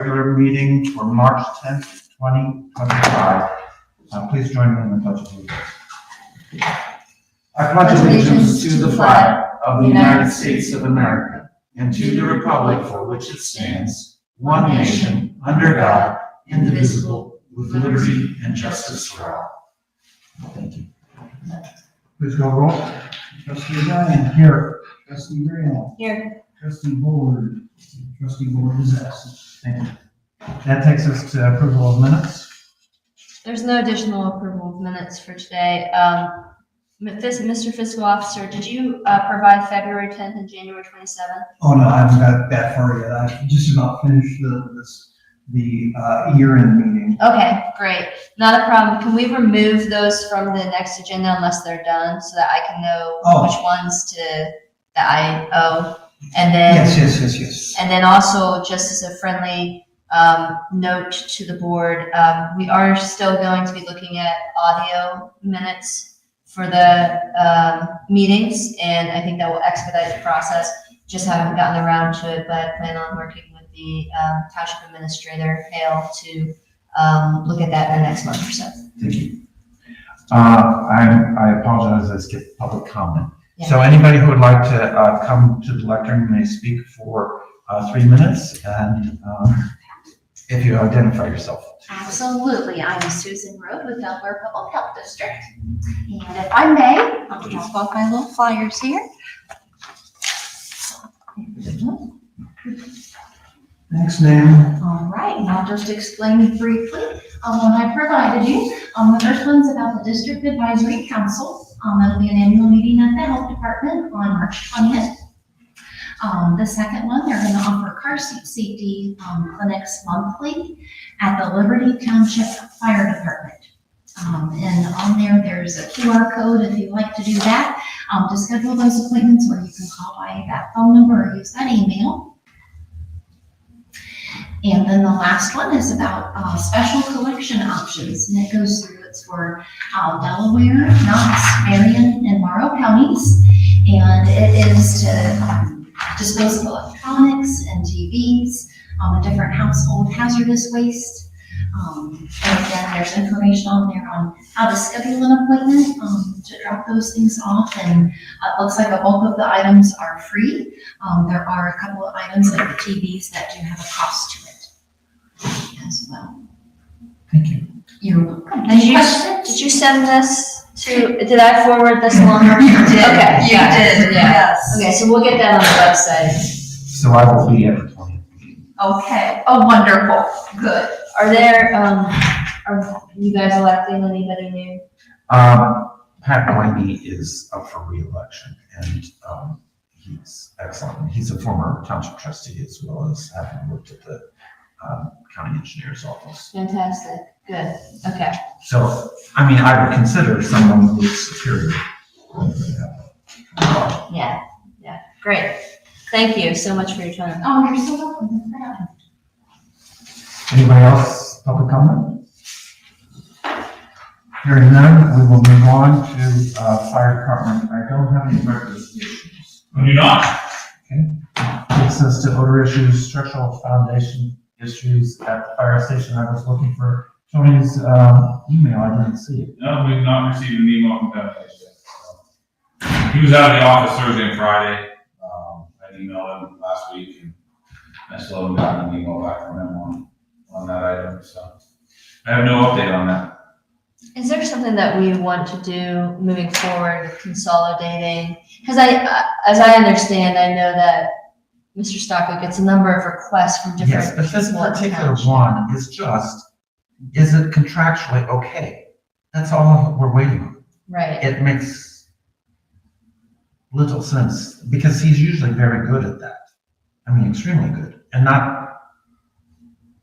Regular meeting for March 10th, 2025. Please join me in the pledge of allegiance. I pledge allegiance to the flag of the United States of America and to the republic for which it stands, one nation, under God, indivisible, with liberty and justice for all. Thank you. Please go roll. Trustee Ryan. Here. Trustee Randall. Here. Trustee Bullard. Trustee Bullard is absent. Thank you. That takes us to approval of minutes. There's no additional approval of minutes for today. Mr. Fiscal Officer, did you provide February 10th and January 27th? Oh, no, I haven't got that far yet. I just about finished the year-end meeting. Okay, great. Not a problem. Can we remove those from the next agenda unless they're done so that I can know which ones that I owe? And then Yes. And then also, just as a friendly note to the board, we are still going to be looking at audio minutes for the meetings, and I think that will expedite the process. Just haven't gotten around to it, but I plan on working with the Township Administrator, Hale, to look at that in the next month or so. Thank you. I apologize, I skipped public comment. Yeah. So anybody who would like to come to the lectern may speak for 3 minutes, and if you identify yourself. Absolutely. I'm Susan Road with Delaware Public Health District. And if I may, I'll drop off my little flyers here. Thanks, Nan. All right, and I'll just explain briefly what I provided you. The first one's about the District Advisory Council. It'll be an annual meeting at the Health Department on March 20th. The second one, they're going to offer car seat safety clinics monthly at the Liberty Township Fire Department. And on there, there's a QR code if you'd like to do that, to schedule those appointments, or you can call by that phone number or use that email. And then the last one is about special collection options, and it goes through, it's for Delaware, Knox, Marion, and Morrow counties, and it is to dispose of electronics and TVs, different household hazardous waste. And again, there's information on there on how to schedule an appointment to drop those things off, and it looks like a bulk of the items are free. There are a couple of items like the TVs that do have a cost to it as well. Thank you. You're welcome. Did you send this to, did I forward this along? You did. Okay. You did, yes. Okay, so we'll get that on the website. So I will be at the 20th meeting. Okay. Oh, wonderful. Good. Are you guys electing anybody new? Pat Boynby is up for re-election, and he's excellent. He's a former township trustee, as well as having worked at the county engineer's office. Fantastic. Good. Okay. So, I mean, I would consider someone who's superior. Yeah. Great. Thank you so much for your time. Oh, you're so welcome. Anybody else, public comment? Hearing none, we will move on to fire department. I don't have any recommendations. I do not. Okay. Takes us to odor issues, structural foundation issues at the fire station. I was looking for Tony's email. I didn't see it. No, we've not received an email from Township yet. So. He was out of the office Thursday and Friday. I emailed him last week, and I still haven't gotten an email back from him on that item. So I have no update on that. Is there something that we want to do moving forward, consolidating? Because as I understand, I know that Mr. Stocko gets a number of requests from different Yes, but this people in particular township. one is it contractually okay? That's all we're waiting on. Right. It makes little sense, because he's usually very good at that. I mean, extremely good, and not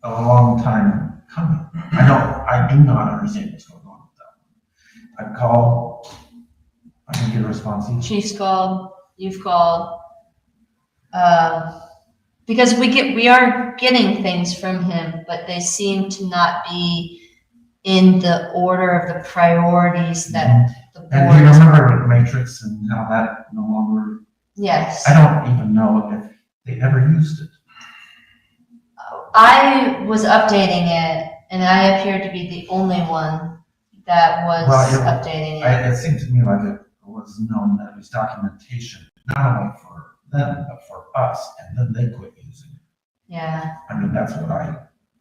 a long time coming. I do not understand what's going on with that one. I call, I can get a response each. Chief's called, you've called, because we are getting things from him, but they seem to not be in the order of the priorities that the board. And do you remember the Matrix and how that no longer? Yes. I don't even know if they ever used it. I was updating it, and I appeared to be the only one that was updating it. It seemed to me like it was known that it was documentation, not only for them, but for us, and then they quit using it. Yeah, I mean, that's what I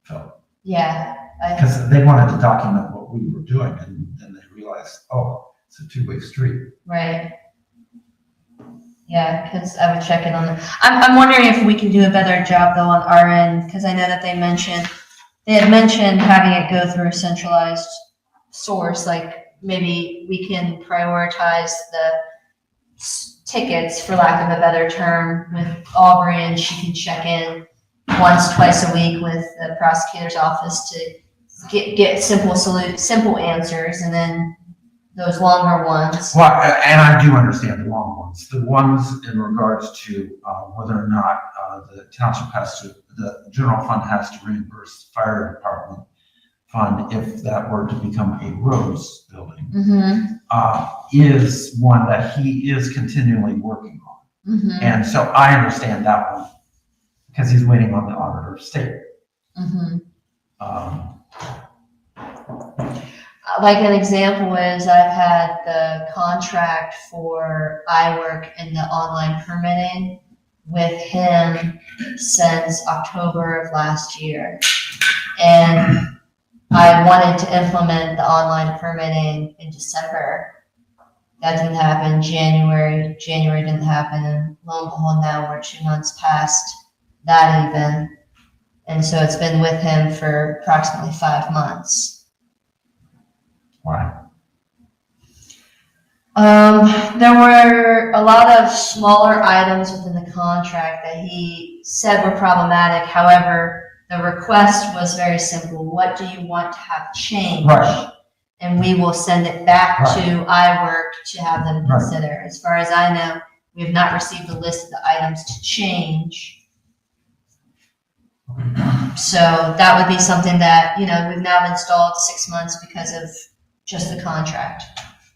felt. yeah. Because they wanted to document what we were doing, and then they realized, oh, it's a two-way street. Right. Yeah, because I would check it on the, I'm wondering if we can do a better job though on our end, because I know that they had mentioned having it go through a centralized source, like maybe we can prioritize the tickets, for lack of a better term, with Aubrey, and she can check in once, twice a week with the prosecutor's office to get simple answers, and then those longer ones. Well, and I do understand the long ones. The ones in regards to whether or not the township the general fund has to reimburse the fire department fund if that were to become a Rose building, is one that he is continually working on. And so I understand that one because he's waiting on the auditor of state. Like an example is I've had the contract for iWork and the online permitting with him since October of last year. And I wanted to implement the online permitting in December. That didn't happen. January didn't happen. And lo and behold, now we're 2 months past that even. And so it's been with him for approximately 5 months. Why? There were a lot of smaller items within the contract that he said were problematic. However, the request was very simple. What do you want to have changed? Right. And we will send it back Right. to iWork to have them Right. consider. As far as I know, we have not received a list of the items to change. So that would be something that, we've now installed 6 months because of just the contract.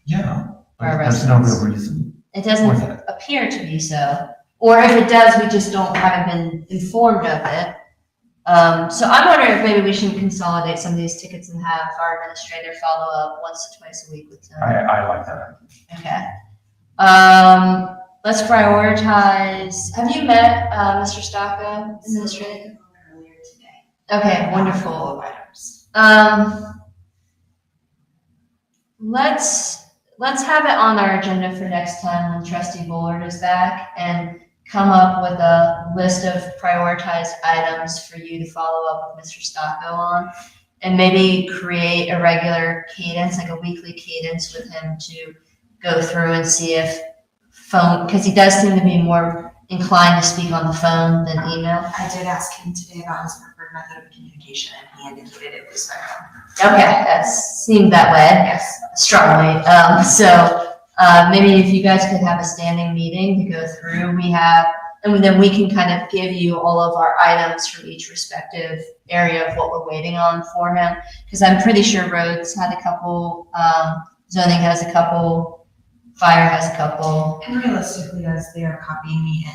Yeah, Our there's no residents. real reason. It for doesn't that. appear to be so. Or if it does, we just haven't been informed of it. So I'm wondering if maybe we should consolidate some of these tickets and have our administrator follow up once or twice a week with them. I like that. Okay. Let's prioritize. Have you met Mr. Stocco, administrator? Earlier today. Okay, wonderful. Full of items. Let's have it on our agenda for next time when Trustee Bullard is back and come up with a list of prioritized items for you to follow up with Mr. Stocco on, and maybe create a regular cadence, like a weekly cadence with him to go through and see if phone, because he does seem to be more inclined to speak on the phone than email. I did ask him today about his preferred method of communication, and he indicated it was phone. Okay, that seemed that way. Yes. Strongly. Maybe if you guys could have a standing meeting to go through, and then we can kind of give you all of our items from each respective area of what we're waiting on for him. Because I'm pretty sure roads had a couple, zoning has a couple, fire has a couple. And realistically, as they are copying me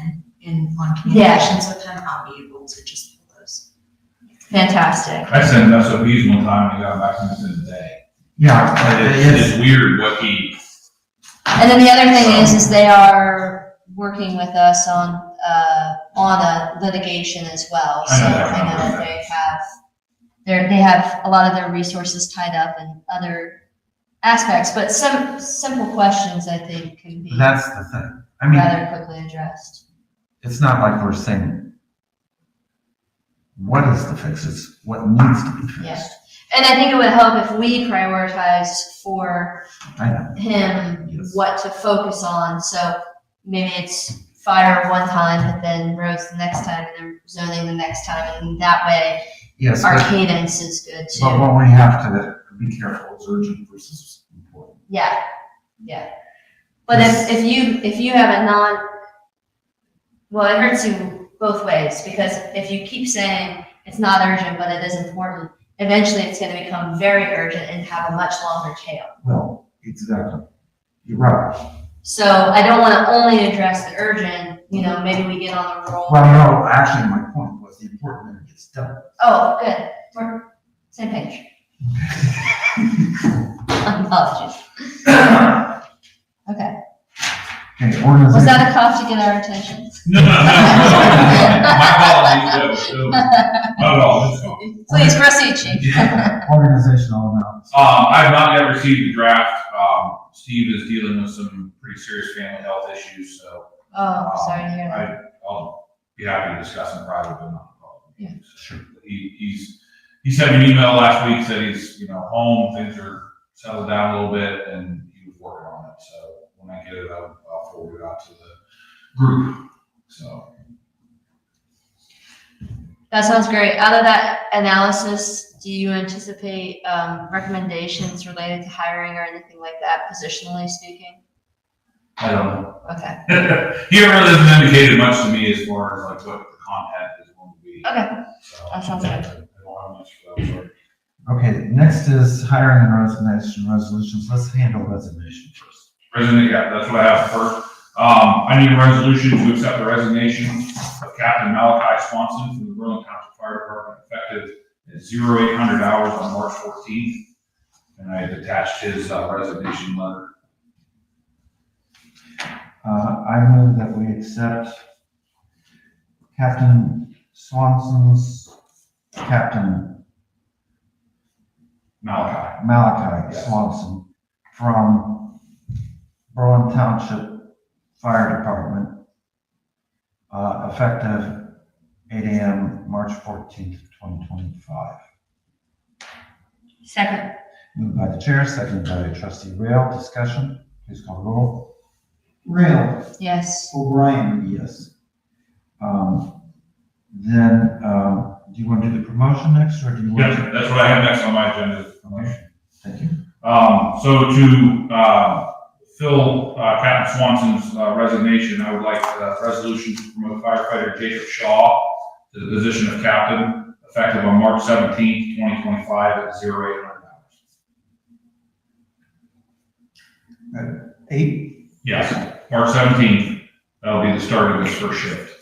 on communications with him, I'll be able to just pull those. Fantastic. I sent SOPs one time and he got back to me within a day. Yeah, And it is. it's weird what he, And then the other thing is they are working with us on a litigation as well. So I know that. I know that they have a lot of their resources tied up in other aspects, but some simple questions I think can be That's the thing. I mean, rather quickly addressed. it's not like we're saying, what is the fix? It's what needs to be fixed. Yeah. And I think it would help if we prioritize for I know. him Yes. what to focus on. So maybe it's fire one time, but then roads the next time, and then zoning the next time, and that way Yes, our but cadence is good too. what we have to be careful is urgent versus important. Yeah, yeah. But if you have a well, it hurts you both ways, because if you keep saying it's not urgent, but it is important, eventually it's going to become very urgent and have a much longer tail. Well, exactly. You're right. So I don't want to only address the urgent, maybe we get on the roll. Well, no, actually, my point was the important thing gets done. Oh, good. We're same page. Apologies. Okay. Okay, organization. Was that a cough to get our attention? No. My apologies, no, not at all, it's fine. Please proceed, Chief. Organizational announcement. I've not yet received the draft. Steve is dealing with some pretty serious family health issues, so. Oh, sorry to hear that. I'll be happy to discuss in private, but not in public. Yeah. Sure. He sent me an email last week, said he's, home, things are settled down a little bit, and he was working on it, so when I get it, I'll forward it out to the group, so. That sounds great. Out of that analysis, do you anticipate recommendations related to hiring or anything like that, positionally speaking? I don't know. Okay. He really hasn't indicated much to me as far as like what the content is going to be. Okay. So, That sounds good. I don't have much for that, sorry. Okay, next is hiring and resignation resolutions. Let's handle resignation first. Yeah, that's what I have first. I need a resolution to accept the resignation of Captain Malachi Swanson from the Berlin Township Fire Department effective at 0800 hours on March 14th. And I have attached his resignation letter. I move that we accept Captain Malachi Yes. Swanson from Berlin Township Fire Department, effective 8 a.m. March 14th, 2025. Second. Moved by the chair, seconded by trustee Rail. Discussion, please call the roll. Rail, Yes. O'Brien, Yes. Then, do you want to do the promotion next, or do you want Yeah, that's what I have next on my agenda. Is promotion. Thank you. So to fill Captain Swanson's resignation, I would like a resolution to promote firefighter Jacob Shaw to the position of captain, effective on March 17th, 2025 at 0800 hours. 8. Yes, March 17th, that'll be the start of his first shift.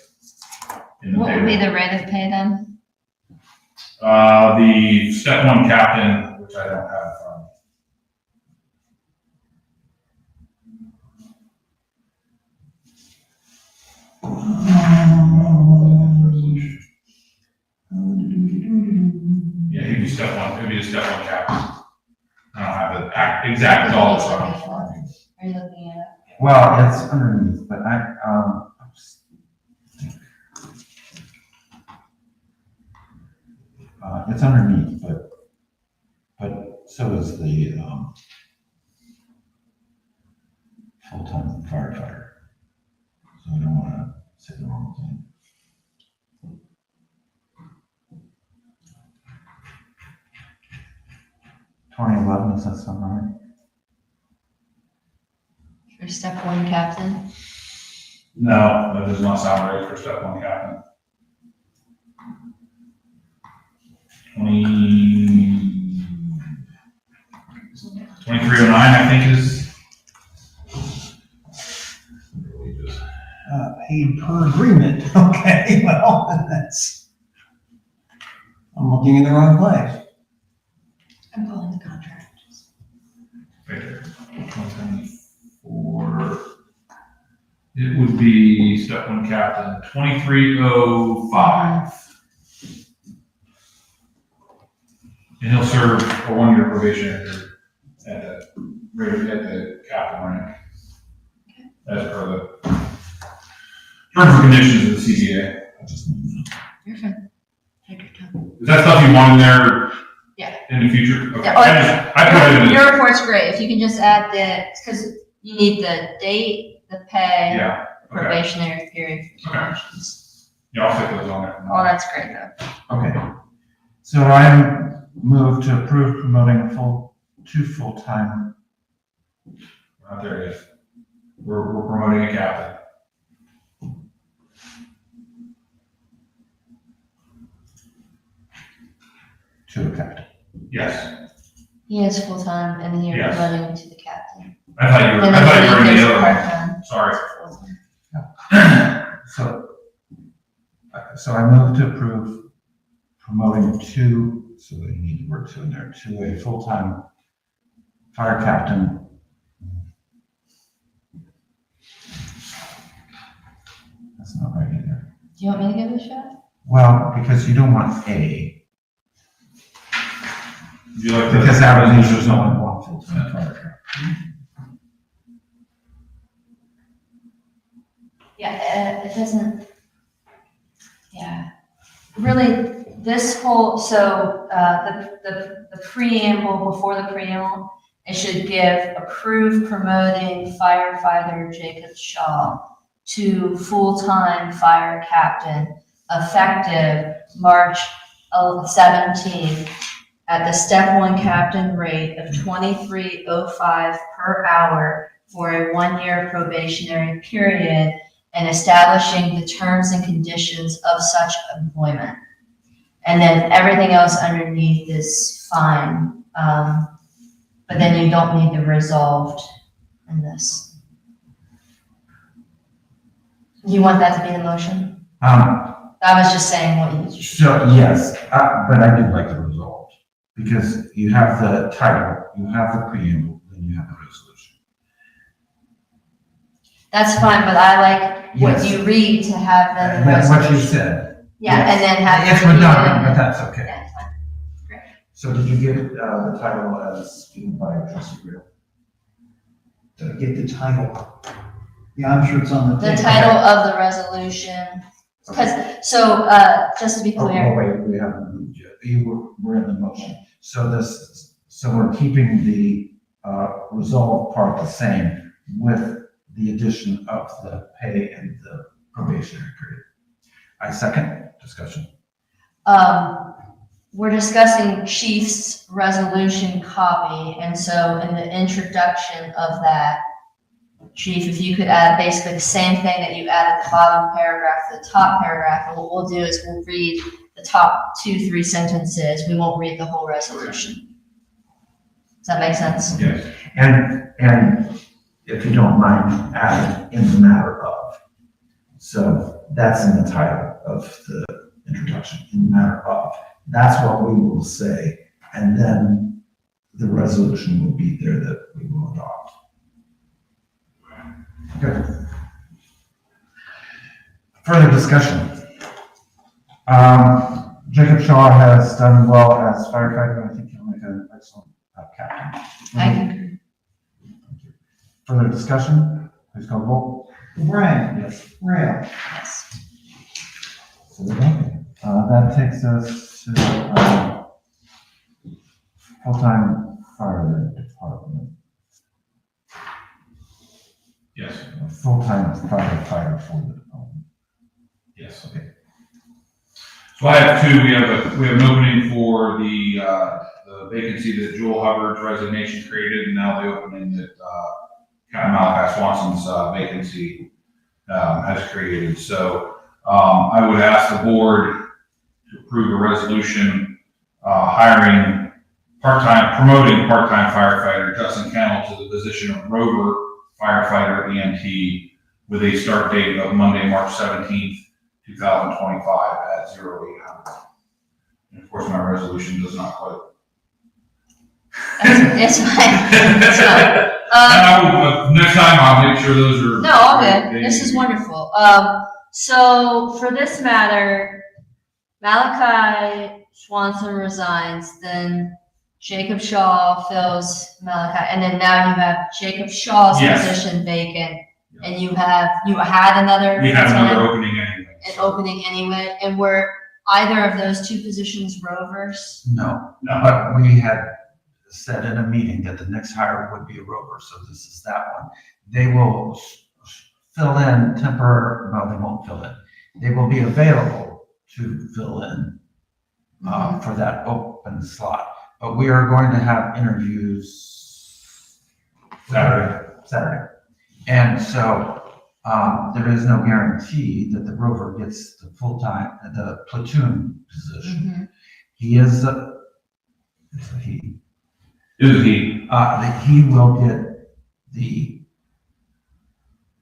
In the What would be payroll. the rate of pay then? The step one captain, which I don't have in front of me. Yeah, he'd be step one, he'd be the step one captain. I don't have the exact dollars on it. Are you looking at it? Well, it's underneath, but it's underneath, but so is the, full-time firefighter. So I don't want to say the wrong thing. $2011, does that sound right? For step one captain? No, that does not sound right for step one captain. 2309, I think is. Paid per agreement, okay, well, that's, I'm looking in the wrong place. I'm pulling the contract. Right there. 174. It would be step one captain, 2305. And he'll serve a 1-year probation at the captain rank. As per the terms and conditions of the CBA. You're fine. Take your time. Is that stuff you want in there? Yeah. In the future? Okay. Yeah, I put it in. Your report's great. If you can just add because you need the date, the pay, Yeah. Okay. probationary period for Okay. promotions. Yeah, I'll stick those on there. Oh, that's great though. Okay. So I move to approve promoting two full-time. There it is. We're promoting a captain. To a captain. Yes. He is full-time and you're Yes. promoting him to the captain. I thought you were And in then the there's other one. part-time. Sorry. Full-time. So I move to approve promoting two, so you need the word two in there, to a full-time fire captain. That's not right either. Do you want me to give it a shot? Well, because you don't want a, Would you like to? because that means there's only one full-time fire captain. Yeah, it doesn't, yeah. Really, this whole, so, the preamble, before the preamble, it should give approve promoting firefighter Jacob Shaw to full-time fire captain effective March 17th at the step one captain rate of $23.05 per hour for a 1-year probationary period, and establishing the terms and conditions of such employment. And then everything else underneath is fine, but then you don't need the resolved in this. You want that to be the motion? I was just saying what you. So, yes, but I do like the resolved, because you have the title, you have the preamble, then you have the resolution. That's fine, but I like what Yes. you read to have then the That's what you resolution. said. Yeah, and then have. It's the reading redundant, and but then- that's okay. Yeah, fine. Great. So did you get the title as given by trustee Greer? Did I get the title? Yeah, I'm sure it's on the The table. title of the resolution, because, so, just to be Oh, clear, wait, we haven't moved yet. We're in the motion. So we're keeping the resolved part the same with the addition of the pay and the probationary period. I second discussion. we're discussing Chief's resolution copy, and so in the introduction of that, Chief, if you could add basically the same thing that you added the bottom paragraph to the top paragraph, and what we'll do is we'll read the top 2-3 sentences, we won't read the whole resolution. Does that make sense? Yes. And if you don't mind, add in the matter of. So that's in the title of the introduction, in the matter of. That's what we will say, and then the resolution will be there that we will adopt. Good. Further discussion. Jacob Shaw has done well as firefighter. I think he'll make an excellent captain. I concur. Further discussion? Please call the roll. Brian, Yes. Rail, Yes. That takes us to full-time fire department. Yes. Full-time firefighter for the department. Yes. Okay. So I have two. We have an opening for the vacancy that Joel Hubbard's resignation created, and now the opening that Captain Malachi Swanson's vacancy has created. So I would ask the board to approve a resolution promoting part-time firefighter Justin Kennel to the position of rover firefighter EMT with a start date of Monday, March 17th, 2025 at 0800. And of course, my resolution does not quite. It's fine, it's fine. Next time I'll make sure those are. No, all good. This is wonderful. So for this matter, Malachi Swanson resigns, then Jacob Shaw fills Malachi, and then now you have Jacob Shaw's Yes. position vacant, and you had another. We have another lieutenant, opening anyway. an opening anyway, and were either of those two positions rovers? No, No. but we had said in a meeting that the next hire would be a rover, so this is that one. They will fill in well, they won't fill in. They will be available to fill in for that open slot. But we are going to have interviews Saturday. And so there is no guarantee that the rover gets the full-time, the platoon position. He is it's a he. Is he? He will get the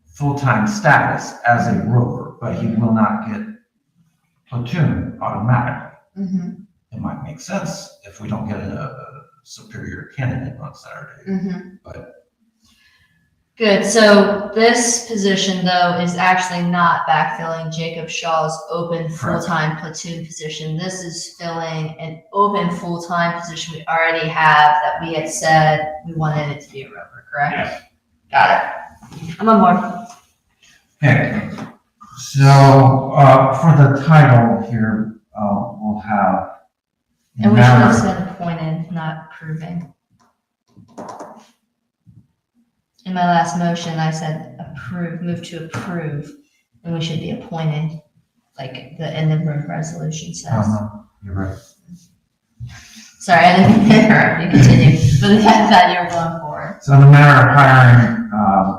full-time status as a rover, but he will not get platoon automatically. Mhm, it might make sense if we don't get a superior candidate on Saturday. mhm. But- Good, so this position though is actually not backfilling Jacob Shaw's open Correct. full-time platoon position. This is filling an open full-time position we already have that we had said we wanted it to be a rover, correct? Yes. Got it. I'm on board. Okay, so, for the title here, we'll have. And we should have said appointed, not approving. In my last motion, I said approve, move to approve, and we should be appointed, like the end of the resolution says. You're right. Sorry, I didn't interrupt you, continue, but I thought you were going forward. So in the matter of hiring,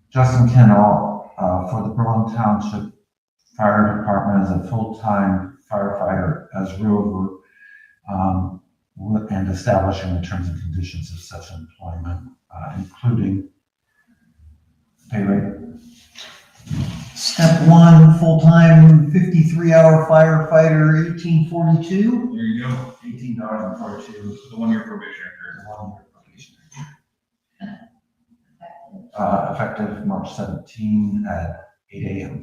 Justin Kendall, for the Berlin Township Fire Department as a full-time firefighter as rover, and establishing the terms and conditions of such employment, including pay rate. Step one, full-time, 53-hour firefighter, 1842. There you go. $18.42. The 1-year probationary period. 1 year probation. Effective March 17 at 8 a.m.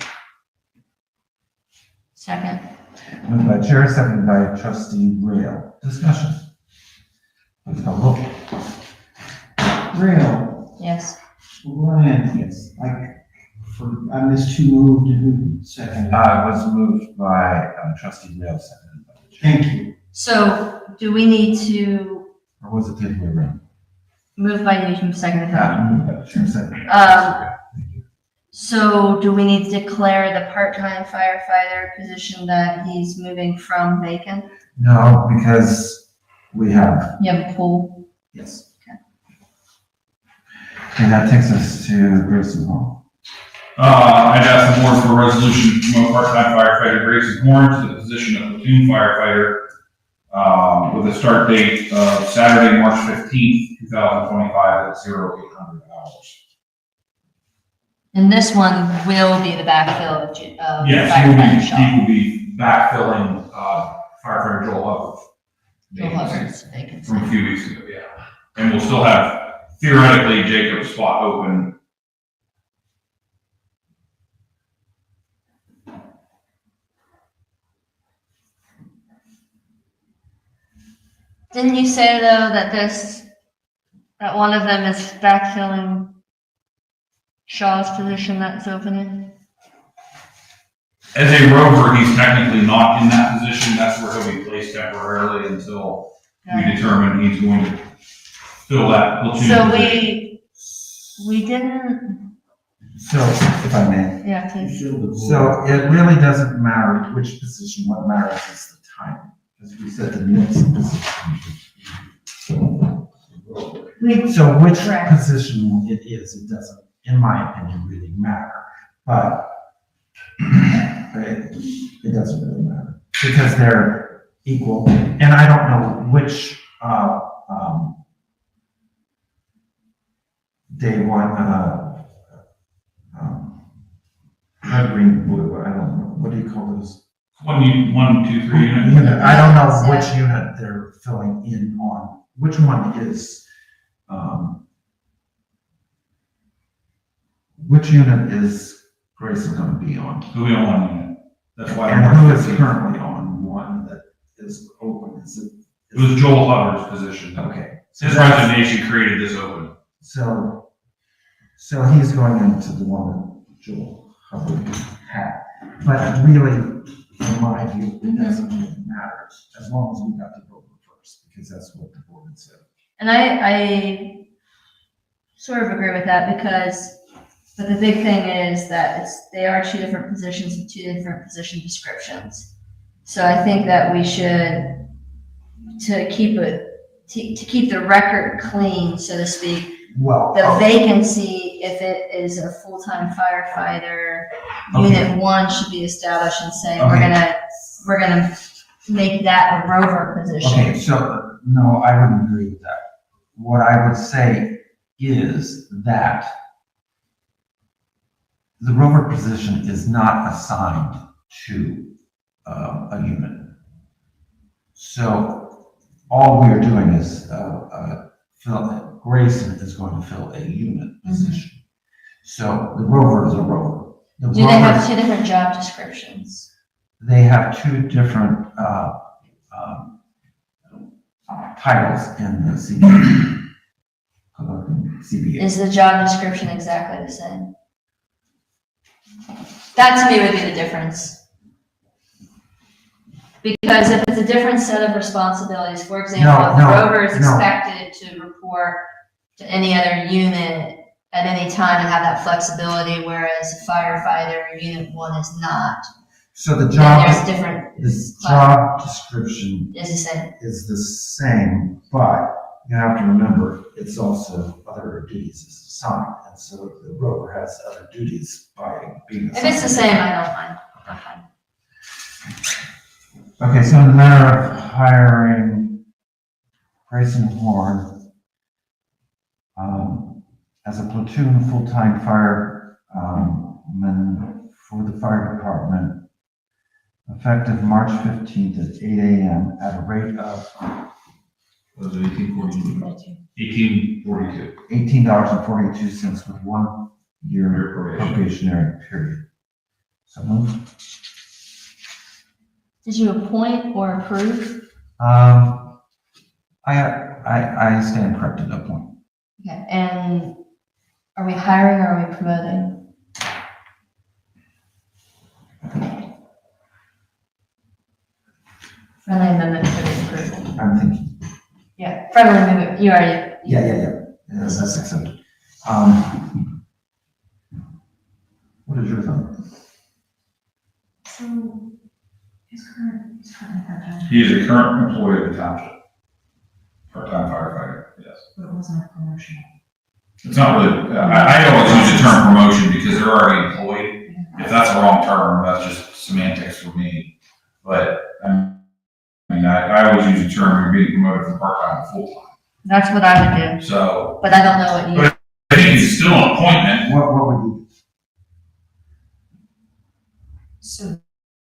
Second. Moved by chair, seconded by trustee Rail. Discussion. Let's go look. Rail, Yes. Ryan. Yes. I missed who moved and who seconded. It was moved by trustee Rail, seconded by the chair. Thank you. So do we need to Or was it the other way around? move by you, second by Moved by the chair, seconded. Thank you. So do we need to declare the part-time firefighter position that he's moving from vacant? No, because we have, You have a pool? yes. Okay, that takes us to Grayson Hall. I'd ask the board for a resolution to promote part-time firefighter Grayson Horn to the position of platoon firefighter, with a start date of Saturday, March 15th, 2025 at 0800 hours. And this one will be the backfill of Yes, firefighter Shaw. he will be backfilling, firefighter Joel Hubbard. Joel Hubbard's vacancy. From a few weeks ago, yeah. And we'll still have theoretically Jacob's spot open. Didn't you say though that one of them is backfilling Shaw's position that's opening? As a rover, he's technically not in that position. That's where he'll be placed temporarily until we determine he's going to fill that platoon So position. we didn't, So, if I may, yeah, please. so it really doesn't matter which position, what matters is the timing, because we said the next position. So which Correct. position it is, it doesn't, in my opinion, really matter, but it doesn't really matter, because they're equal, and I don't know which, day one, red, green, blue, I don't know, what do you call those? 1, 2, 3 unit. Unit. I don't know which unit they're filling in on, which one is, which unit is Grayson gonna be on? He'll be on 1 unit. That's why. And who is currently on one that is open, is it? It was Joel Hubbard's position. Okay. His resignation created this opening. So he's going into the one that Joel Hubbard had, but really, in my view, it doesn't really matter, as long as we got the vote first, because that's what the board had said. And I sort of agree with that but the big thing is that they are two different positions with two different position descriptions. So I think that we should, to keep the record clean, so to speak, Well, the vacancy, if it is a full-time firefighter, Unit 1 should be established and say, we're gonna make that a rover position. okay, so, no, I wouldn't agree with that. What I would say is that the rover position is not assigned to a unit. So all we are doing is, Grayson is going to fill a unit position. So the rover is a rover. The Do they have rovers- two different job descriptions? They have two different, titles in the CBA. Is the job description exactly the same? That to me would be the difference. Because if it's a different set of responsibilities, for example, if the rover is expected to report to any other unit at any time and have that flexibility, whereas a firefighter in Unit 1 is not, So the then job, there's different, this job description is the same. is the same, but you have to remember, it's also other duties is assigned, and so the rover has other duties by being assigned. If it's the same, I don't mind. I'm fine. Okay, so in the matter of hiring Grayson Horn, as a platoon full-time fireman for the fire department, effective March 15th at 8 a.m. at a rate of Was it 1842? 1842. $18.42 with 1 year probationary period. So moved. Did you appoint or approve? I stand corrected, a point. Okay, and are we hiring or are we promoting? Friendly amendment for the approval. I'm thinking, Yeah, friendly amendment, you already. yeah, that's accepted. What is yours on? So, he's currently part-time, He is a current employee of the township. Part-time firefighter, yes. but it wasn't a promotion. It's not really, I always use the term promotion because they're already employed. If that's the wrong term, that's just semantics for me. But, I always use the term, you're being promoted from part-time to full-time. That's what I would do, So, but I don't know what you. I think it's still an appointment. What would you? So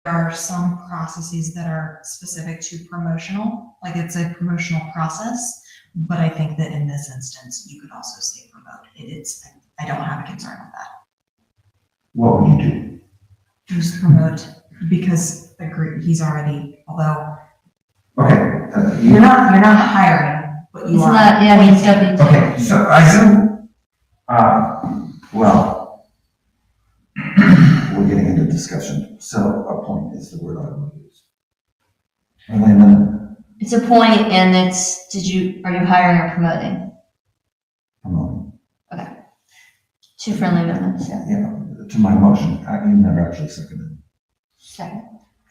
there are some processes that are specific to promotional, like it's a promotional process. But I think that in this instance, you could also say promote. I don't have a concern with that. What would you do? Just promote because he's already, although Okay. you're not hiring, but you It's are. not, yeah, I mean, it's W2. Okay, so I do, well, we're getting into discussion, so a point is the word I would use. And then It's a point and it's, are you hiring or promoting? promoting, Two friendly amendments, yeah. yeah, to my motion, you never actually seconded. Second.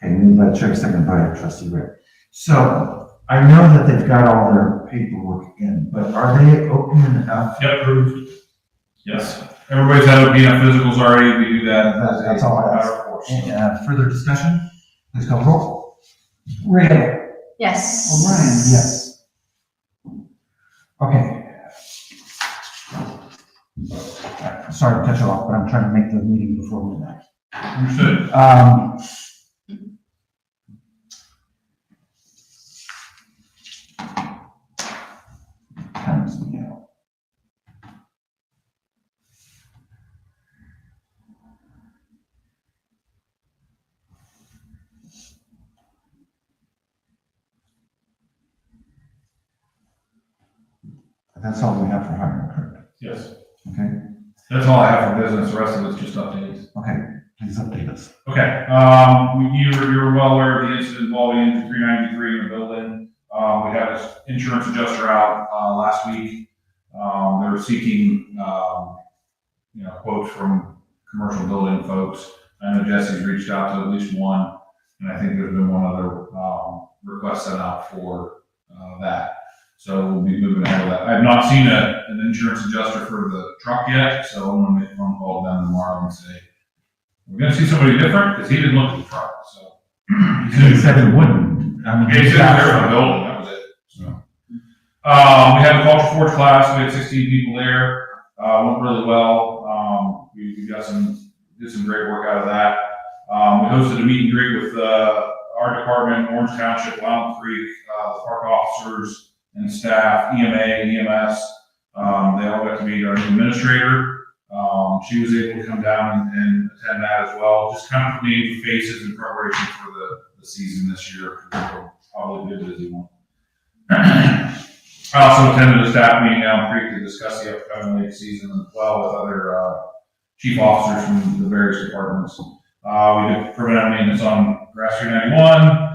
Okay, moved by the chair, seconded by trustee Ray. So, I know that they've got all their paperwork in, but are they open enough? Yep, approved. Yes. Everybody's had OPM physicals already, we do that. That's all I ask. Of course. Further discussion? Please call roll. Ray. Yes. O'Brien, yes. Okay. Sorry to cut you off, but I'm trying to make the meeting before midnight. Understood. Times me out. That's all we have for hiring, correct? Yes. Okay, That's all I have for business, the rest of it's just updates. okay, please update us. Okay, you're well aware of the incident involving engine 393 in the building. We had an insurance adjuster out, last week. They were seeking, quotes from commercial building folks. I know Jesse's reached out to at least one, and I think there's been one other, request sent out for, that. So we'll be moving ahead with that. I've not seen an insurance adjuster for the truck yet, so I'm gonna make a phone call to them tomorrow and say, we're gonna see somebody different, because he didn't look at the truck, so. He said it wouldn't. I mean, Okay, so there in the building, that was it, so. We had the culture forge class, we had 16 people there, went really well. We did some great work out of that. We hosted a meet and greet with, our department, Orange Township, Wild Creek, the park officers and staff, EMA, EMS, they all got to meet our new administrator. She was able to come down and attend that as well, just kind of putting faces in preparation for the season this year, because it'll probably be a busy one. I also attended a staff meeting down Creek to discuss the upcoming lake season as well with other chief officers from the various departments. We did preventive maintenance on Grass 391.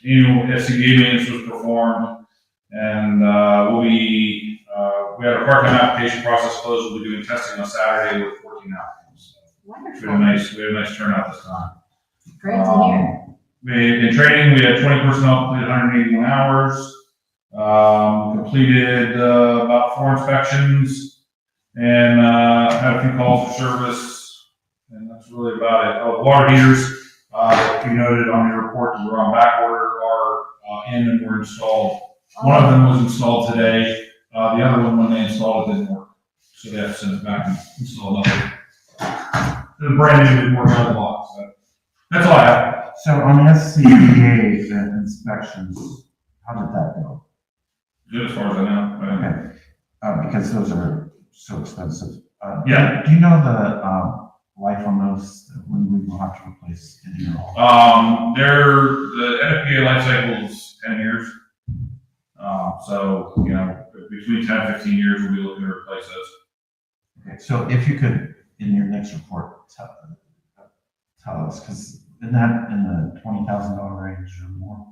SCBA maintenance was performed, and we had our part-time application process closed. We'll be doing testing on Saturday with 14 applicants. We had a nice turnout this time. Great to hear. In training, we had 20 personnel completed 181 hours. Completed about 4 inspections, and had a few calls for service, and that's really about it. Oh, water heaters, like you noted on your report, that we're on back order, are in and were installed. One of them was installed today. The other one, when they installed it, didn't work, so they have to send it back and install another. The brand new didn't work out of the box. So that's all I have. So on the SCBA inspections, how did that go? Good as far as I know. Okay, because those are so expensive. Yeah. Do you know the life on those, when we will have to replace any or all? The NFPA life cycle is 10 years. So, between 10 and 15 years, we'll be looking to replace those. Okay, so if you could, in your next report, tell us, because isn't that in the $20,000 range or more?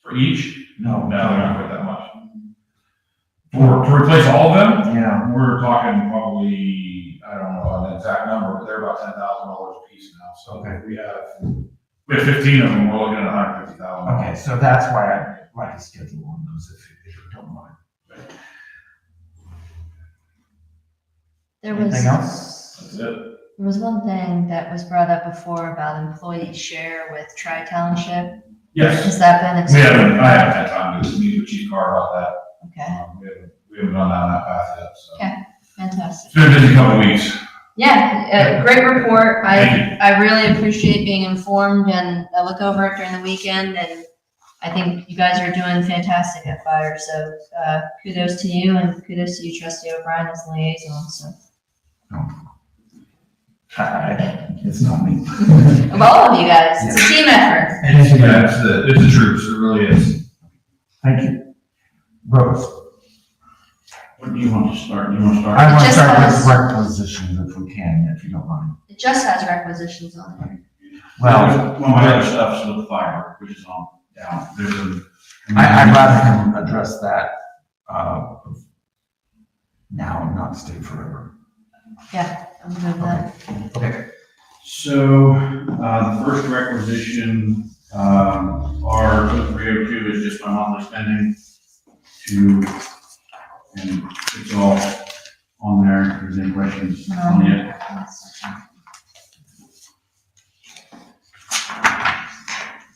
For each? No. No, they're not quite that much. To replace all of them? Yeah. We're talking probably, I don't know an exact number, but they're about $10,000 a piece now. So Okay. we have 15 of them, we're looking at $150,000. Okay, so that's why I'd like a schedule on those if you don't mind. Anything else? That's it. There was one thing that was brought up before about employee share with Tri-Township. Yes. Has that been I explored? haven't had time to meet with Chief Carr about that. Okay, We haven't gone down that path yet, so. Okay. fantastic. It's been a busy couple of weeks. Yeah, great report. Thank I really appreciate being informed, and I look over it during the weekend, and I think you guys are doing fantastic at fire. So kudos to you, and kudos to you, Trustee O'Brien, as liaison. So It's not me. of all of you guys, it's a team effort. Yeah, it's the troops, it really is. Thank you. Rose? What do you want to start? You want to start? I want to Just start us. with requisitions if we can, if you don't mind. It just has requisitions on there. Well, One of my other stuff's with fire, which is on down. There's a. I'd rather him address that now and not stay forever. Yeah, I'm good with that. Okay. So, the first requisition, our 0302 is just my monthly spending and it's all on there. If there's any questions on it.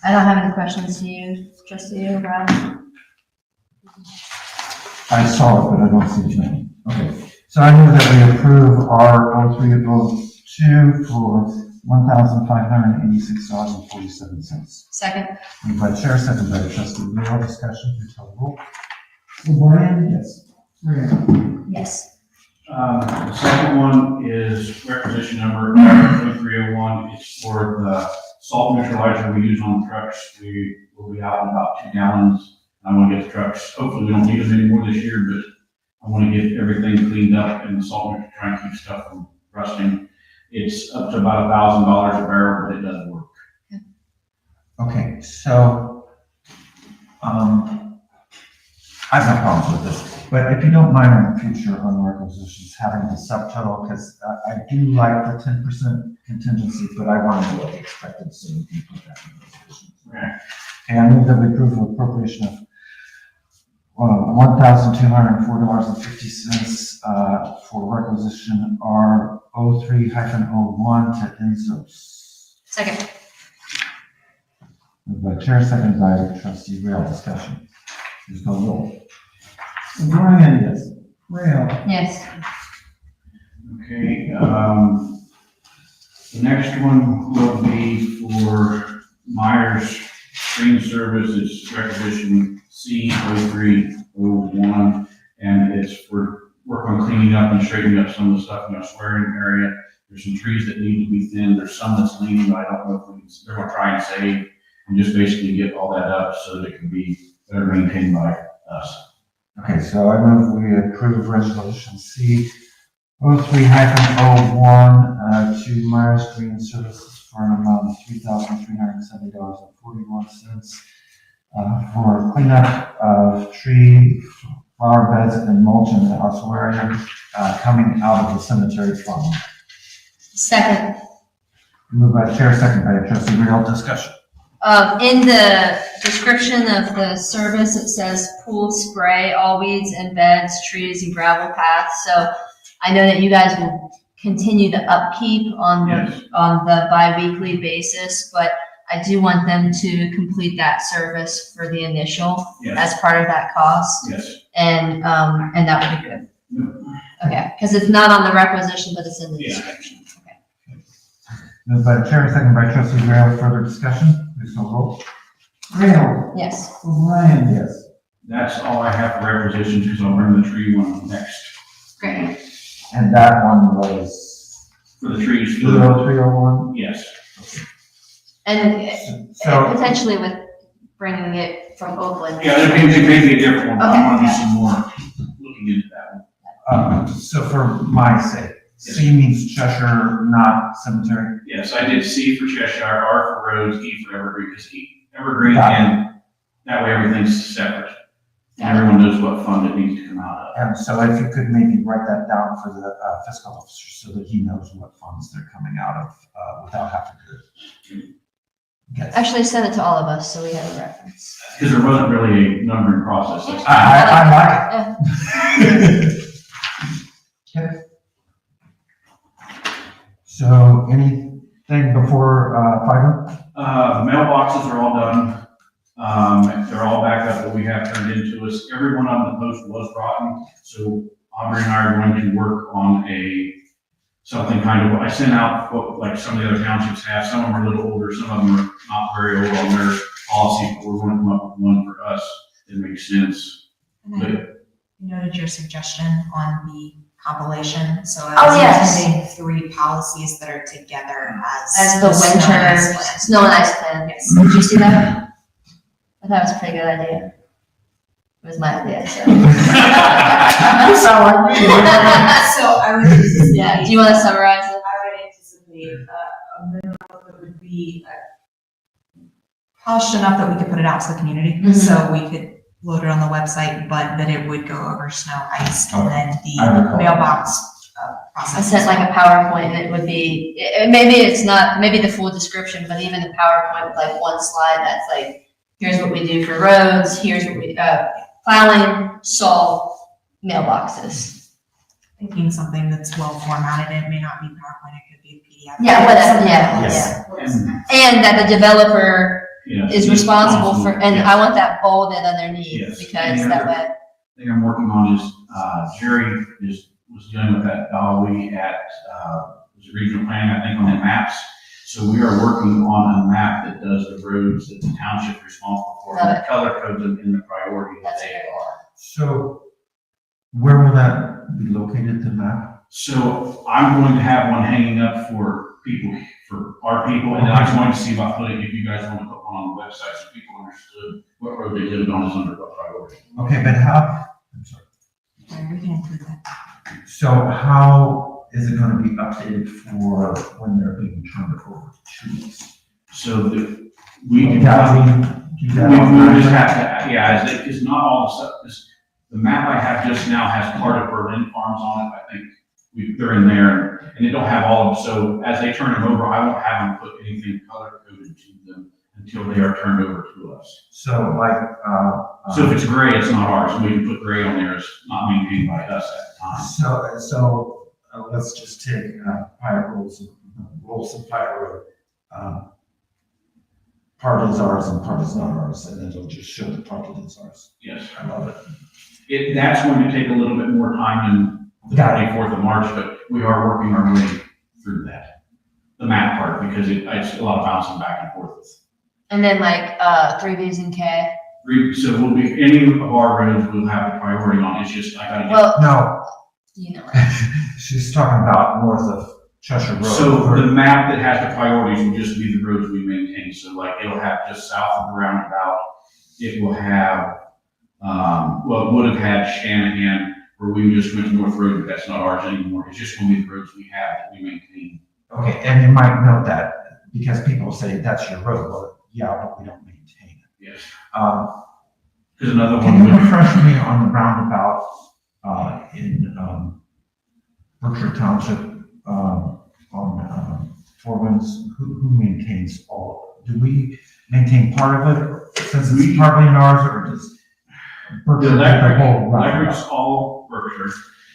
I don't have any questions to you, Trustee O'Brien. I saw it, but I don't see it now. Okay. So I move that we approve our 0302 for $1,586.47. Second. Moved by Chair, second by Trustee Leo. Discussion, please call the roll. O'Brien? Yes. Yes. The second one is requisition number 0301. It's for the salt neutralizer we use on the trucks. We will be out in about 2 gallons. I want to get the trucks, hopefully we don't need them anymore this year, but I want to get everything cleaned up and the salt neutralizer, try and keep stuff from rusting. It's up to about $1,000 a barrel, but it does work. Okay, so, I have no problems with this, but if you don't mind in the future on requisitions having the subtotal, because I do like the 10% contingency, but I want to know what the expected savings would be for that requisition. Okay. And I move that we approve the appropriation of $1,204.50 for requisition R03-01 to Insos. Second. Moved by Chair, seconded by Trustee Rail. Discussion. Please call the roll. O'Brien, yes. Rail. Yes. Okay, the next one will be for Myers Screen Service is requisition C0301, and it's for work on cleaning up and straightening up some of the stuff in our swearing area. There's some trees that need to be thinned. There's some that's leaning, but I don't know if they're gonna try and save and just basically get all that up so that it can be better maintained by us. Okay, so I move we approve resolution C 03-01 to Myers Green Services for an amount of $3,370.41 for cleanup of tree, flower beds and mulch in the ossuarium coming out of the cemetery fund. Second. Moved by Chair, second by Trustee Real. Discussion. In the description of the service, it says pool spray, all weeds and beds, trees and gravel paths. So I know that you guys will continue the upkeep on the bi-weekly basis, but I do want them to complete that service for the initial as part of that cost. Yes. And that would be good. Okay, because it's not on the requisition, but it's in the description. Okay. Moved by Chair, second by Trustee Real. Further discussion? Please call roll. Real. Yes. Ryan. Yes. That's all I have for requisitions, because I'll bring the tree one next. Great. And that one was For the trees. 0301? Yes. And So, potentially with bringing it from Oakland. Yeah, it may be a different one, but I Okay. want to do some more looking into that one. so for my sake, C means Cheshire, not cemetery. Yes, I did C for Cheshire, R for Rhodes, E for Evergreen, because Evergreen, Got it. and that way everything's separate. And everyone knows what fund it needs to come out of. And so if you could maybe write that down for the fiscal officer so that he knows what funds they're coming out of without having to. Okay. Actually, send it to all of us so we have a reference. Because there wasn't really a numbering process. I like it. Okay. So anything before fiber? Mailboxes are all done. They're all back up that we have turned into us. Everyone on the post was rotten, so Aubrey and I are going to work on something kind of, I sent out what, like some of the other townships have. Some of them are a little older, some of them are not very old on their policy, but we're going to come up with one for us that makes sense. And I noted your suggestion on the compilation, so I Oh, was yes. intending 3 policies that are together As the snow and winter ice plan. snow and ice plan. Yes. Did you see that? I thought it was a pretty good idea. It was my idea, so. So I would anticipate. Yeah, do you want to summarize it? I would anticipate a minimum that would be, Polished enough that we could put it out to the community, Mhm. so we could load it on the website, but that it would go over snow, ice, and then I the recall. mailbox I process. sent like a PowerPoint and it would be, maybe it's not, maybe the full description, but even the PowerPoint with like one slide that's like, here's what we do for roads, here's what we, plowing, salt, mailboxes. Thinking something that's well formatted, it may not be PowerPoint, it could be a PDF. Yeah, whatever, Something yeah, else. And that the developer Yes. is responsible for, and Yes. I want that bolded underneath, Yes. because And that the way. thing I'm working on is, Jerry was dealing with that Dolly at, was regional planning, I think, on the maps. So we are working on a map that does the roads that the township is responsible for, and Love the color codes them in the priority that That's they great. are. So where will that be located, the map? So I'm going to have one hanging up for people, for our people, and then I was going to see about putting, if you guys want to put one on the website so people understood what road they lived on is under what priority. Okay, but how, I'm sorry. Yeah, we can include that. So how is it going to be updated for when they're being turned over to us? So we do Yeah, not, we do that we automatically. just have to, yeah, it's not all the stuff, the map I have just now has part of Berlin Farms on it, I think. They're in there, and they don't have all of them, so as they turn them over, I won't have them put anything color coded to them until they are turned over to us. So like, So if it's gray, it's not ours, we can put gray on there, it's not maintained by us at the time. so let's just take Pirate Rolls of Pirate Road. Part is ours and part is not ours, and then it'll just show the part that is ours. Yes, I love it. that's going to take a little bit more time than the Got it. 24th of March, but we are working our way through that. The map part, because it's a lot of bouncing back and forth with And then like, 3Bs and K. So we'll be, any of our roads will have a priority on, it's just, I gotta get. Well, No, you know, she's talking about north of Cheshire Road. So the map that has the priorities will just be the roads we maintain, so like, it'll have just south of the roundabout, it will have, well, it would have had Shanahan, where we just went to North Road, but that's not ours anymore, it's just gonna be the roads we have that we maintain. Okay, and you might note that because people say that's your road, well, yeah, but we don't maintain it. Yes. Can There's another you one, with- refresh me on the roundabout, in, Berkshire Township, on, Four Winds, who maintains all? Do we maintain part of it, since it's partly in ours, or does Berkshire the do the whole electric's roundabout? all Berkshire,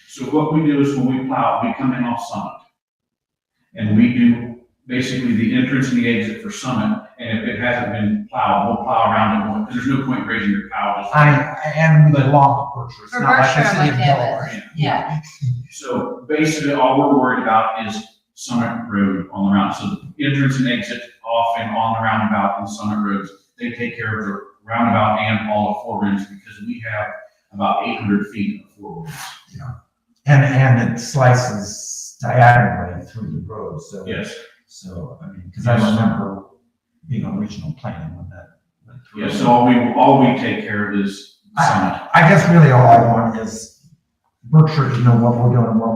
so what we do is when we plow, we come in off Summit. And we do basically the entrance and the exit for Summit, and if it hasn't been plowed, we'll plow around it, because there's no point raising your plow. And we belong to Berkshire, it's For not like Berkshire, the I'm city of okay with. Delaware. Yeah. So basically, all we're worried about is Summit Road on the round, so the entrance and exit off and on the roundabout and Summit Roads, they take care of the roundabout and all of Four Winds, because we have about 800 feet of Four Winds. And it slices diagonally through the road, so. Yes, So, I mean, because I Yes. remember being on regional planning when that went through. yes, so all we take care of is Summit. I guess really all I want is Berkshire to know what we're doing and what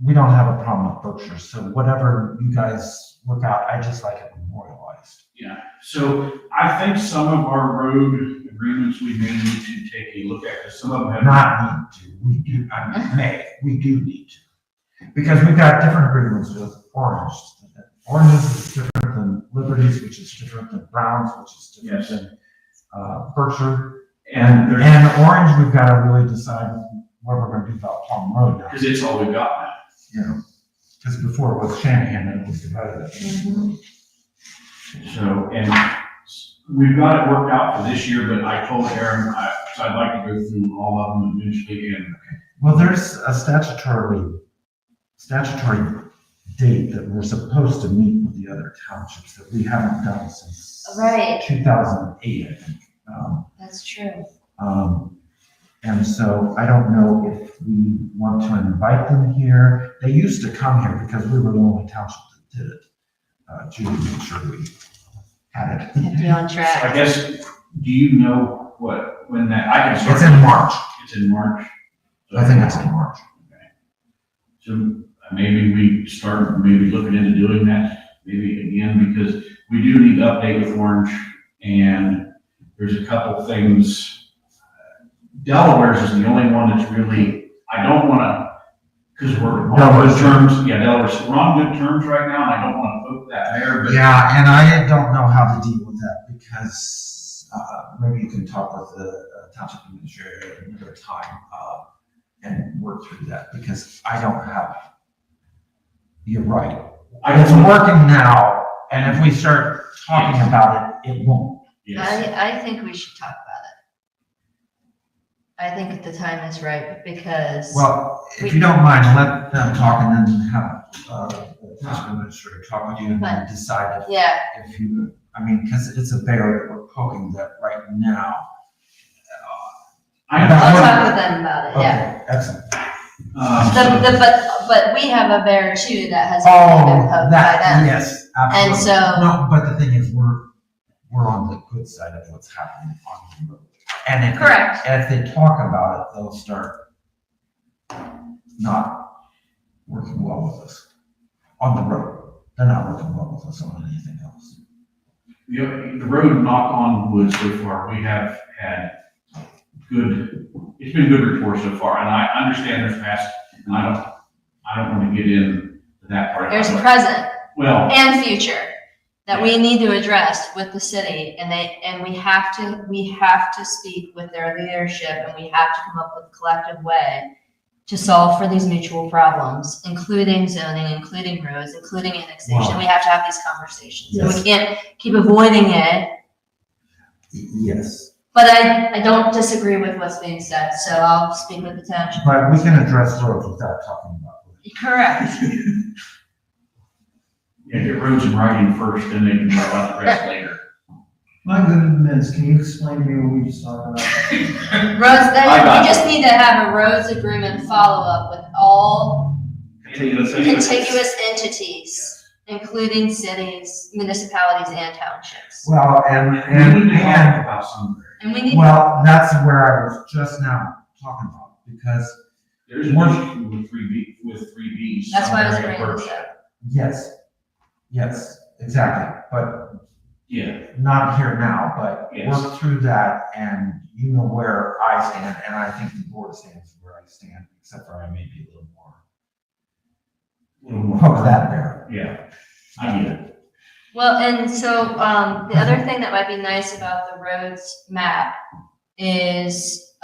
we don't have a problem with Berkshire, so whatever you guys work out, I just like it memorialized. Yeah, so I think some of our road agreements we may need to take a look at, because some of them have. Not need to, we do, we do need to. Because we've got different agreements with Orange. Orange is different than Liberties, which is different than Browns, which is different Yes. than, Berkshire. And there's, And Orange, we've got to really decide what we're gonna do about Plum Road now, because it's all we've got now. you know? Because before it was Shanahan and it was divided up. Mhm. So, and we've got it worked out for this year, but I told Aaron, so I'd like to go through all of them eventually, and Well, there's a statutory date that we're supposed to meet with the other townships that we haven't done since Right. 2008, I think. That's true. And so I don't know if we want to invite them here. They used to come here because we were the only township that did it. Julie made sure we had Have to be it. on so track. I guess, do you know when that, I can start. It's in March. It's in March? I think it's in March. So maybe we start maybe looking into doing that, maybe again, because we do need to update with Orange, and there's a couple things. Delaware's is the only one that's really, I don't wanna, because we're on good terms, yeah, Delaware's, we're on good terms right now, and I don't wanna poke that there, but. Yeah, and I don't know how to deal with that because, maybe you can talk with the township administrator at another time, and work through that because I don't have, you're right. I It's don't wanna- working now, and if we start talking about it, it won't. Yes, I think we should talk about it. I think the time is right because. Well, if you don't mind, let them talk and then have, the township administrator talk with you and then decide Yeah, if you, I mean, because it's a bear that we're poking that right now. I I'll talk with them about it, yeah. Okay, excellent. But we have a bear too that has been Oh, poked by that, them. yes, absolutely. And so- No, but the thing is, we're on the good side of what's happening on the road. And if. Correct. And if they talk about it, they'll start not working well with us on the road. They're not working well with us on anything else. the road, knock on wood, so far, we have had good, it's been good reports so far, and I understand there's past, and I don't want to get into that part. There's present Well, and future that we need to address with the city, and we have to speak with their leadership, and we have to come up with a collective way to solve for these mutual problems, including zoning, including roads, including annexation. Wow. We have to have these conversations. And Yes. we can't keep avoiding it, Yes, but I don't disagree with what's being said, so I'll speak with the township. but we can address roads without talking about roads. Correct. Yeah, get roads in writing first, then they can worry about the rest later. My goodness, can you explain to me what we just talked about? Roads, I got you just need to have a roads agreement follow-up with all contiguous entities, including cities, municipalities, and townships. Well, We need to talk about something. And we need, well, that's where I was just now talking about, because There's an issue with three Bs. that's why I was somewhere bringing at this first. up. yes, exactly, but Yeah, not here now, but Yes. work through that, and you know where I stand, and I think the board stands where I stand, except for I may be a little more hook that there. yeah, I get it. Well, and so, the other thing that might be nice about the roads map is,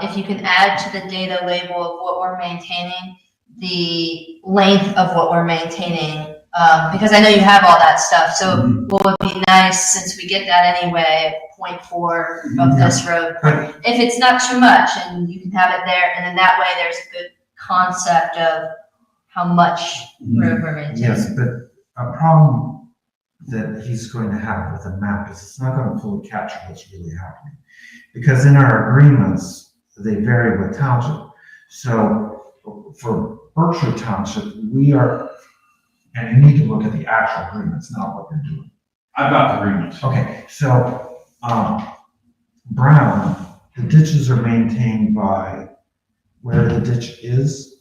if you can add to the data label of what we're maintaining, the length of what we're maintaining, because I know you have all that stuff, so what would be nice, since we get that anyway, 0.4 of this road, if it's not too much, and you can have it there, and then that way there's a good concept of how much road we're maintaining. Yes, but a problem that he's going to have with a map is it's not going to fully capture what's really happening. Because in our agreements, they vary with township. So for Berkshire Township, we are, and you need to look at the actual agreements, not what they're doing. I've got the agreements. Okay, so, Brown, the ditches are maintained by where the ditch is,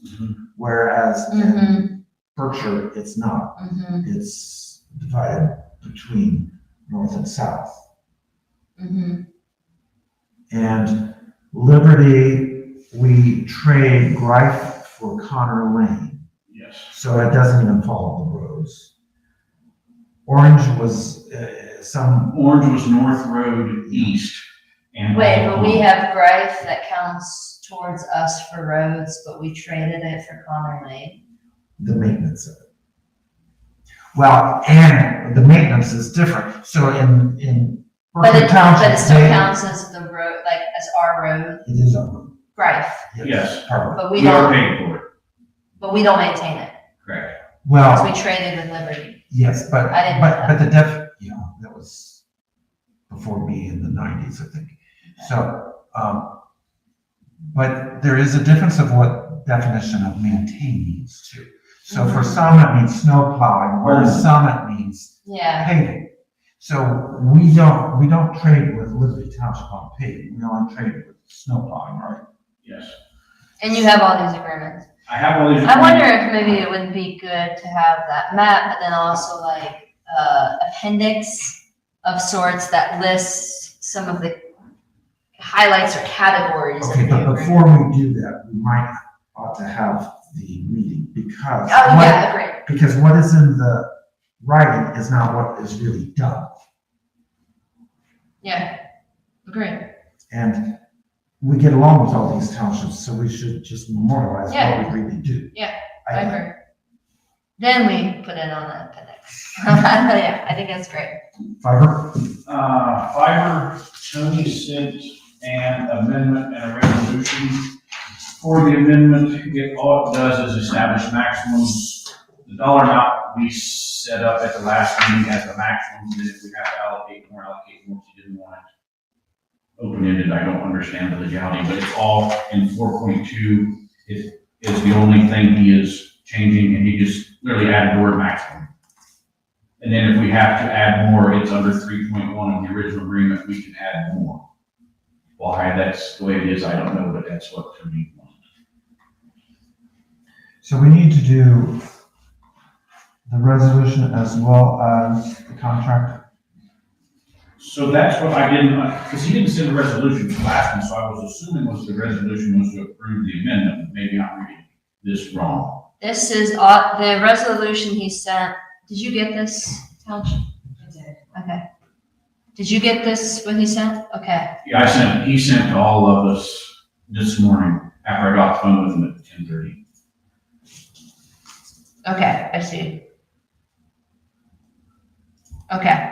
whereas in Mhm, Berkshire, it's not. mhm, It's divided between north and south. mhm. And Liberty, we trade Greif for Connor Lane, Yes. so it doesn't even follow the roads. Orange was Orange was North Road East. And Wait, but we have Greif that counts towards us for roads, but we traded it for Connor Lane. the maintenance of it. Well, and the maintenance is different. So in But Berkshire it Township, still they- counts as the road, like as our road, it is a road. Greif, Yes. Part of it. but We are don't paying for it. maintain it, Correct. Well, because we traded with Liberty. yes, but, I didn't know but the that was before me in the 90s, I think. So, but there is a difference of what definition of maintain means too. So for some, it means snow plowing, whereas some it means Yeah, paving. So we don't trade with Liberty Township on paving, we only trade with snow plowing, right? Yes. and you have all these agreements. I have all these. I wonder if maybe it would be good to have that map, but then also like, appendix of sorts that lists some of the highlights or categories. of Okay, the but agreement. before we do that, we ought to have the meeting because. Oh, yeah, agreed. Because what is in the writing is not what is really done. Yeah, agreed. And we get along with all these townships, so we should just memorialize Yeah. what we really do. Yeah, I I think. agree. Then we put it on the appendix. Yeah, I think that's great. Fiber? Fiber, Tony sent an amendment and a resolution. For the amendment, all it does is establish maximums. The dollar amount we set up at the last meeting as the maximum, and if we have to allocate more. If you didn't want it open-ended, I don't understand the legality, but it's all in 4.2. It is the only thing he is changing, and he just literally added the word maximum. And then if we have to add more, it's under 3.1 of the original agreement, we can add more. Why that's the way it is, I don't know, but that's what Tony wanted. So we need to do the resolution as well as the contract. So that's what I didn't, because he didn't send a resolution to the last one, so I was assuming was the resolution was to approve the amendment. Maybe I'm reading this wrong. This is the resolution he sent. Did you get this, Township? I did. Okay. Did you get this, what he sent? Okay. Yeah, he sent to all of us this morning after I got the phone with him at 10:30. Okay, I see. Okay.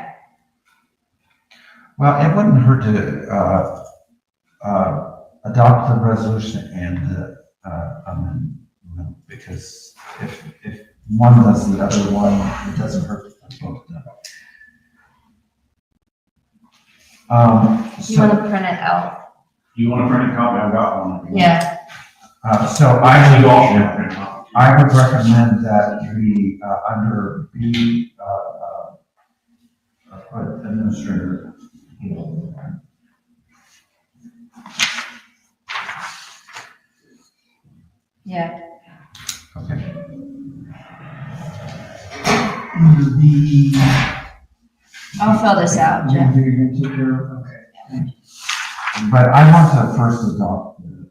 Well, it wouldn't hurt to, adopt the resolution and the amendment, because if one does the other one, it doesn't hurt to put both done. You want to print it out? Do you want to print a copy? I've got one. Yeah. So Actually, you all should have a print copy. I would recommend that we, under B, put administrator. Yeah. Okay. The. I'll fill this out, Jeff. You're gonna take care of, okay. But I want to first adopt the,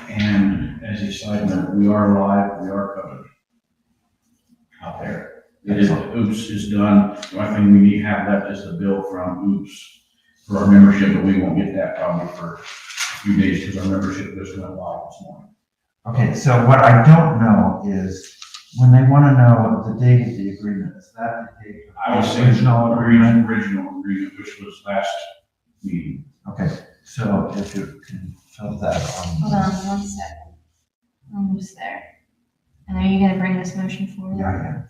And as a side note, we are live, we are covered out there. It is, Oops is done. The only thing we need to have left is the bill from Oops for our membership, but we won't get that probably for a few days because our membership just went live this morning. okay, so what I don't know is when they want to know the date of the agreement, is that the date? of I was the saying Original agreement? original agreement, which was last meeting. Okay, so if you can fill that Hold on. on 1 second. Almost there. And are you gonna bring this motion forward? Yeah.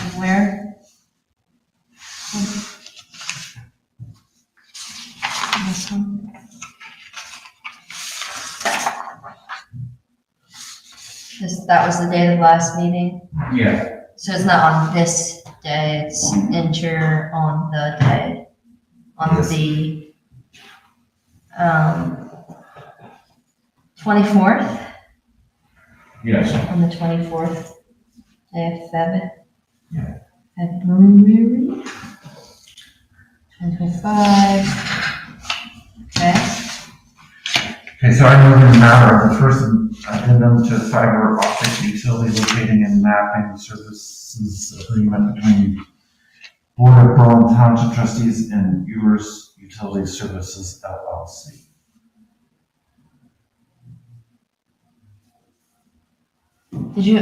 And where? This one? That was the date of last meeting? Yeah. So it's not on this day, it's enter on the day, on Yes. the, 24th, Yes. on the 24th day of February. Yeah. February. 2025. Okay, Okay, so I move in the matter of the first addendum to fiber optic utility locating and mapping services agreement between Board of Berlin Township Trustees and Ewers Utility Services LLC. did you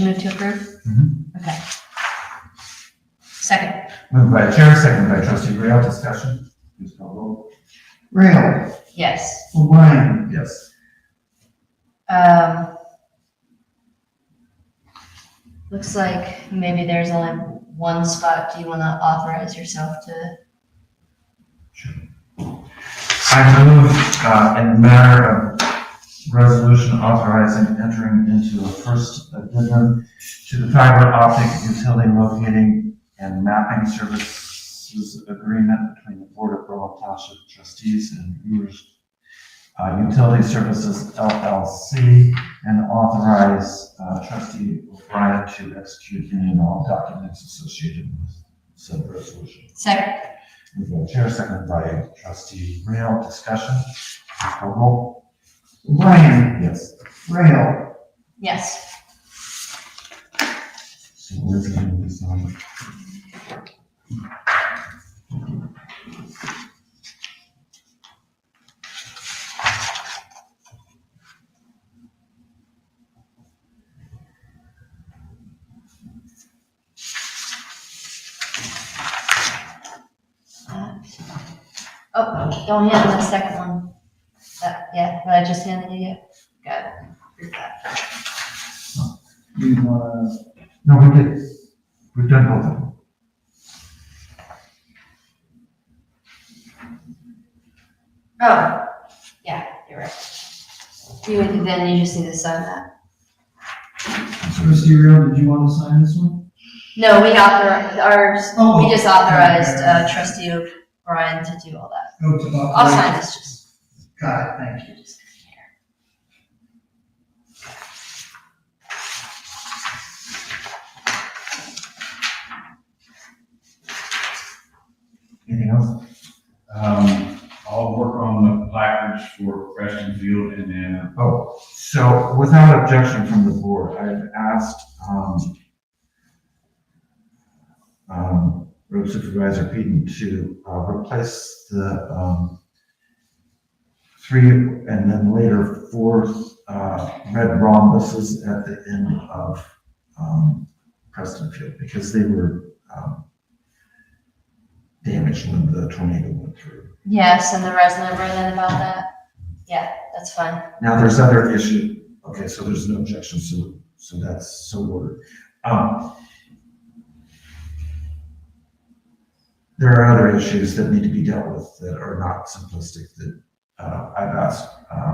move to approve? Mhm. Okay. Second, Moved by Chair, seconded by Trustee Rail. Discussion? Please call roll. Rail, yes. O'Brien, Yes. Looks like maybe there's only one spot. Do you want to authorize yourself to? I move in the matter of resolution authorizing entering into a first addendum to the fiber optic utility locating and mapping services agreement between the Board of Berlin Township Trustees and Ewers Utility Services LLC, and authorize Trustee O'Brien to execute any and all documents associated with said resolution. Second, Moved by Chair, seconded by Trustee Rail. Discussion? Please call roll. O'Brien, Yes. Rail, yes. So where's it going to be signed? Oh, don't hand the second one. Yeah, but I just handed you yet. Got it. Here's that. you wanna, No, we did. We've done both of them. Oh, yeah, you're right. Then you just need to sign that. Trustee Rail, did you want to sign this one? No, we authorized, Oh, we just authorized Trustee O'Brien to do all that. Go to. I'll sign this just. Got it, thank you. Anything else? I'll work on the placards for Preston Field and then, Oh, so without objection from the board, I've asked, Road Supervisor Peden to, replace the, 3, and then later 4 red rhombuses at the end of Preston Field because they were damaged when the tornado went through. Yes, and the resident wrote in about that. Yeah, that's fine. Now, there's other issue. Okay, so there's no objection, so that's so ordered. There are other issues that need to be dealt with that are not simplistic that I've asked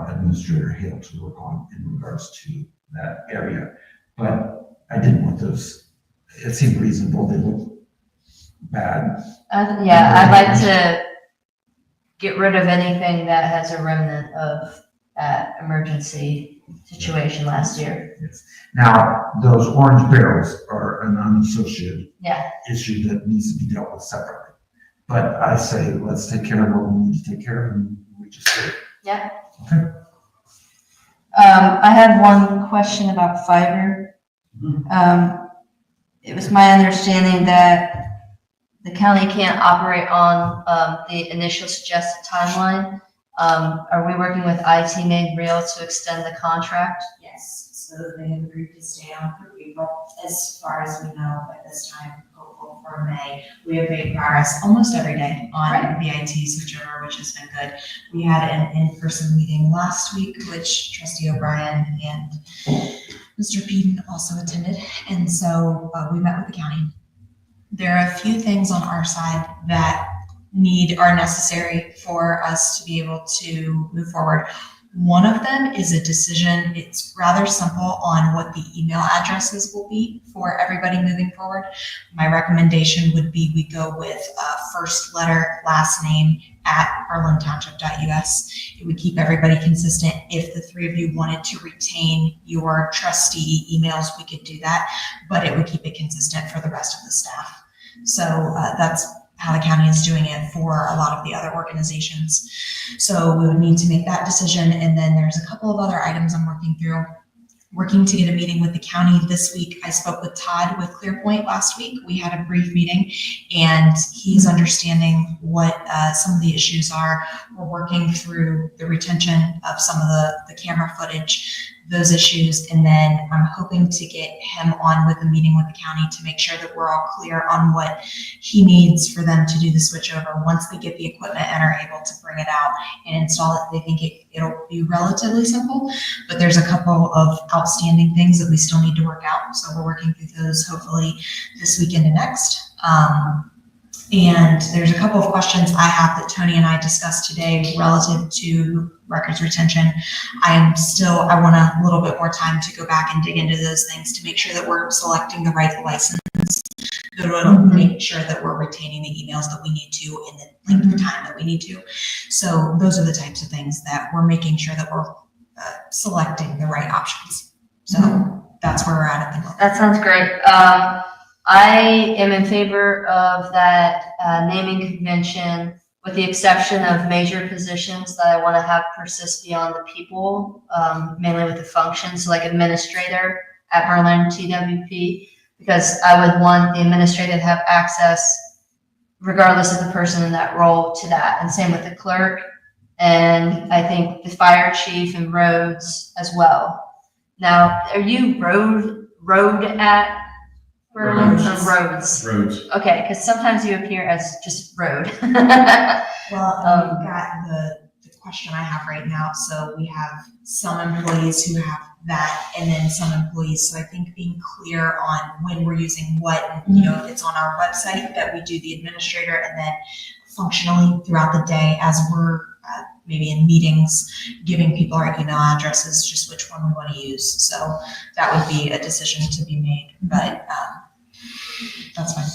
Administrator Hale to work on in regards to that area. But I didn't want those, it seemed reasonable, they look bad. Yeah, I'd like to get rid of anything that has a remnant of that emergency situation last year. Yes. Now, those orange barrels are an unassociated Yeah. issue that needs to be dealt with separately. But I say, let's take care of what we need to take care of, and we just do it. Yeah. Okay. I had one question about fiber. It was my understanding that the county can't operate on the initial suggested timeline. Are we working with IT Made Real to extend the contract? Yes, so they have agreed to stay on through April, as far as we know at this time, hopeful for May. We have made progress almost every day on the IT switchover, which has been good. We had an in-person meeting last week, which Trustee O'Brien and Mr. Peden also attended, and so we met with the county. There are a few things on our side that are necessary for us to be able to move forward. One of them is a decision, it's rather simple, on what the email addresses will be for everybody moving forward. My recommendation would be we go with first letter, last name at berlintownship.us. It would keep everybody consistent. If the 3 of you wanted to retain your trustee emails, we could do that, but it would keep it consistent for the rest of the staff. So that's how the county is doing it for a lot of the other organizations. So we would need to make that decision. And then there's a couple of other items I'm working to get a meeting with the county this week. I spoke with Todd with ClearPoint last week. We had a brief meeting and he's understanding what some of the issues are. We're working through the retention of some of the camera footage, those issues, and then I'm hoping to get him on with a meeting with the county to make sure that we're all clear on what he needs for them to do the switchover. Once they get the equipment and are able to bring it out and install it, they think it'll be relatively simple, but there's a couple of outstanding things that we still need to work out. So we're working through those hopefully this weekend and next. And there's a couple of questions I have that Tony and I discussed today relative to records retention. I want a little bit more time to go back and dig into those things to make sure that we're selecting the right license, make sure that we're retaining the emails that we need to in the length of time that we need to. So those are the types of things that we're making sure that we're selecting the right options. So that's where we're at the moment. That sounds great. I am in favor of that naming convention, with the exception of major positions that I want to have persist beyond the people, mainly with the functions, like administrator at Berlin TWP, because I would want the administrator to have access, regardless of the person in that role, to that. And same with the clerk, and I think the fire chief and roads as well. Now, are you road at Berlin? Roads. Roads. Okay, because sometimes you appear as just road. Well, you've got the question I have right now. So we have some employees who have that, and then some employees. So I think being clear on when we're using what, if it's on our website that we do the administrator, and then functionally throughout the day as we're maybe in meetings, giving people our email addresses, just which one we want to use. So that would be a decision to be made, but that's fine.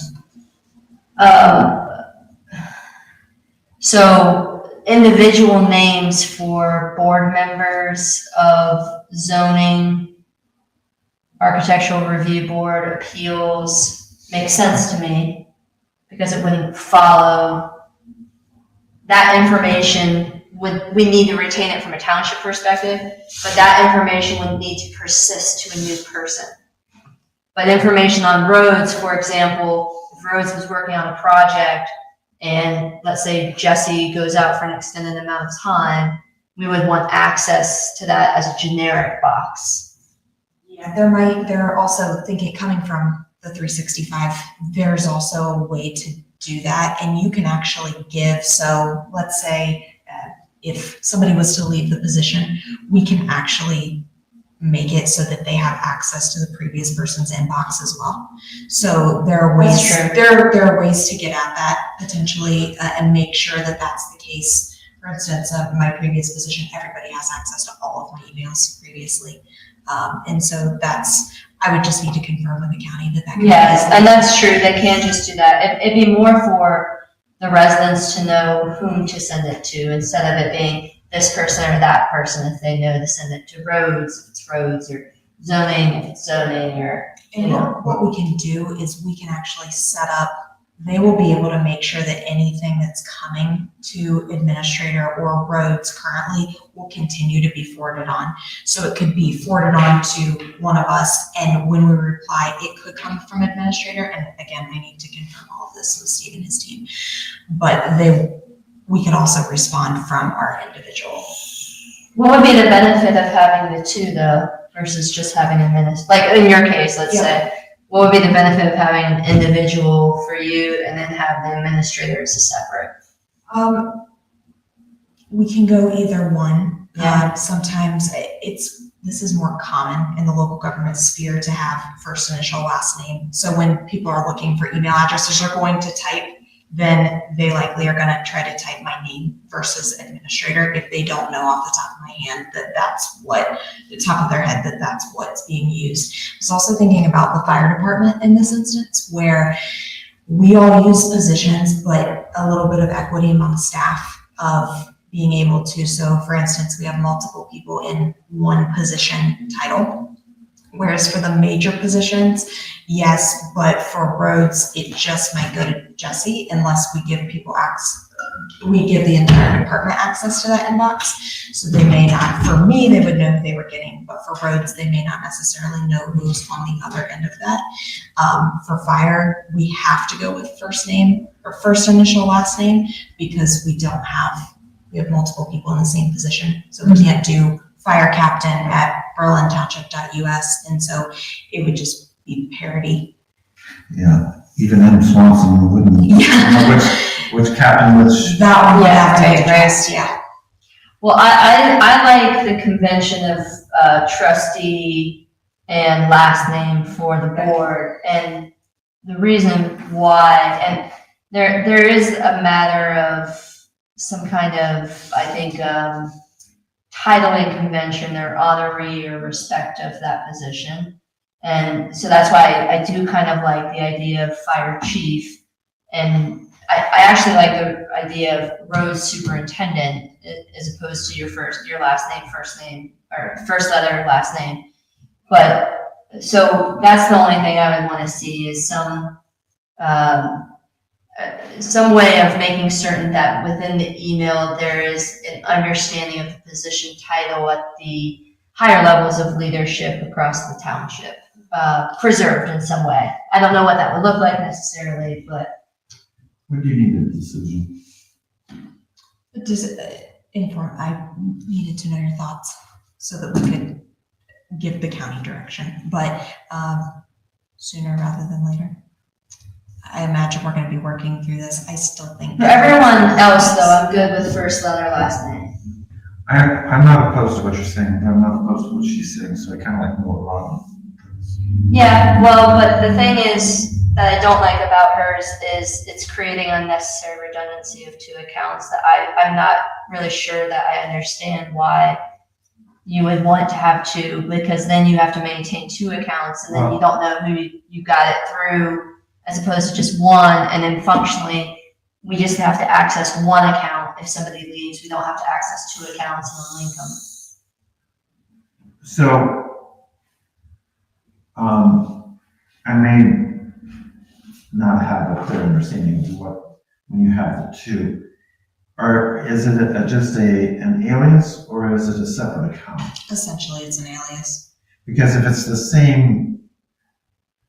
So individual names for board members of zoning, architectural review board, appeals, makes sense to me, because it wouldn't follow that information. We need to retain it from a township perspective, but that information would need to persist to a new person. But information on roads, for example, if Roads was working on a project and let's say Jesse goes out for an extended amount of time, we would want access to that as a generic box. Yeah, they're also thinking, coming from the 365, there's also a way to do that, and you can actually give, so let's say if somebody was to leave the position, we can actually make it so that they have access to the previous person's inbox as well. So there are ways, That's true. there are ways to get at that potentially and make sure that that's the case. For instance, my previous position, everybody has access to all of my emails previously. And so I would just need to confirm with the county that can be. Yes, and that's true, they can just do that. It'd be more for the residents to know whom to send it to, instead of it being this person or that person, if they know to send it to roads, if it's roads, or zoning, if it's zoning, or, you And know. what we can do is we can actually set up, they will be able to make sure that anything that's coming to administrator or roads currently will continue to be forwarded on. So it could be forwarded on to one of us, and when we reply, it could come from administrator. And again, I need to confirm all of this with Steve and his team. But we could also respond from our individual. What would be the benefit of having the two though, versus just having a minute? Like in your case, let's say, what would be the benefit of having an individual for you and then have the administrator as a separate? We can go either one. Yeah. Sometimes this is more common in the local government sphere to have first initial, last name. So when people are looking for email addresses they're going to type, then they likely are going to try to type my name versus administrator if they don't know off the top of my hand that's what's being used. I was also thinking about the fire department in this instance, where we all use positions, but a little bit of equity among staff of being able to. So for instance, we have multiple people in one position title, whereas for the major positions, yes, but for roads, it just might go to Jesse unless we give people access. We give the entire department access to that inbox. So they may not, for me, they would know who they were getting, but for roads, they may not necessarily know who's on the other end of that. For fire, we have to go with first name or first initial, last name, because we have multiple people in the same position. So we can't do fire captain at berlintownship.us. And so it would just be parity. Yeah, even in Swanson, we wouldn't know which captain, which. That one would have to Yeah, be right, addressed, yeah. Well, I like the convention of trustee and last name for the board, and the reason why, and there is a matter of some kind of, I think, titling convention or honoree or respect of that position. And so that's why I do kind of like the idea of fire chief, and I actually like the idea of road superintendent as opposed to your last name, first name, or first letter, last name. But so that's the only thing I would want to see is some way of making certain that within the email there is an understanding of the position title at the higher levels of leadership across the township, preserved in some way. I don't know what that would look like necessarily, but. When do you need a decision? I needed to know your thoughts so that we could give the county direction, but sooner rather than later. I imagine we're going to be working through this. I still think. For everyone else, though, I'm good with first letter, last name. I'm not opposed to what you're saying, but I'm not opposed to what she's saying, so I kind of like know what wrong. Yeah, well, but the thing is that I don't like about hers is it's creating unnecessary redundancy of two accounts that I'm not really sure that I understand why you would want to have two, because then you have to maintain two accounts and then you don't know who you got it through as opposed to just one, and then functionally we just have to access one account. If somebody leaves, we don't have to access two accounts and link them. So, I may not have a clear understanding of what, when you have the two, or is it just an alias or is it a separate account? Essentially, it's an alias. Because if it's the same,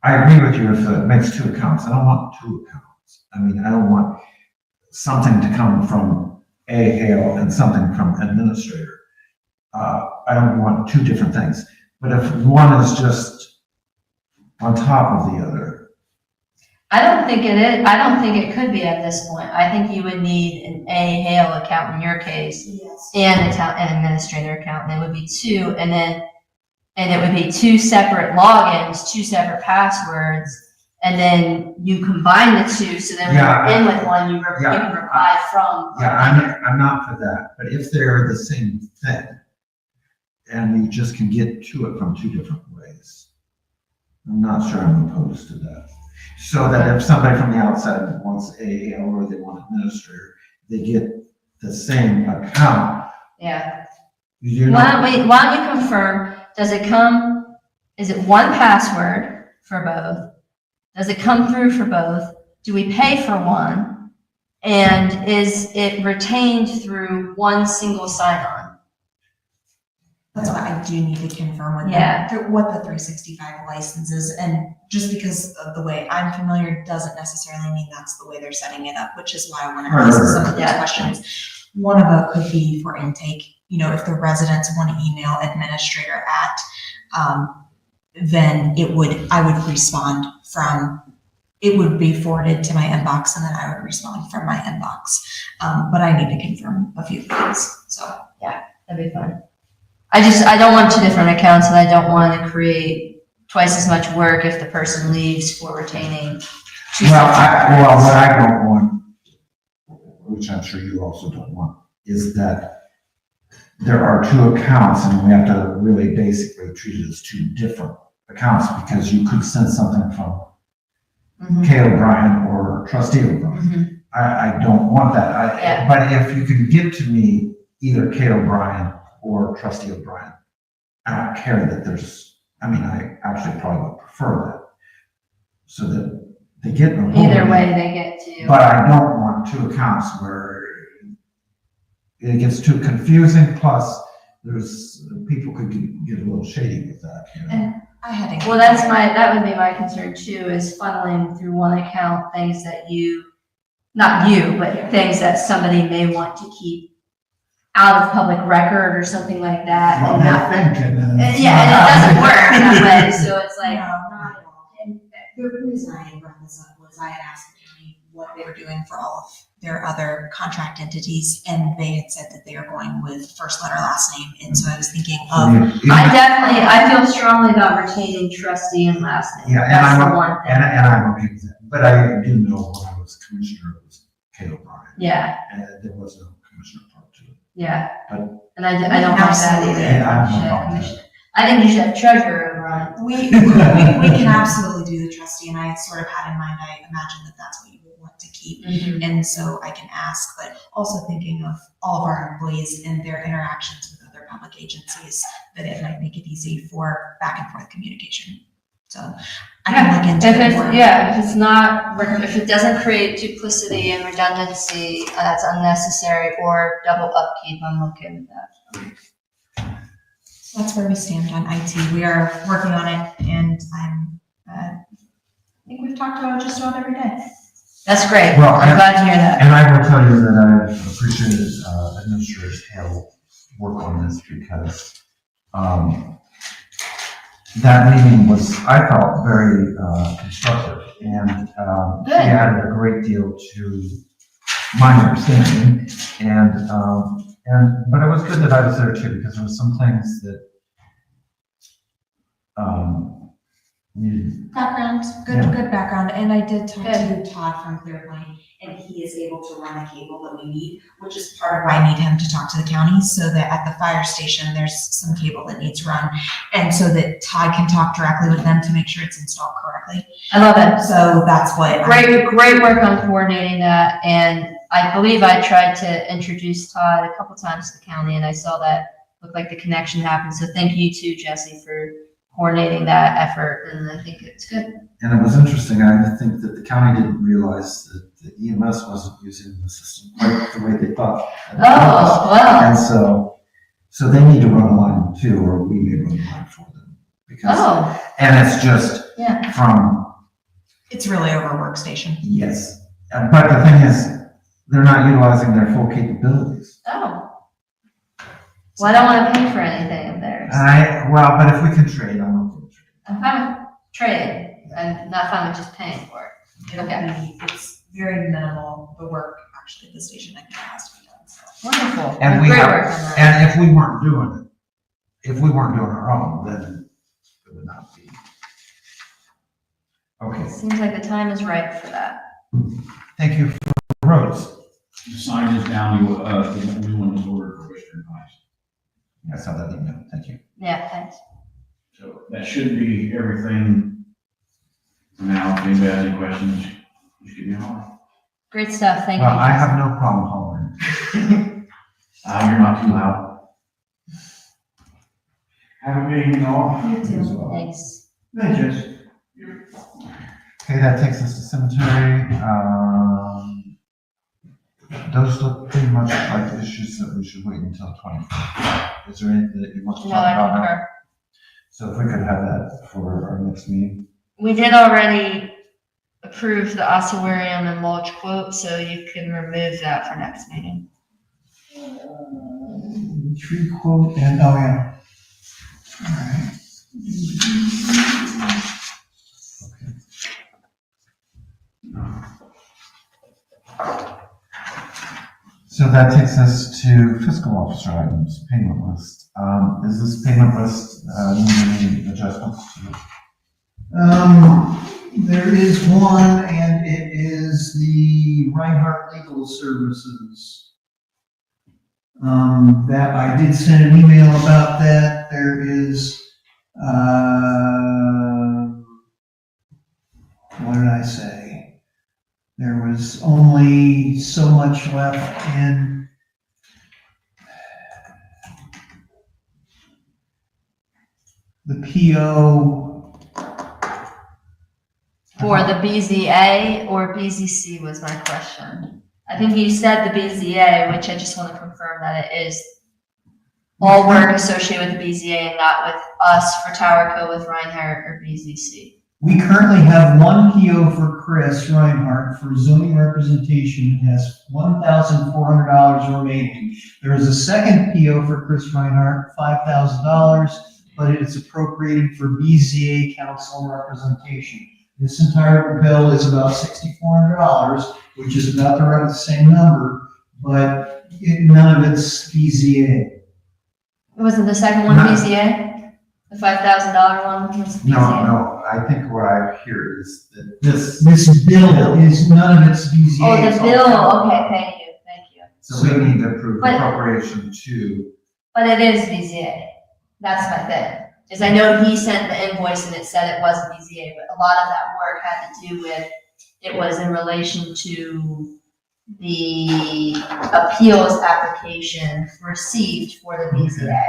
I agree with you if it makes two accounts. I don't want two accounts. I mean, I don't want something to come from Hale and something from administrator. I don't want two different things. But if one is just on top of the other, I don't think it is, I don't think it could be at this point. I think you would need an Hale account in your case, Yes. and an administrator account, and it would be two, and it would be two separate logins, two separate passwords, and then you combine the two, so then when Yeah, you're in with one, you can reply from. I'm not for that. But if they're the same thing, and you just can get to it from two different ways, I'm not sure I'm opposed to that. So that if somebody from the outside wants Hale or they want administrator, they get the same account. Yeah. You Why know, don't you confirm, is it one password for both? Does it come through for both? Do we pay for one? And is it retained through one single sign-on? That's what I do need to confirm with Yeah. them, what the 365 license is, and just because of the way I'm familiar doesn't necessarily mean that's the way they're setting it up, which is why I want to ask some of these Yeah. questions. One of it could be for intake, if the residents want to email administrator at, then I would respond it would be forwarded to my inbox and then I would respond from my inbox. But I need to confirm a few things, so. That'd be fun. I don't want two different accounts, and I don't want to create twice as much work if the person leaves for retaining two separate what accounts. I don't want, which I'm sure you also don't want, is that there are two accounts and we have to really basically treat it as two different accounts, because you could send something from Mhm. Kay O'Brien or Trustee O'Brien. Mhm. I don't want that. Yeah. But if you can get to me either Kay O'Brien or Trustee O'Brien, I don't care that I actually probably would prefer that, so that they get no. Either way, they get to. But I don't want two accounts where it gets too confusing, plus people could get a little shady with that, And I had Well, that would be my concern too, is funneling through one account things that not you, but things that somebody may want to keep out of public record or something like that. Well, and not- they're thinking, and it's Yeah, and it doesn't work that way, so it's like, No, not at all. And the reason I brought this up was I had asked the county what they were doing for all of their other contract entities, and they had said that they are going with first letter, last name, and so I was thinking of, I feel strongly about retaining trustee and last name. Yeah, and That's I'm, the one thing. and I'm okay with that, but I do know when I was commissioner, it was Kay O'Brien, Yeah, and there was no commissioner part to it. yeah. But- And I don't like that either. Yeah, I have no You should have problem with commission- I think you should have treasurer over on it. we can absolutely do the trustee, and I sort of had in mind, I imagine that that's what you would want to keep. And so I can ask, but also thinking of all of our employees and their interactions with other public agencies, that it might make it easy for back and forth communication. So I can look into it more. If it doesn't create duplicity and redundancy, that's unnecessary, or double upkeep, I'm okay with that. That's where we stand on IT. We are working on it, and I think we've talked about it just about every day. That's great. Well, I'm glad to hear that. And I will tell you that I appreciated Administrator Hale's work on this, because that meeting was, I felt, very constructive, and she Good. added a great deal to my understanding, but it was good that I was there too, because there were some things that needed. Background, Yeah. good background, and I did talk Good. to Todd from ClearPoint, and he is able to run the cable that we need, which is part of why I need him to talk to the county, so that at the fire station, there's some cable that needs run, and so that Todd can talk directly with them to make sure it's installed correctly. I love it. So that's what. Great work on coordinating that, and I believe I tried to introduce Todd a couple times to the county, and I saw that looked like the connection happened, so thank you too, Jesse, for coordinating that effort, and I think it's good. And it was interesting, I think that the county didn't realize that the EMS wasn't using the system quite the way they thought. Oh, wow. And so they need to run a line too, or we may run a line for them. Because, Oh, and it's just yeah. from, It's really over workstation. yes. But the thing is, they're not utilizing their full capabilities. Oh, Well, I don't wanna pay for anything of theirs. Well, but if we can trade, I'm okay with trade. I'm fine with trading, and not fine with just paying for it. Okay. It's very minimal, the work actually at the station that has to be done, so. Wonderful. And we Great have- work on that. And if we weren't doing our own, then it would not be. Okay, Seems like the time is right for that. thank you for roads. The sign is down, the new one is ordered for Western Heights. I saw that email, thank you. Yeah, thanks. So that should be everything for now. If anybody has any questions, just give me a holler. Great stuff, thank you. Well, I have no problem hollering. You're not too loud. Have a good evening, all. As well. Thanks. Thanks, Jess. Okay, that takes us to cemetery. Those look pretty much like issues that we should wait until 24th. Is there anything that you want to No, talk I about now? concur. So if we could have that for our next meeting. We did already approve the ossuarium and mulch quote, so you can remove that for next meeting. Tree quote and, oh yeah. All right. So that takes us to fiscal officer items, payment list. Is this payment list, need any adjustments to it? There is one, and it is the Reinhardt Legal Services. That I did send an email about that. There is, what did I say? There was only so much left in the PO. For the BZA or BZC was my question. I think you said the BZA, which I just want to confirm that it is all work associated with the BZA and not with us for Tower Co with Reinhardt or BZC. We currently have one PO for Chris Reinhardt for zoning representation. It has $1,400 remaining. There is a second PO for Chris Reinhardt, $5,000, but it is appropriated for BZA council representation. This entire bill is about $6,400, which is about the same number, but none of it's BZA. Wasn't the second one No. BZA? The $5,000 one was BZA? No, I think what I hear is that this, This bill is, none of it's BZA. Oh, It's the all bill, town. okay, thank you. so we need to approve But- appropriation to, But it is BZA. That's my thing. Is I know he sent the invoice and it said it wasn't BZA, but a lot of that work had to do with, it was in relation to the appeals application received for the BZA.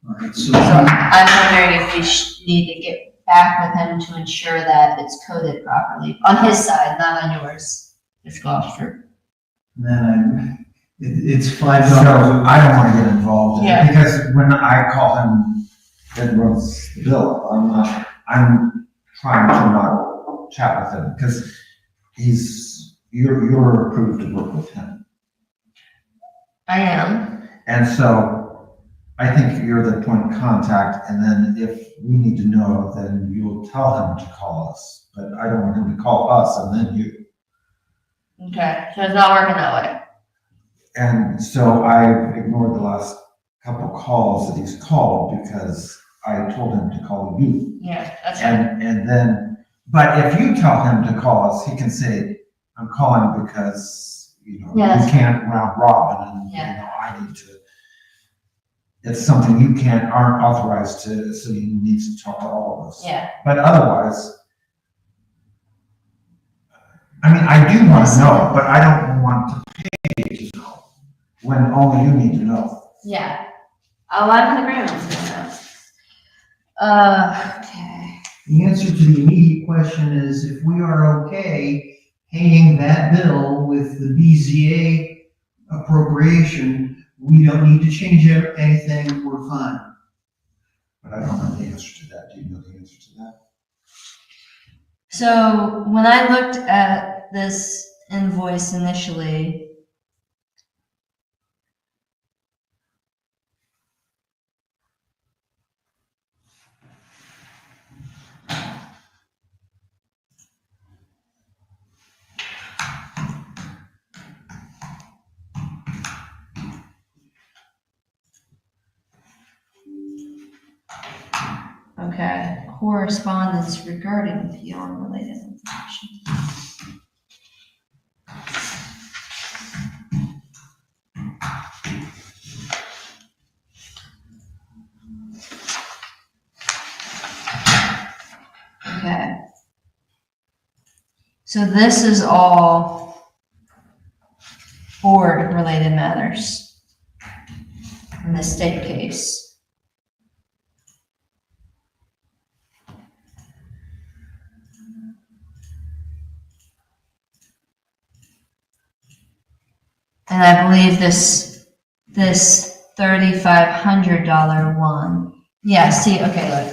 All right, So I'm wondering if we need to get back with him to ensure that it's coded properly, on his side, not on yours, fiscal officer. Then it's so $5. I don't want to get involved in Yeah. it, because when I call him, that runs the bill, I'm trying to not chat with him, because you're approved to work with him. I am. And so I think you're the point of contact, and then if we need to know, then you'll tell him to call us. But I don't want him to call us and then you. Okay, so it's not working that way. And so I ignored the last couple calls that he's called because I told him to call you. Yeah, that's fine. And then, but if you tell him to call us, he can say, I'm calling because, Yeah, you that's can't round robin and, Yeah. I need to. It's something you aren't authorized to, so he needs to talk to all of us. Yeah, But otherwise, I mean, I do want to know, but I don't want to pay to know when only you need to know. yeah. Oh, I'm in agreement with that. Okay. The answer to the immediate question is if we are okay paying that bill with the BZA appropriation, we don't need to change anything, we're fine. But I don't know the answer to that. Do you know the answer to that? So when I looked at this invoice initially, Okay, correspondence regarding PO and related information. Okay. So this is all board-related matters in the state case. And I believe this $3,500 one. Yeah, see, okay, look.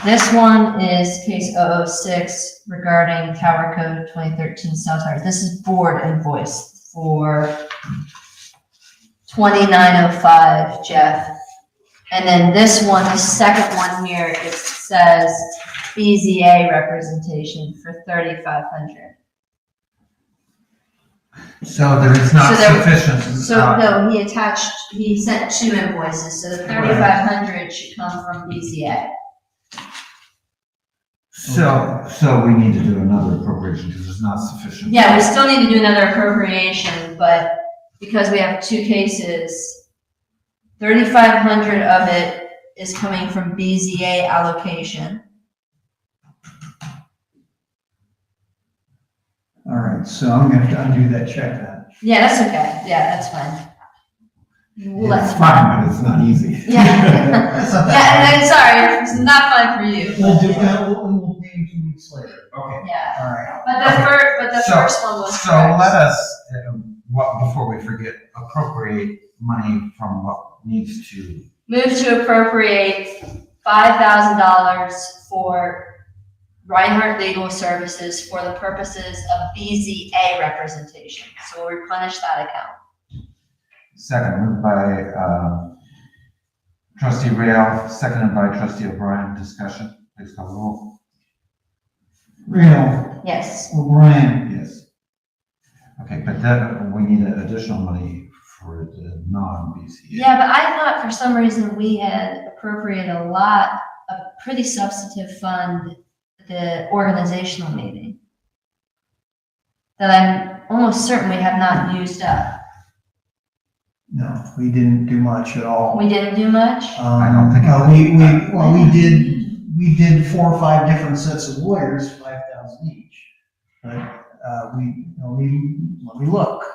This one is case 006 regarding Tower Code 2013 cell towers. This is board invoice for 2905, Jeff. And then this one, the second one here, it says BZA representation for 3,500. So there is not So there- sufficient. So no, he sent two invoices, so the 3,500 should come from BZA. So we need to do another appropriation because it's not sufficient. Yeah, we still need to do another appropriation, but because we have two cases, 3,500 of it is coming from BZA allocation. All right, so I'm gonna have to undo that check then. Yeah, that's okay. Yeah, that's fine. We'll It's let- fine, but it's not easy. Yeah. That's not Yeah, and then, sorry, it's not fun for you. We'll do that, we'll pay him 2 weeks later. Okay. Yeah, All right. but the So- first one was So correct. let us, before we forget, appropriate money from what needs to, Move to appropriate $5,000 for Reinhardt Legal Services for the purposes of BZA representation. So we'll replenish that account. second, moved by trustee Rail, seconded by trustee O'Brien. Discussion, please call the roll. Reno, Yes. O'Brien, Yes. Okay, but then we need additional money for the non-BCA. Yeah, but I thought for some reason we had appropriated a pretty substantive fund at the organizational meeting that I'm almost certain we have not used up. no, we didn't do much at all. We didn't do much? I don't think- We did 4 or 5 different sets of lawyers, 5,000 each. But, let me look.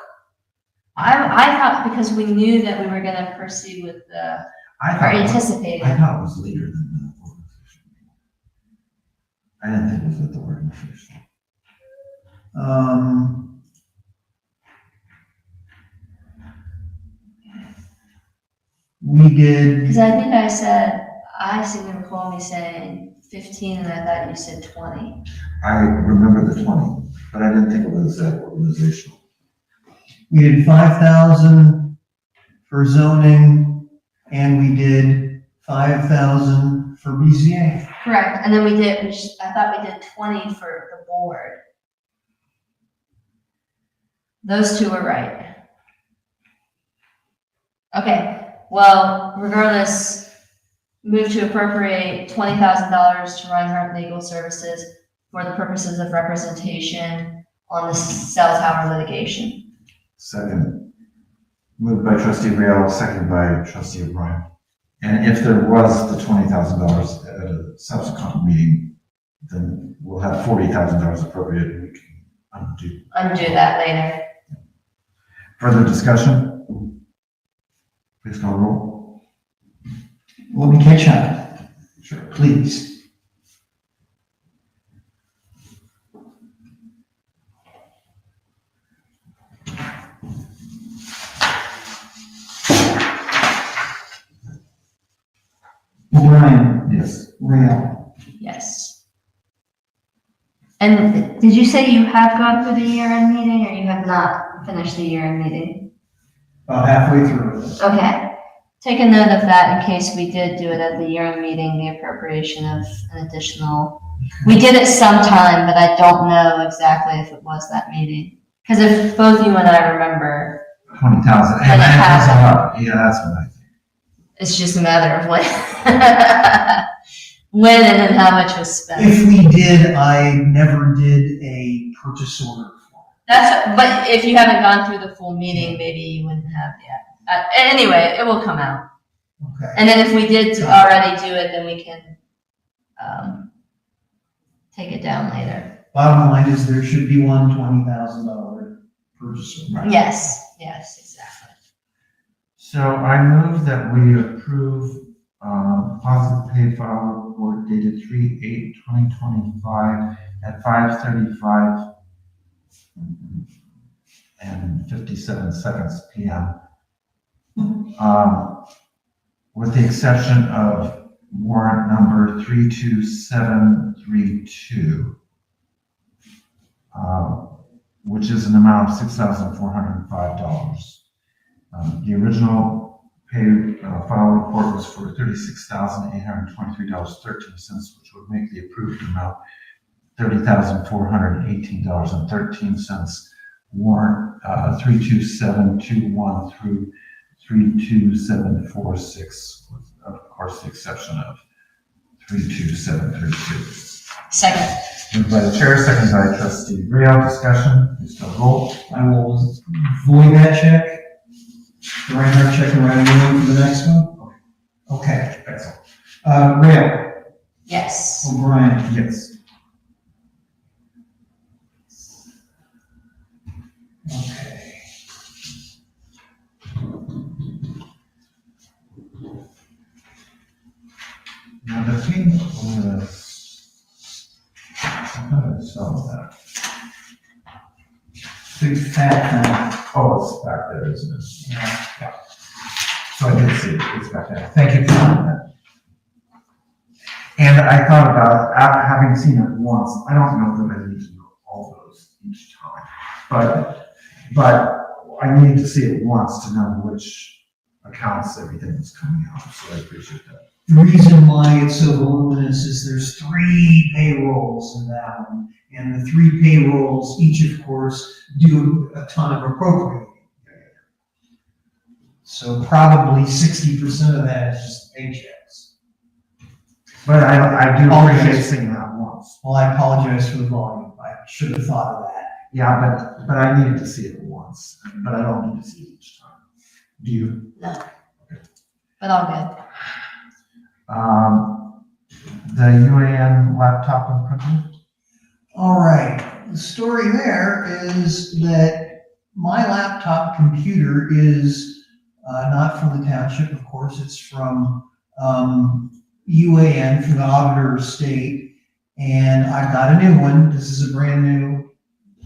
I thought because we knew that we were gonna proceed with or anticipated. I thought it was later than the organization. I didn't think it was at the organization. We did, Because I seem to recall me saying 15 and I thought you said 20. I remember the 20, but I didn't think it was that organizational. we did 5,000 for zoning, and we did 5,000 for BZA. Correct, and then I thought we did 20 for the board. Those two were right. Okay, well, regardless, move to appropriate $20,000 to Reinhardt Legal Services for the purposes of representation on the cell tower litigation. Second, moved by trustee Rail, seconded by trustee O'Brien. And if there was the $20,000 at a subsequent meeting, then we'll have $40,000 appropriated and we can Undo that later. Further discussion? Please call the roll. Let me catch up, Sure. please. O'Brien, Yes. Rail, Yes. And did you say you have gone through the year-end meeting or you have not finished the year-end meeting? about halfway through it. Okay. Take a note of that in case we did do it at the year-end meeting, the appropriation of an additional. We did it sometime, but I don't know exactly if it was that meeting. Because if both you and I remember, 20,000. And it happened. Yeah, that's what I think. it's just a matter of when. when and how much was spent. If we did, I never did a purchase order for But if you haven't gone through the full meeting, maybe you wouldn't have yet. Anyway, it will come out. it. Okay. And then if we did already do it, then we can, take it down later. Bottom line is there should be one $20,000 purchase order. Yes, exactly. So I move that we approve, positive pay file report dated 3/8/2025 at 5:35 and 57 seconds PM. With the exception of warrant number 32732, which is an amount of $6,405. The original pay file report was for $36,823.13, which would make the approved amount $30,418.13. Warrant 32721 through 32746, with, of course, the exception of 32732. Second. Moved by the chair, seconded by trustee Rio. Discussion, please call roll. I will void that check. The Reinhardt check and write a new one for the next one? Okay. Excellent. Rail, Yes. O'Brien, Yes. okay. Now the thing was, I thought I saw that. Big fat Oh, it's back there, isn't it? thing. Yeah. So I did see it, it's back there. Thank you for doing that. And I thought about, having seen it once, I don't know that I need to know all those each time. But I need to see it once to know which accounts everything is coming out, so I appreciate that. The reason why it's so voluminous is there's 3 payrolls in that one. And the 3 payrolls, each of course, do a ton of appropriating. So probably 60% of that is just paychecks. But I do appreciate seeing that once. Well, I apologize for the volume. I should have thought of that. Yeah, but I needed to see it once, but I don't need to see it each time. Do you? No. But all good. The UAN laptop and printer? All right, the story there is that my laptop computer is not from the township, of course, it's from UAN, from the auditor of state, and I got a new one. This is a brand new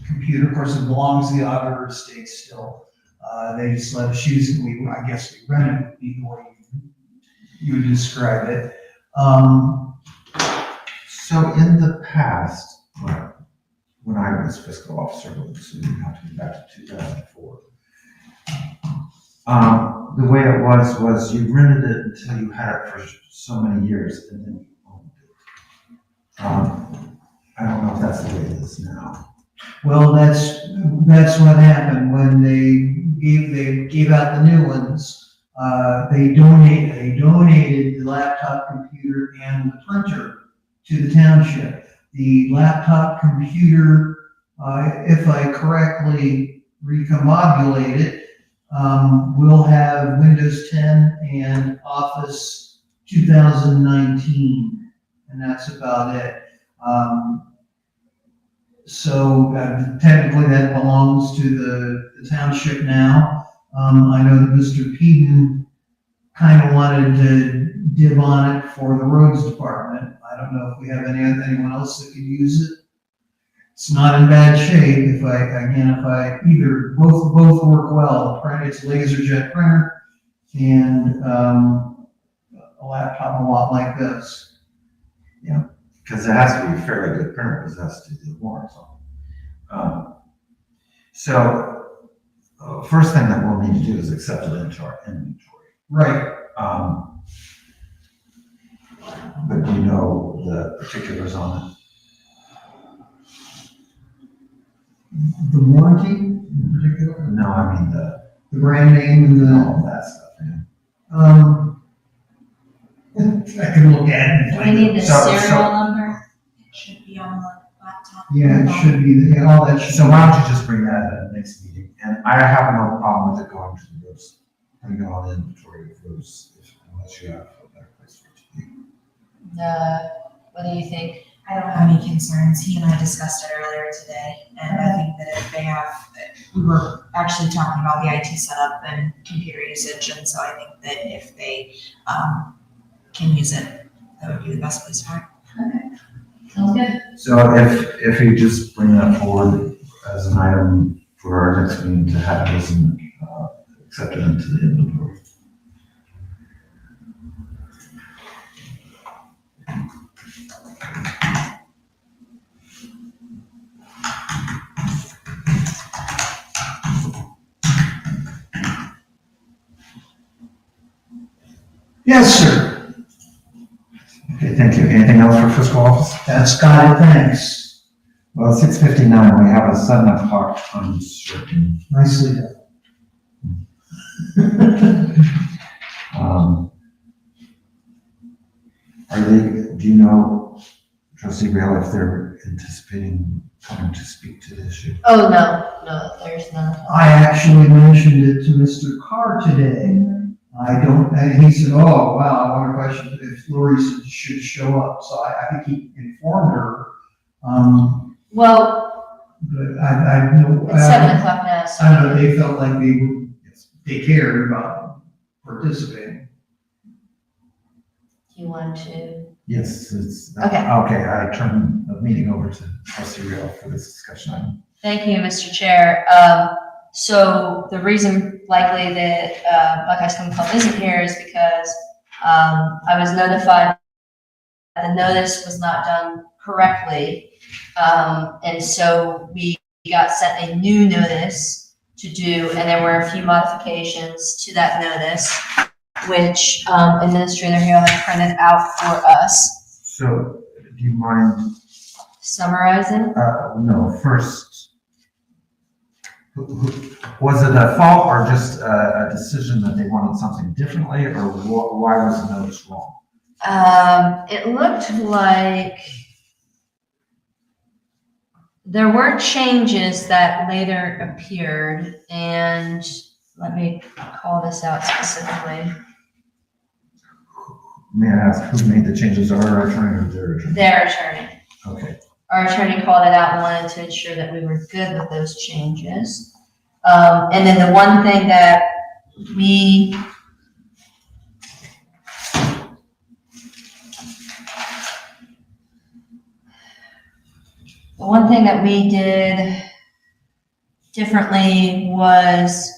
computer. Of course, it belongs to the auditor of state still. They just let us use it. I guess we rented it, would be the way you would describe it. So in the past, when I was fiscal officer, so you have to go back to 2004. The way it was you rented it until you had it for so many years, and then you owned it. I don't know if that's the way it is now. Well, that's what happened when they gave out the new ones. They donated the laptop computer and the printer to the township. The laptop computer, if I correctly recombobulate it, will have Windows 10 and Office 2019, and that's about it. So technically that belongs to the township now. I know that Mr. Peden kind of wanted to dib on it for the roads department. I don't know if we have anyone else that could use it. It's not in bad shape. If either both work well. It's a LaserJet printer and a laptop a lot like this. Yeah. Because it has to be a fairly good printer, because it has to do the warrants on it. First thing that we'll need to do is accept it into our inventory. Right. But do you know the particulars on it? The warranty in particular? No, I mean the The brand name and all of that stuff. Yeah. I can look at it. and Do we find need the out. serial number? It should be on the laptop. Yeah, it should be, yeah, all that should. So why don't you just bring that at the next meeting? And I have no problem with it going to the roast, putting it on the inventory of roast, unless you have a better place for it to be. What do you think? I don't have any concerns. He and I discussed it earlier today, and I think that if they have, we were actually talking about the IT setup and computer usage, and so I think that if they can use it, that would be the best place for it. Sounds good. So if you just bring that forward as an item for our next meeting to have this accepted into the inventory. Yes, sir. Okay, thank you. Anything else for fiscal office? That's got it, thanks. Well, 6:59, we have a 7 o'clock time certain. Nicely done. Do you know, Trustee Real, if they're anticipating coming to speak to the issue? Oh, no, there's none. I actually mentioned it to Mr. Carr today. And he said, oh, wow, I wonder if Lori should show up. So I think he informed her. Well, But I know. it's 7 o'clock now, so. I know they felt like they cared about participating. Do you want to? Yes, it's. Okay. Okay, I turn the meeting over to Trustee Real for this discussion item. Thank you, Mr. Chair. So the reason likely that Buckeye Swim Club isn't here is because I was notified that the notice was not done correctly. And so we got sent a new notice to do, and there were a few modifications to that notice, which Administrator Hill had printed out for us. So, do you mind, Summarizing? no, first, was it a fault or just a decision that they wanted something differently, or why was the notice wrong? It looked like there were changes that later appeared, and let me call this out specifically. May I ask who made the changes, our attorney or their attorney? Their attorney. Okay. Our attorney called it out and wanted to ensure that we were good with those changes. And then the one thing that we did differently was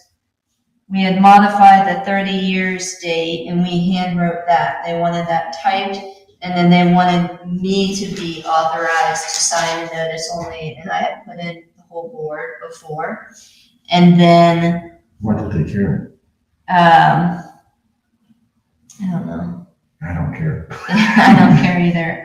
we had modified the 30 years date and we hand wrote that. They wanted that typed, and then they wanted me to be authorized to sign a notice only, and I had put in the whole board before. And then, What did they care? I don't know. I don't care. I don't care either.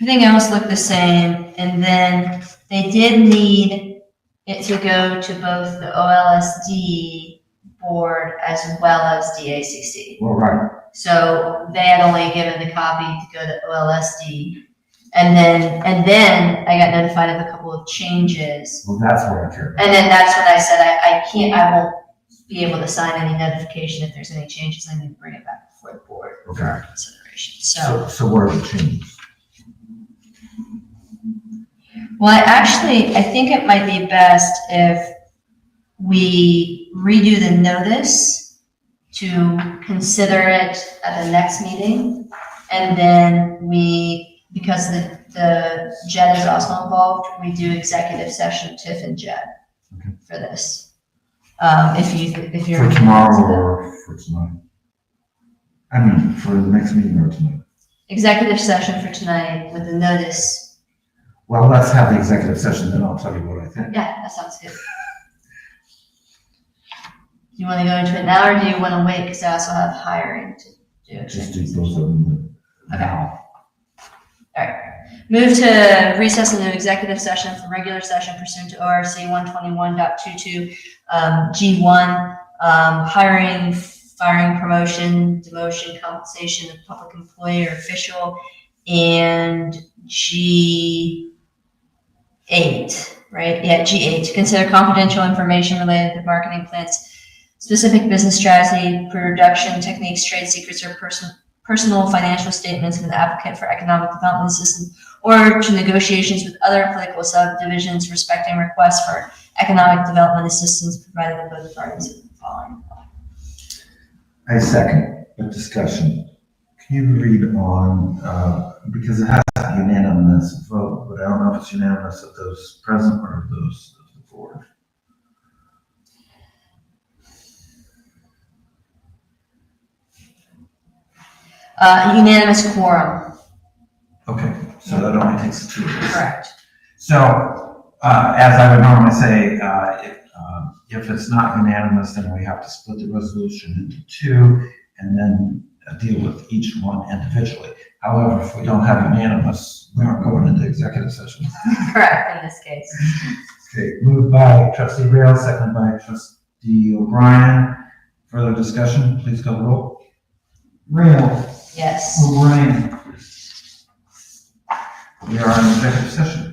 Everything else looked the same, and then they did need it to go to both the OLSD board as well as DACC. Well, right. So they had only given the copy to go to OLSD. And then I got notified of a couple of changes. Well, that's what I care about. And then that's when I said, I won't be able to sign any notification if there's any changes. I need to bring it back before the board for Okay. consideration. So, So what are the changes? well, I think it might be best if we redo the notice to consider it at the next meeting. And then because the JED is also involved, we do executive session, TIF and JED for this. If you're. For tomorrow or for tonight? I mean, for the next meeting or tonight? Executive session for tonight with the notice. Well, let's have the executive session, then I'll tell you what I think. Yeah, that sounds good. Do you want to go into it now, or do you want to wait, because I also have hiring to do. Just do both of them now. Move to recess into executive session for regular session pursuant to ORC 121.22, G1, hiring firing, promotion, demotion, compensation of public employee or official, and G8, right? Yeah, G8, consider confidential information related to marketing plans, specific business strategy, production techniques, trade secrets, or personal financial statements of the applicant for economic development assistance, or to negotiations with other applicable subdivisions respecting requests for economic development assistance provided by both parties of the following. I second the discussion. Can you read on, because it has to be unanimous vote, but I don't know if it's unanimous of those present or of those of the board. Unanimous quorum. Okay, so that only takes two of us. Correct. So, as I would normally say, if it's not unanimous, then we have to split the resolution into two and then deal with each one individually. However, if we don't have unanimous, we aren't going into executive session. Correct, in this case. Okay, moved by trustee Rail, seconded by trustee O'Brien. Further discussion, please call the roll. Rail, Yes. O'Brien, We are in executive session.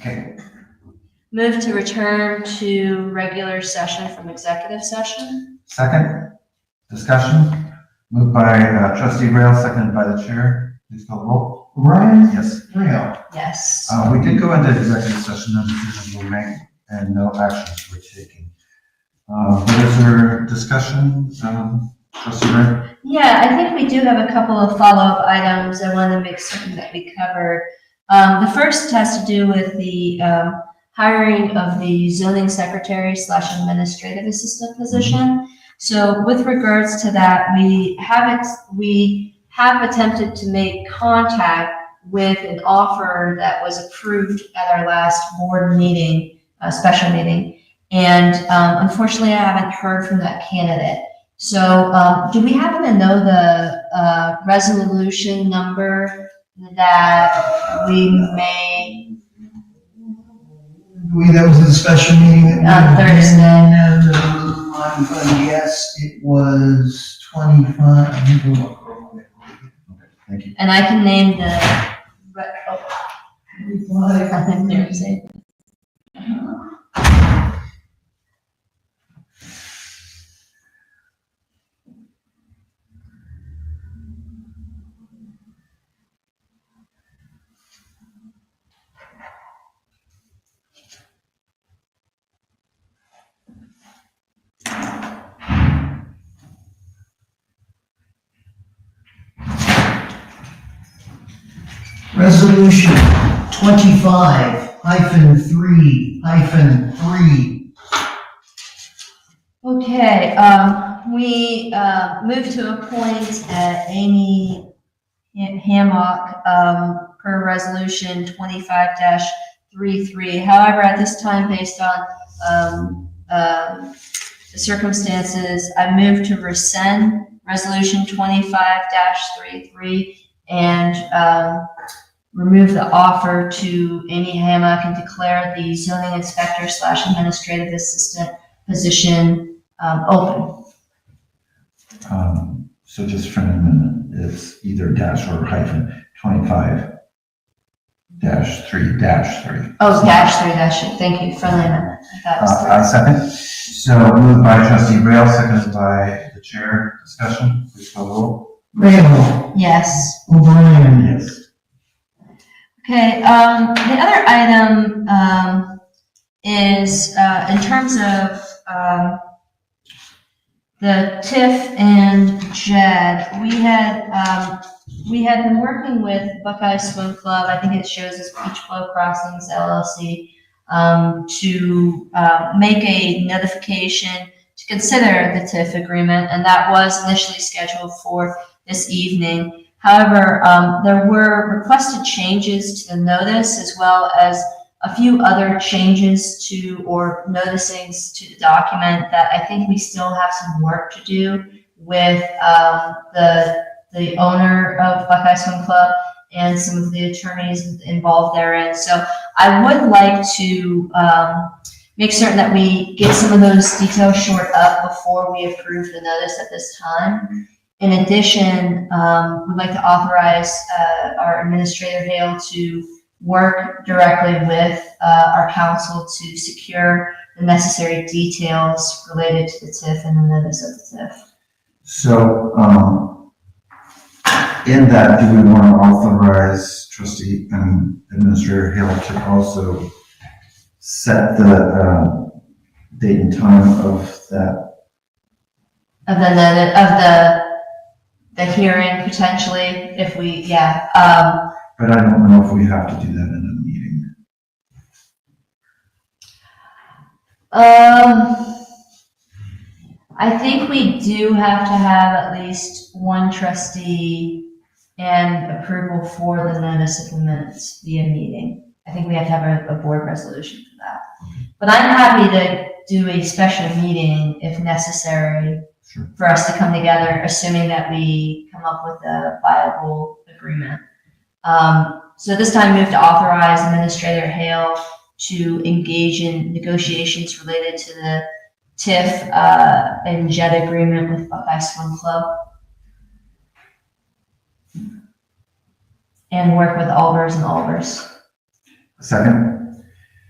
Okay, Move to return to regular session from executive session. second, discussion, moved by trustee Rail, seconded by the chair. Please call the roll. O'Brien? Yes. Rail? Yes. We did go into executive session, no decisions were made, and no actions were taken. But is there discussion, trustee Rail? Yeah, I think we do have a couple of follow-up items I want to make certain that we covered. The first has to do with the hiring of the zoning secretary / administrative assistant position. So with regards to that, we have attempted to make contact with an offer that was approved at our last board meeting, special meeting. And unfortunately, I haven't heard from that candidate. So do we happen to know the resolution number that we may? That was the special meeting. On Thursday. Yes, it was 25. Let me go look real quick. Thank you. And I can name the, I think there's a. Resolution 25-3-3. Okay, we moved to appoint Amy Hammock per resolution 25-33. However, at this time, based on the circumstances, I moved to rescind resolution 25-33 and remove the offer to Amy Hammock and declare the zoning inspector / administrative assistant position open. So just for an amendment, it's either dash or hyphen 25-3-3. Oh, -3, thank you, friendly amendment. I thought it was I second. So moved by trustee Rail, seconded by the chair. Discussion, please call the roll. Rail? 3. Yes. O'Brien? Yes. Okay, the other item is in terms of the TIF and JED. We had been working with Buckeye Swim Club, I think it shows as Beach Flow Crossings LLC, to make a notification to consider the TIF agreement, and that was initially scheduled for this evening. However, there were requested changes to the notice as well as a few other changes to or noticings to the document that I think we still have some work to do with the owner of Buckeye Swim Club and some of the attorneys involved therein. So I would like to make certain that we get some of those details shored up before we approve the notice at this time. In addition, we'd like to authorize our administrator, Hale, to work directly with our council to secure the necessary details related to the TIF and the notice of the TIF. So, in that, do we want to authorize Administrator Hill to also set the date and time of that? Of the hearing potentially, if we, But I don't know if we have to do that in a meeting. I think we do have to have at least one trustee and approval for the notice of the minutes via meeting. I think we have to have a board resolution for that. But I'm happy to do a special meeting if necessary. Sure. For us to come together, assuming that we come up with a viable agreement. So this time we have to authorize Administrator Hale to engage in negotiations related to the TIF and JED agreement with Buckeye Swim Club. and work with Albers and Albers. Second,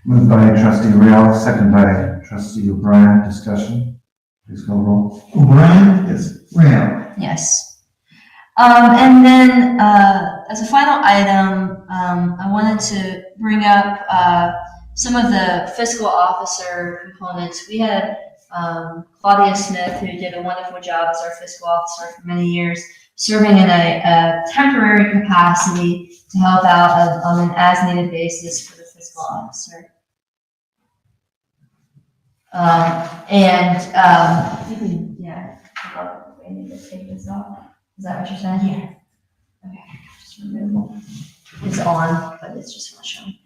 moved by trustee Real, second by trustee O'Brien. Discussion. Please call roll. O'Brien? Yes. Rail? Yes. And then, as a final item, I wanted to bring up, some of the fiscal officer components. We had, Claudia Smith, who did a wonderful job as our fiscal officer for many years, serving in a temporary capacity to help out on an as-needed basis for the fiscal officer. Yeah, we need to take this off. Is that what you're saying? Yeah. Okay, just remove it. It's on, but it's just not showing.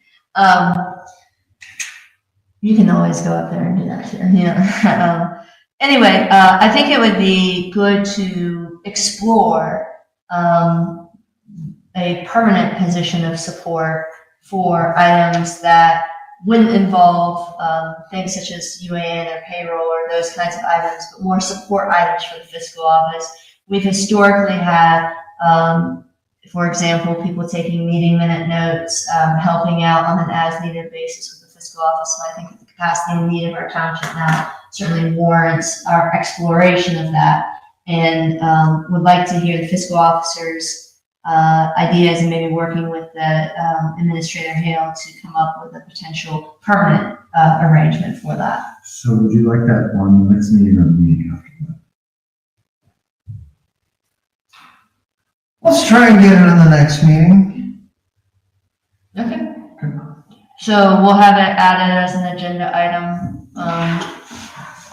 You can always go up there and do that too, yeah. Anyway, I think it would be good to explore, a permanent position of support for items that wouldn't involve, things such as UAN or payroll or those kinds of items, but more support items for the fiscal office. We've historically had, for example, people taking meeting minute notes, helping out on an as-needed basis with the fiscal office. And I think that the capacity and need of our township now certainly warrants our exploration of that. And would like to hear the fiscal officer's ideas and maybe working with the Administrator Hale to come up with a potential permanent arrangement for that. So would you like that on the next meeting or the meeting after that? Let's try and get it on the next meeting. Okay. So we'll have it added as an agenda item.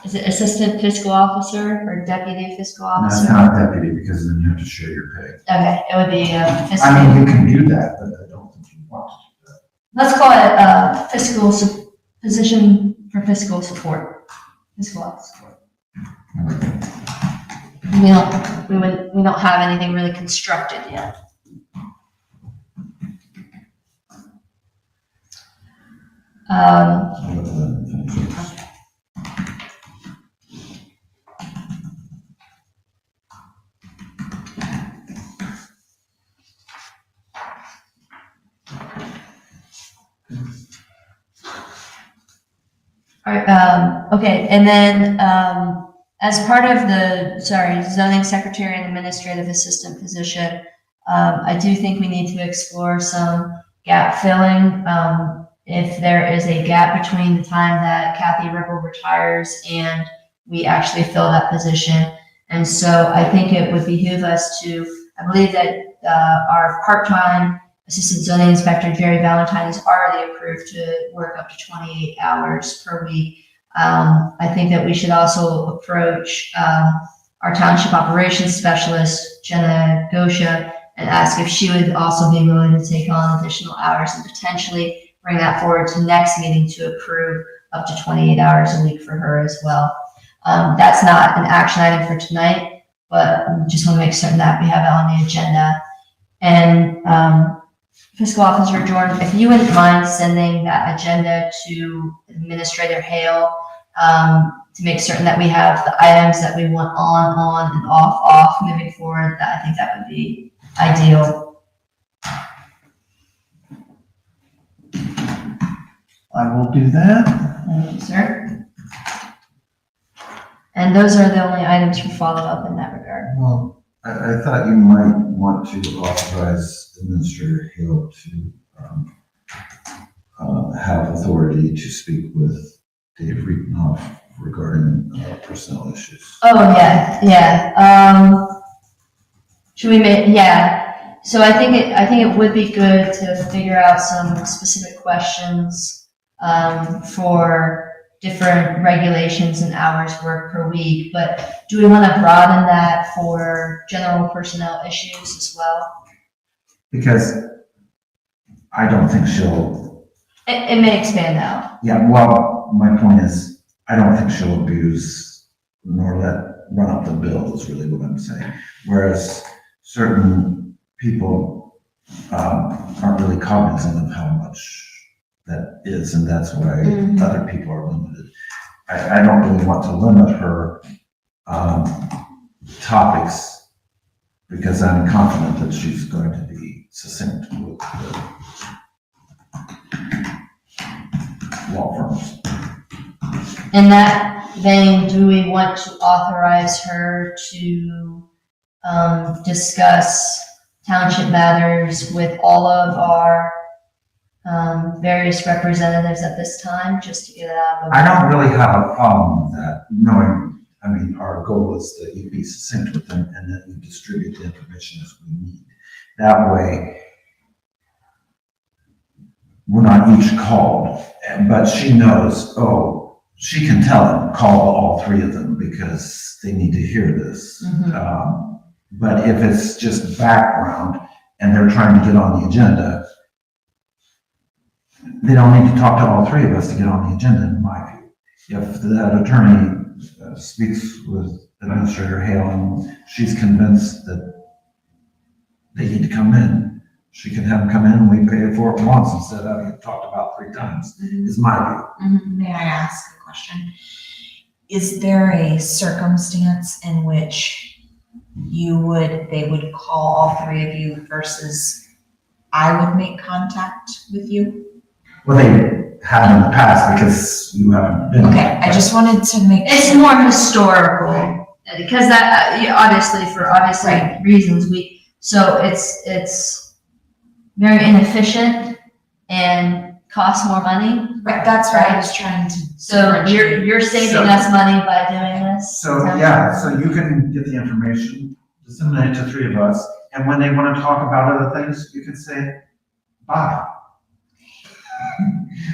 Is it assistant fiscal officer or deputy fiscal That's officer? not deputy, because then you have to share your pay. Okay, it would be fiscal. I mean, you can do that, but I don't think you want to do that. Let's call it position for fiscal support. Fiscal office support. We don't have anything really constructed yet. All right, okay, and then, as part of the, zoning secretary and administrative assistant position, I do think we need to explore some gap filling. If there is a gap between the time that Kathy Ripple retires and we actually fill that position. And so I think it would behoove us to, I believe that, our part-time Assistant Zoning Inspector, Jerry Valentine, is already approved to work up to 28 hours per week. I think that we should also approach our Township Operations Specialist, Jenna Gosha, and ask if she would also be willing to take on additional hours and potentially bring that forward to next meeting to approve up to 28 hours a week for her as well. That's not an action item for tonight, but just want to make certain that we have it on the agenda. And Fiscal Officer Jordan, if you wouldn't mind sending that agenda to Administrator Hale, to make certain that we have the items that we want on, and off moving forward, that I think that would be ideal. I will do that. Thank you, sir. And those are the only items for follow-up in that regard. Well, I thought you might want to authorize Administrator Hill to have authority to speak with Dave Riedenhoff regarding personnel issues. Oh, yeah. Should we make, yeah. So I think it would be good to figure out some specific questions for different regulations and hours worked per week, but do we want to broaden that for general personnel issues as well? Because I don't think she'll, It may expand out. yeah, well, my point is, I don't think she'll abuse nor run up the bill is really what I'm saying. Whereas certain people aren't really cognizant of how much that is, and that's why other people are limited. I don't really want to limit her topics because I'm confident that she's going to be succinct with the law firms. In that vein, do we want to authorize her to discuss township matters with all of our various representatives at this time, just to get it out of the way? I don't really have a problem with that, knowing, I mean, our goal is that you be succinct with them and then you distribute the information as we need. That way, we're not each called, but she knows, oh, she can tell them, call all three of them because they need to hear this. But if it's just background and they're trying to get on the agenda, they don't need to talk to all three of us to get on the agenda, in my view. If that attorney speaks with Administrator Hale and she's convinced that they need to come in, she can have them come in and we pay for it once instead of having it talked about 3 times, is my view. May I ask a question? Is there a circumstance in which they would call all 3 of you versus I would make contact with you? Well, they have in the past because you haven't been. Okay, I just wanted to make. It's more historical, because that, obviously, for reasons, so it's very inefficient and costs more money. Right, that's what I was trying to. So you're saving us money by doing this. So, yeah, so you can get the information, disseminate it to 3 of us, and when they want to talk about other things, you can say, bye.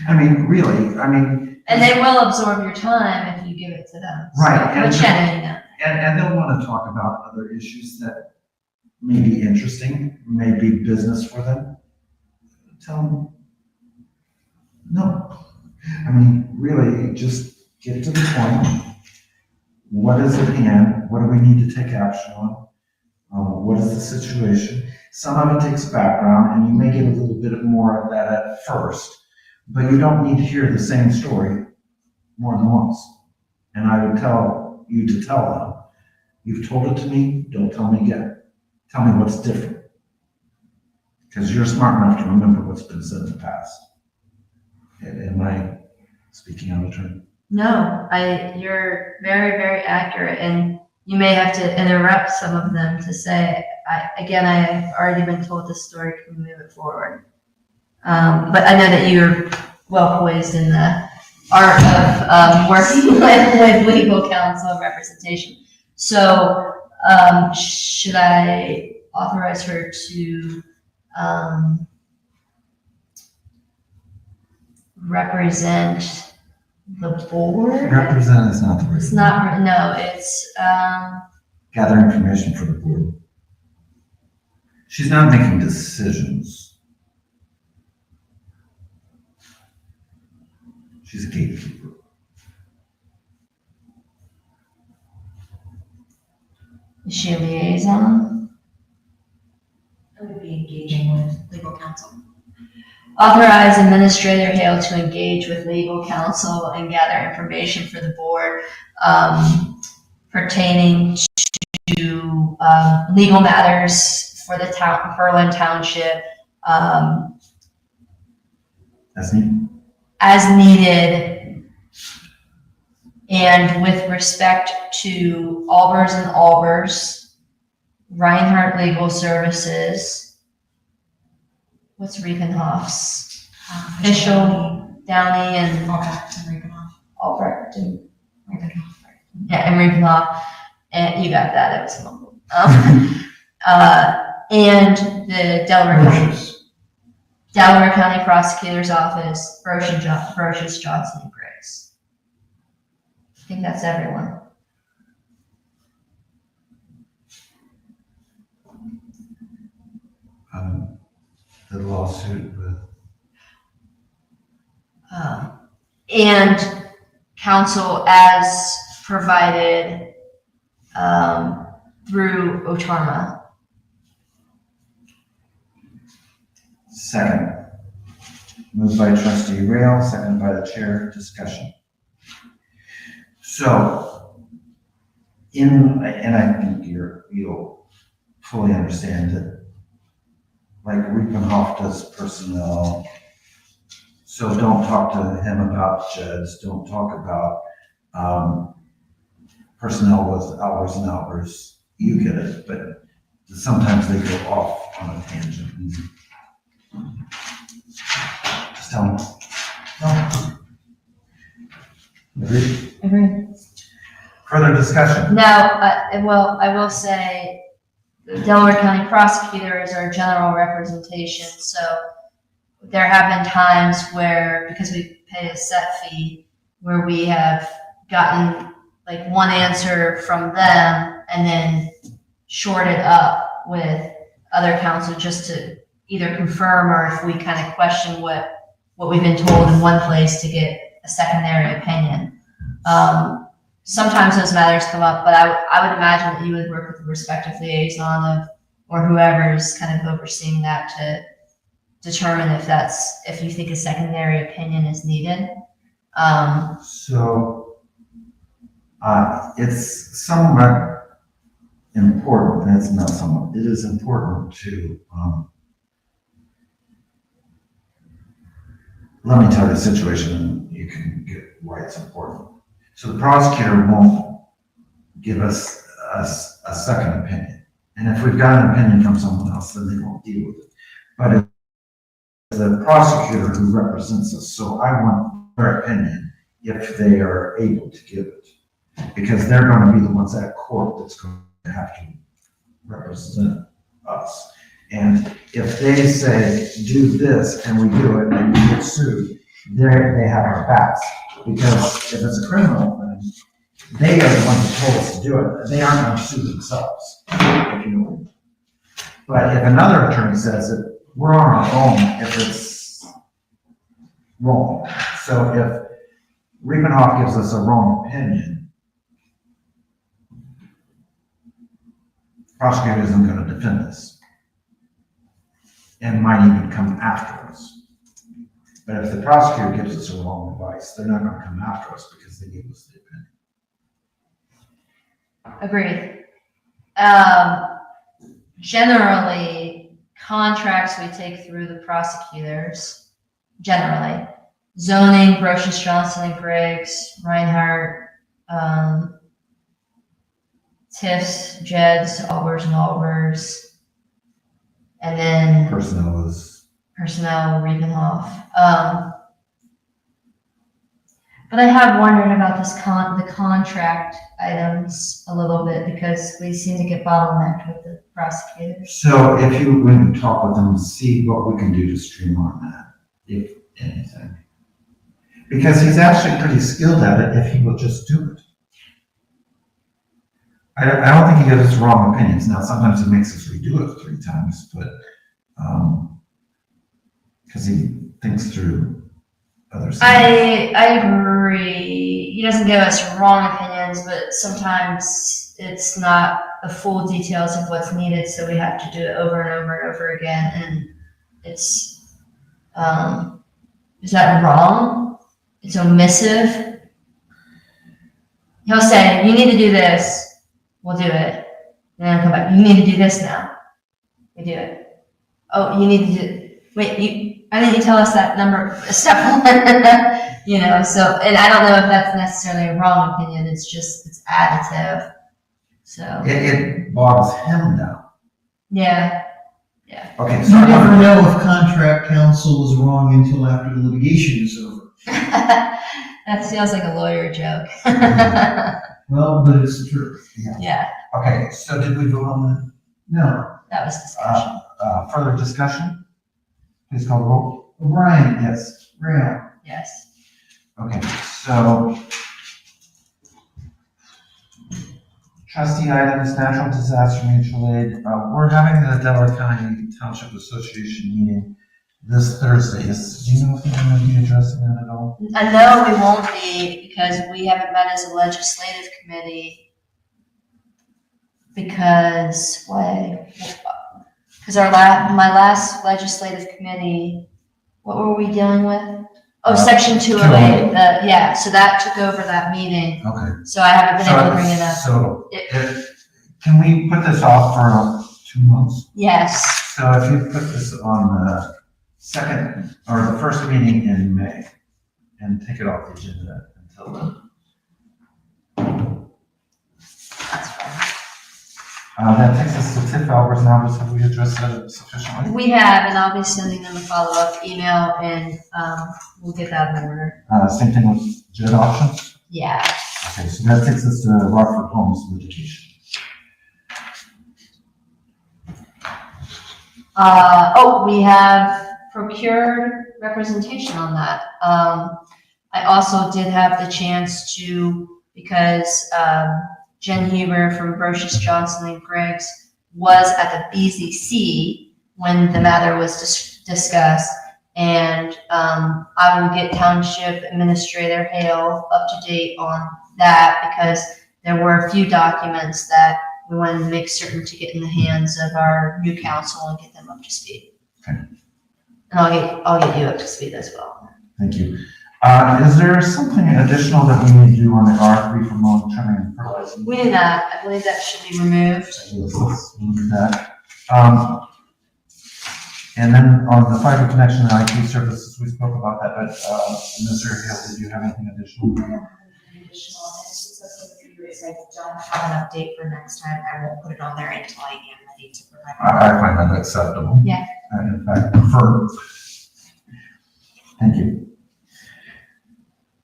I mean, really, And they will absorb your time if you give it to them. Right, So, which you know. and they'll want to talk about other issues that may be interesting, may be business for them. Tell them, no. I mean, really, just get to the point. What is at hand? What do we need to take action on? What is the situation? Some of it takes background, and you may get a little bit more of that at first, but you don't need to hear the same story more than once. And I would tell you to tell them, you've told it to me, don't tell me again. Tell me what's different. Because you're smart enough to remember what's been said in the past. Am I speaking out of turn? No, you're very, very accurate, and you may have to interrupt some of them to say, I have already been told this story, can we move it forward? But I know that you're well poised in the art of working with legal counsel and representation. So, should I authorize her to represent the board? Represent is not the word. It's not, no, it's, Gather information for the board. She's not making decisions. She's a gatekeeper. is she a liaison? I would be engaging with legal counsel. Authorize Administrator Hale to engage with legal counsel and gather information for the board pertaining to legal matters for the town, Berlin Township, as needed, and with respect to Albers and Albers, Reinhardt Legal Services. What's Riepenhoff's official? Downey and Albrecht and Riepenhoff. Albrecht and Riepenhoff. yeah, and Riepenhoff, and you got that. It was mumbled. And the Delaware County Prosecutor's Office, Brochus, Johnson, and Griggs. I think that's everyone. The lawsuit with. And counsel as provided through OTARMA. Second. Moved by trustee Rail, seconded by the chair. Discussion. So, and I think you'll fully understand that like Riepenhoff does personnel. So don't talk to him about JEDs, don't talk about, personnel with hours and hours. You get it, but sometimes they go off on a tangent. Just tell them. No. Agreed? Agreed. Further discussion? Now, well, I will say, the Delaware County Prosecutor is our general representation, so there have been times where, because we pay a set fee, where we have gotten like one answer from them and then shorted up with other counsel just to either confirm or if we kind of question what we've been told in one place to get a secondary opinion. Sometimes those matters come up, but I would imagine that you would work with the respective liaison or whoever's kind of overseeing that to determine if you think a secondary opinion is needed. It's somewhat important, and it's not somewhat, it is important to, let me tell you the situation and you can get why it's important. So the prosecutor won't give us a second opinion. And if we've got an opinion from someone else, then they won't deal with it. But it's the prosecutor who represents us, so I want their opinion if they are able to give it. Because they're going to be the ones at court that's going to have to represent us. And if they say, do this, and we do it, and we get sued, they have our backs. Because if it's a criminal thing, they are the ones that told us to do it. They aren't going to sue themselves, if you know what I mean. But if another attorney says it, we're on our own if it's wrong. So if Riepenhoff gives us a wrong opinion, the prosecutor isn't going to defend us and might even come after us. But if the prosecutor gives us a wrong advice, they're not going to come after us because they gave us the opinion. Agreed. Generally, contracts we take through the prosecutors, generally. Zoning, Brochus, Johnson and Griggs, Reinhardt, TIFs, JEDs, Albers and Albers. And then Personnel is. Personnel, Riepenhoff. But I have wondered about the contract items a little bit because we seem to get bottlenecked with the prosecutors. So if you, when you talk with them, see what we can do to streamline that, if anything. Because he's actually pretty skilled at it if he will just do it. I don't think he gives us wrong opinions. Now, sometimes he makes us redo it 3 times, but, because he thinks through other things. I agree. He doesn't give us wrong opinions, but sometimes it's not the full details of what's needed, so we have to do it over and over and over again. And it's, is that wrong? It's omissive. He'll say, you need to do this. We'll do it. And then I'll come back. You need to do this now. We do it. Oh, you need to do, wait, why didn't you tell us that number, step 1? You know, so, and I don't know if that's necessarily a wrong opinion, it's just, it's additive, so. It bogs him down. Yeah. Okay, You so. never know if contract counsel was wrong until after the litigation is over. That feels like a lawyer joke. Well, but it's the truth. Yeah, Okay, so did we vote on that? No. that was discussion. Further discussion? Please call the roll. O'Brien. Yes. Rail. Yes. Okay, so trustee items, natural disaster mutual aid. We're having the Delaware County Township Association meeting this Thursday. Do you know if you're going to be addressing that at all? No, we won't be, because we haven't met as a legislative committee. Because, why? Because my last legislative committee, what were we dealing with? Oh, section 208, yeah, so that took over that meeting, Okay. so I haven't been able to bring it up. So, can we put this off for 2 months? Yes, So if you put this on the second, or the first meeting in May, and take it off the agenda until then. That's fine. That takes us to TIF Albers now, have we addressed that sufficiently? We have, and I'll be sending them a follow-up email, and we'll get that in order. Same thing with JED options? Yeah. Okay, so that takes us to Rockford Homes litigation. We have procured representation on that. I also did have the chance to, because Jen Huber from Brocious Johnson and Griggs was at the BZC when the matter was discussed, and I will get Township Administrator Hale up to date on that, because there were a few documents that we wanted to make certain to get in the hands of our new council and get them up to speed. Okay. And I'll get you up to speed as well. Thank you. Is there something additional that we need to do on the R3 for mowing, trimming, and fertilizing? We do not. I believe that should be removed. Let's move that. And then on the fiber connection and IT services, we spoke about that, but Mr. Hill, did you have anything additional? Additional, it's okay with you, is I don't have an update for next time. I won't put it on there until I am ready to provide. I find that acceptable. Yeah. I, in fact, prefer. Thank you.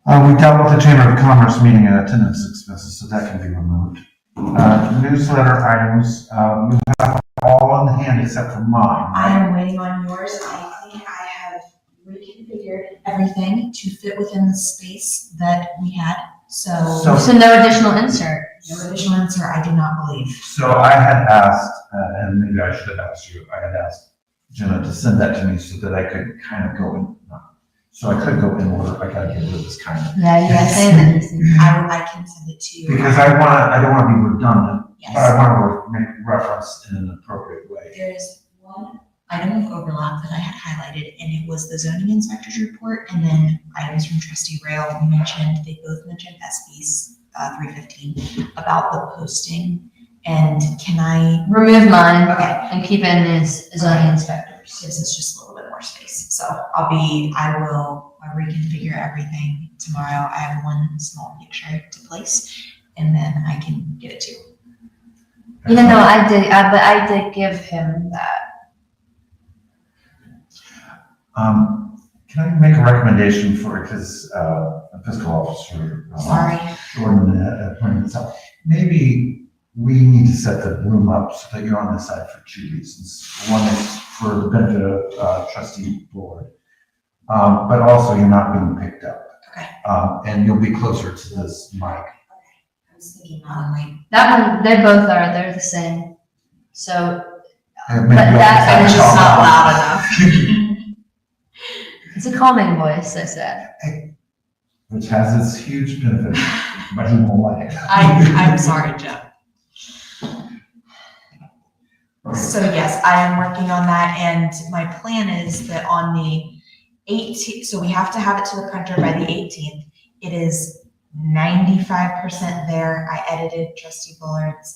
We dealt with the Chamber of Commerce meeting and attendance expenses, so that can be removed. Newsletter items, you have all in hand except for mine, I right? am waiting on yours. I think I have reconfigured everything to fit within the space that we had. So So no additional insert. no additional insert, I do not believe. So I had asked, and maybe I should have asked you, I had asked Jenna to send that to me so that I could kind of go in, so I could go in order, I gotta get rid of this kind of. Yeah, you Yes. say that. I can send it to you. Because I don't wanna be redundant, but I Yes. wanna make reference in an appropriate way. There is one item of overlap that I had highlighted, and it was the zoning inspector's report, and then items from trustee Rail mentioned, they both mentioned SB's 315 about the posting. And can I, Remove mine. Okay. And keep in as zoning inspectors. gives us just a little bit more space. So I will reconfigure everything tomorrow. I have one small picture to place, and then I can get it to you. Even though I did give him that. Can I make a recommendation for, because fiscal officer. Sorry. Jordan, pointing this out, maybe we need to set the room up so that you're on this side for two reasons. One is for the benefit of trustee board, but also you're not being picked up. Okay. And you'll be closer to this mic. I was thinking not only. That one, they both are, they're the same. So And But maybe you'll that- just it's have just to talk about it's a calming voice, I said. it, which has its huge benefit, but you won't like it. I'm sorry, Jeff. So yes, I am working on that, and my plan is that on the 18th, so we have to have it to the printer by the 18th. It is 95% there. I edited trustee Bullard's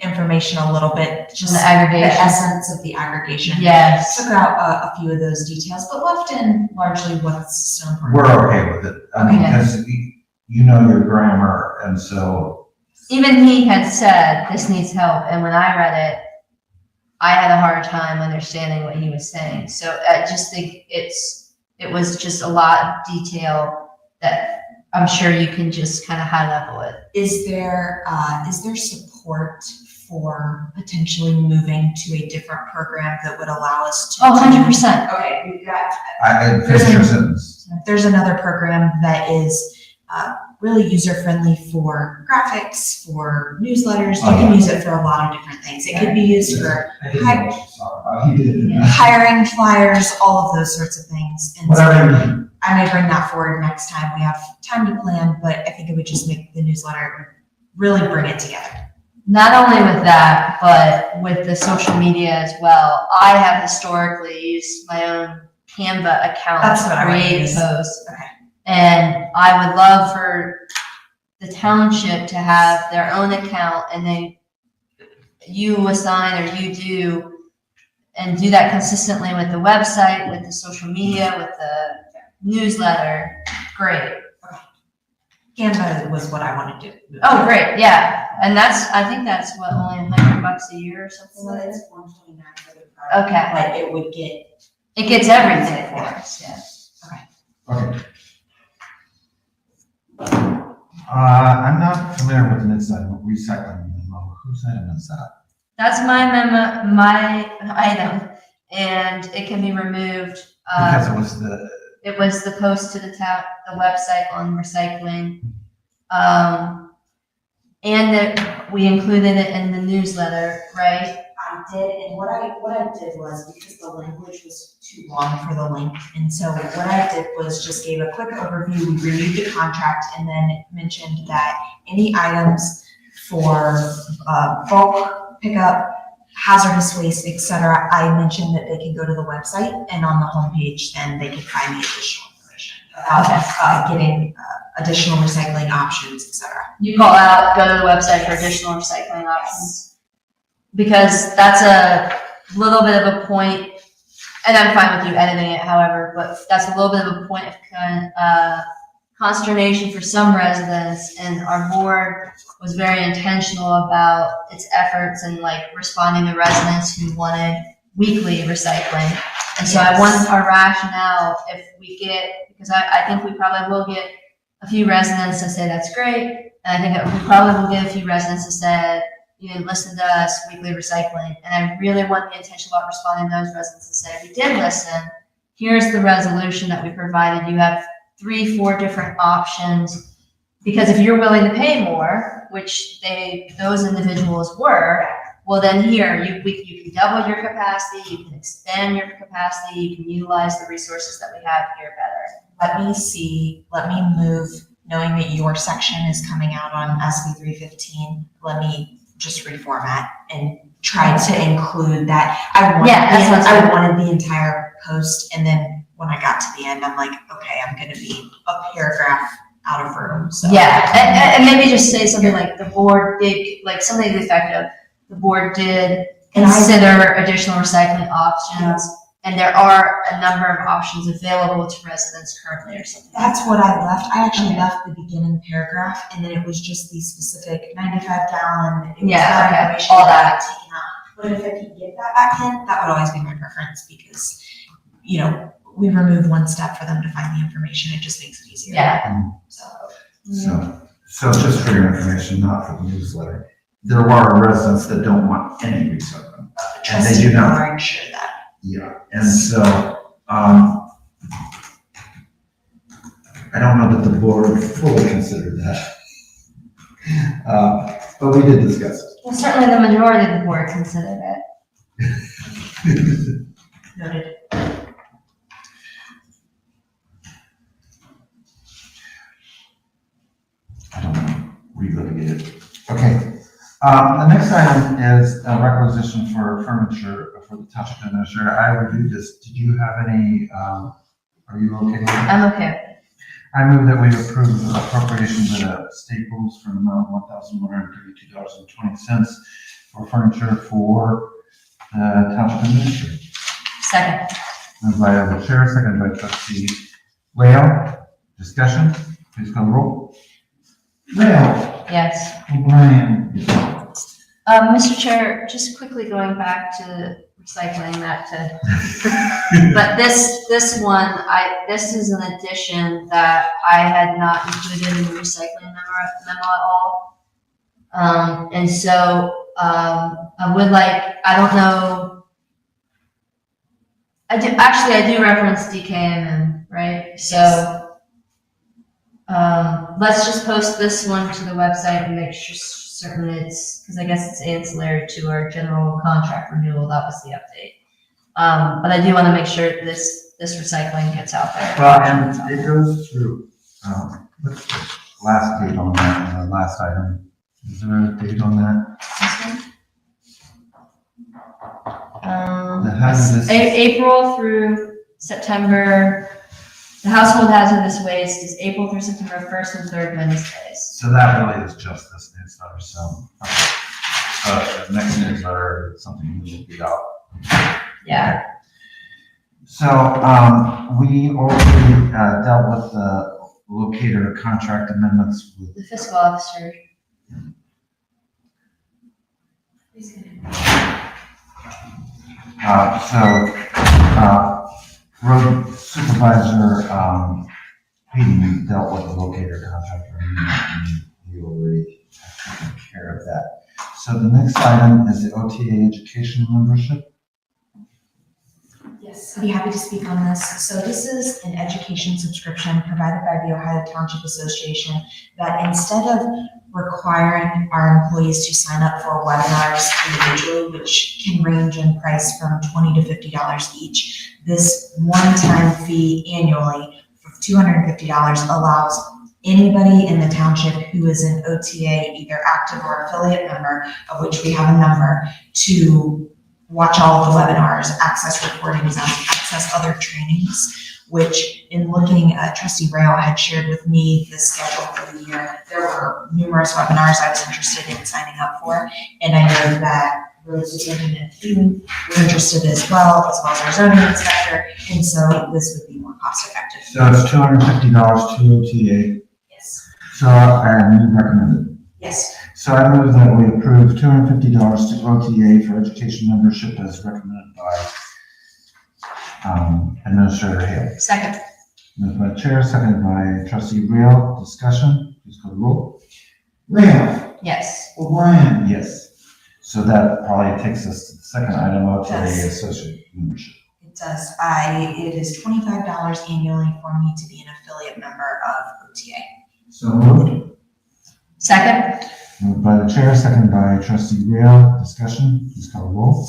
information a little bit, just The the aggregation. essence of the aggregation. Yes. Took out a few of those details, but left in largely what's so important. We're okay with it. I mean, Okay. because you know your grammar, and so, Even he had said, this needs help, and when I read it, I had a hard time understanding what he was saying. So I just think it was just a lot of detail that I'm sure you can just kind of high level it. Is there support for potentially moving to a different program that would allow us to? Oh, 100%. Okay, we've got, I finish your sentence. there's another program that is really user-friendly for graphics, for newsletters. You can use it for a lot of different things. It could be used for He did. hiring flyers, all of those sorts of things. And so Whatever you need. I may bring that forward next time. We have time to plan, but I think it would just make the newsletter really bring it together. Not only with that, but with the social media as well. I have historically used my own Canva account That's what to I would create use. posts. Okay. And I would love for the township to have their own account, and then you assign or you do and do that consistently with the website, with the social media, with the newsletter, great. Canva was what I wanted to do. Oh, great, yeah, and I think that's what, only $100 a year or something So like that? it's 129 for the product. Okay. But it would get, It gets everything for us, yeah. Okay. I'm not familiar with the next item, recycling memo. Whose item is that? That's my item, and it can be removed. Because it was the, It was the post to the website on recycling. And that we included it in the newsletter, right? I did, and what I did was, because the language was too long for the link, and so what I did was just gave a quick overview. We reviewed the contract and then mentioned that any items for bulk pickup, hazardous waste, etc., I mentioned that they can go to the website, and on the homepage, then they can find the additional information about getting additional recycling options, etc. You call out, go to the website for additional recycling options. Because that's a little bit of a point, and I'm fine with you editing it, however, but that's a little bit of a point of consternation for some residents, and our board was very intentional about its efforts and like responding to residents who wanted weekly recycling. And so I want our rationale, if we get, because I think we probably will get a few residents to say that's great, and I think we probably will get a few residents to say, you didn't listen to us, weekly recycling. And I really want the intention about responding to those residents and say, we did listen, here's the resolution that we provided. You have 3-4 different options. Because if you're willing to pay more, which those individuals were, well then here, you can double your capacity, you can expand your capacity, you can utilize the resources that we have here better. Let me move, knowing that your section is coming out on SB 315, let me just reformat and try to include that. I wanted the entire post, and then when I got to the end, I'm like, okay, I'm gonna be a paragraph out of room, so. Yeah, and maybe just say something like the board did, like something to the effect of, the board did consider additional recycling options, and there are a number of options available to residents currently or something. That's what I left. I actually left the beginning paragraph, and then it was just the specific 95 gallon. It was information all that. Taken out. But if I could get that back in, that would always be my preference, because, you know, we remove one step for them to find the information. It just makes it easier. Yeah. So just for your information, not for the newsletter, there are residents that don't want any recycling. And they do not. Are sure that. Yeah, and so, I don't know that the board fully considered that. But we did discuss it. Well, certainly the majority of the board considered it. Noted. I don't want to relitigate it. Okay. The next item is a requisition for furniture for the township administrator. I reviewed this. Did you have any, are you okay with it? I'm okay. I move that we approve the appropriations of Staples for an amount of $1,132.20 for furniture for the township administrator. Second. Moved by the chair, seconded by trustee Lael. Discussion, please call the roll. Lael, Yes. O'Brien, Mr. Chair, just quickly going back to recycling that to, but this one, this is an addition that I had not included in the recycling memo at all. And so, I would like, I don't know, I do reference DKMM, right? So, let's just post this one to the website and make sure certain it's, because I guess it's ancillary to our general contract renewal. That was the update. But I do want to make sure this recycling gets out there. Well, and it goes through, what's the last date on that, last item? Is there a date on that? The hazardous- April through September. The household hazardous waste is April through September 1st and 3rd Wednesdays. So that really is just this newsletter, so, the next newsletter is something we will get out. Yeah. So, we already, dealt with the locator contract amendments with, The fiscal officer. road supervisor, Hayden dealt with the locator contract. You already taken care of that. So the next item is the OTA education membership. Yes, I'd be happy to speak on this. So this is an education subscription provided by the Ohio Township Association that instead of requiring our employees to sign up for webinars individually, which can range in price from $20 to $50 each, this one-time fee annually of $250 allows anybody in the township who is an OTA, either active or affiliate member, of which we have a number, to watch all of the webinars, access recordings, access other trainings, which in looking at Trustee Rail had shared with me the schedule for the year. There were numerous webinars I was interested in signing up for, and I know that Road Superintendent Hayden was interested as well as our zoning inspector, and so this would be more cost effective. So it's $250 to OTA. Yes. So, and you recommend it. Yes. So I move that we approve $250 to OTA for education membership as recommended by Administrator Hale. Second. Moved by Chair, seconded by Trustee Real. Discussion, please call the roll. Randall, Yes. O'Brien, Yes. So that probably takes us to the second item, OTA Yes. associate membership. It does. It is $25 annually for me to be an affiliate member of OTA. So moved. Second. Moved by the Chair, seconded by Trustee Real. Discussion, please call the roll.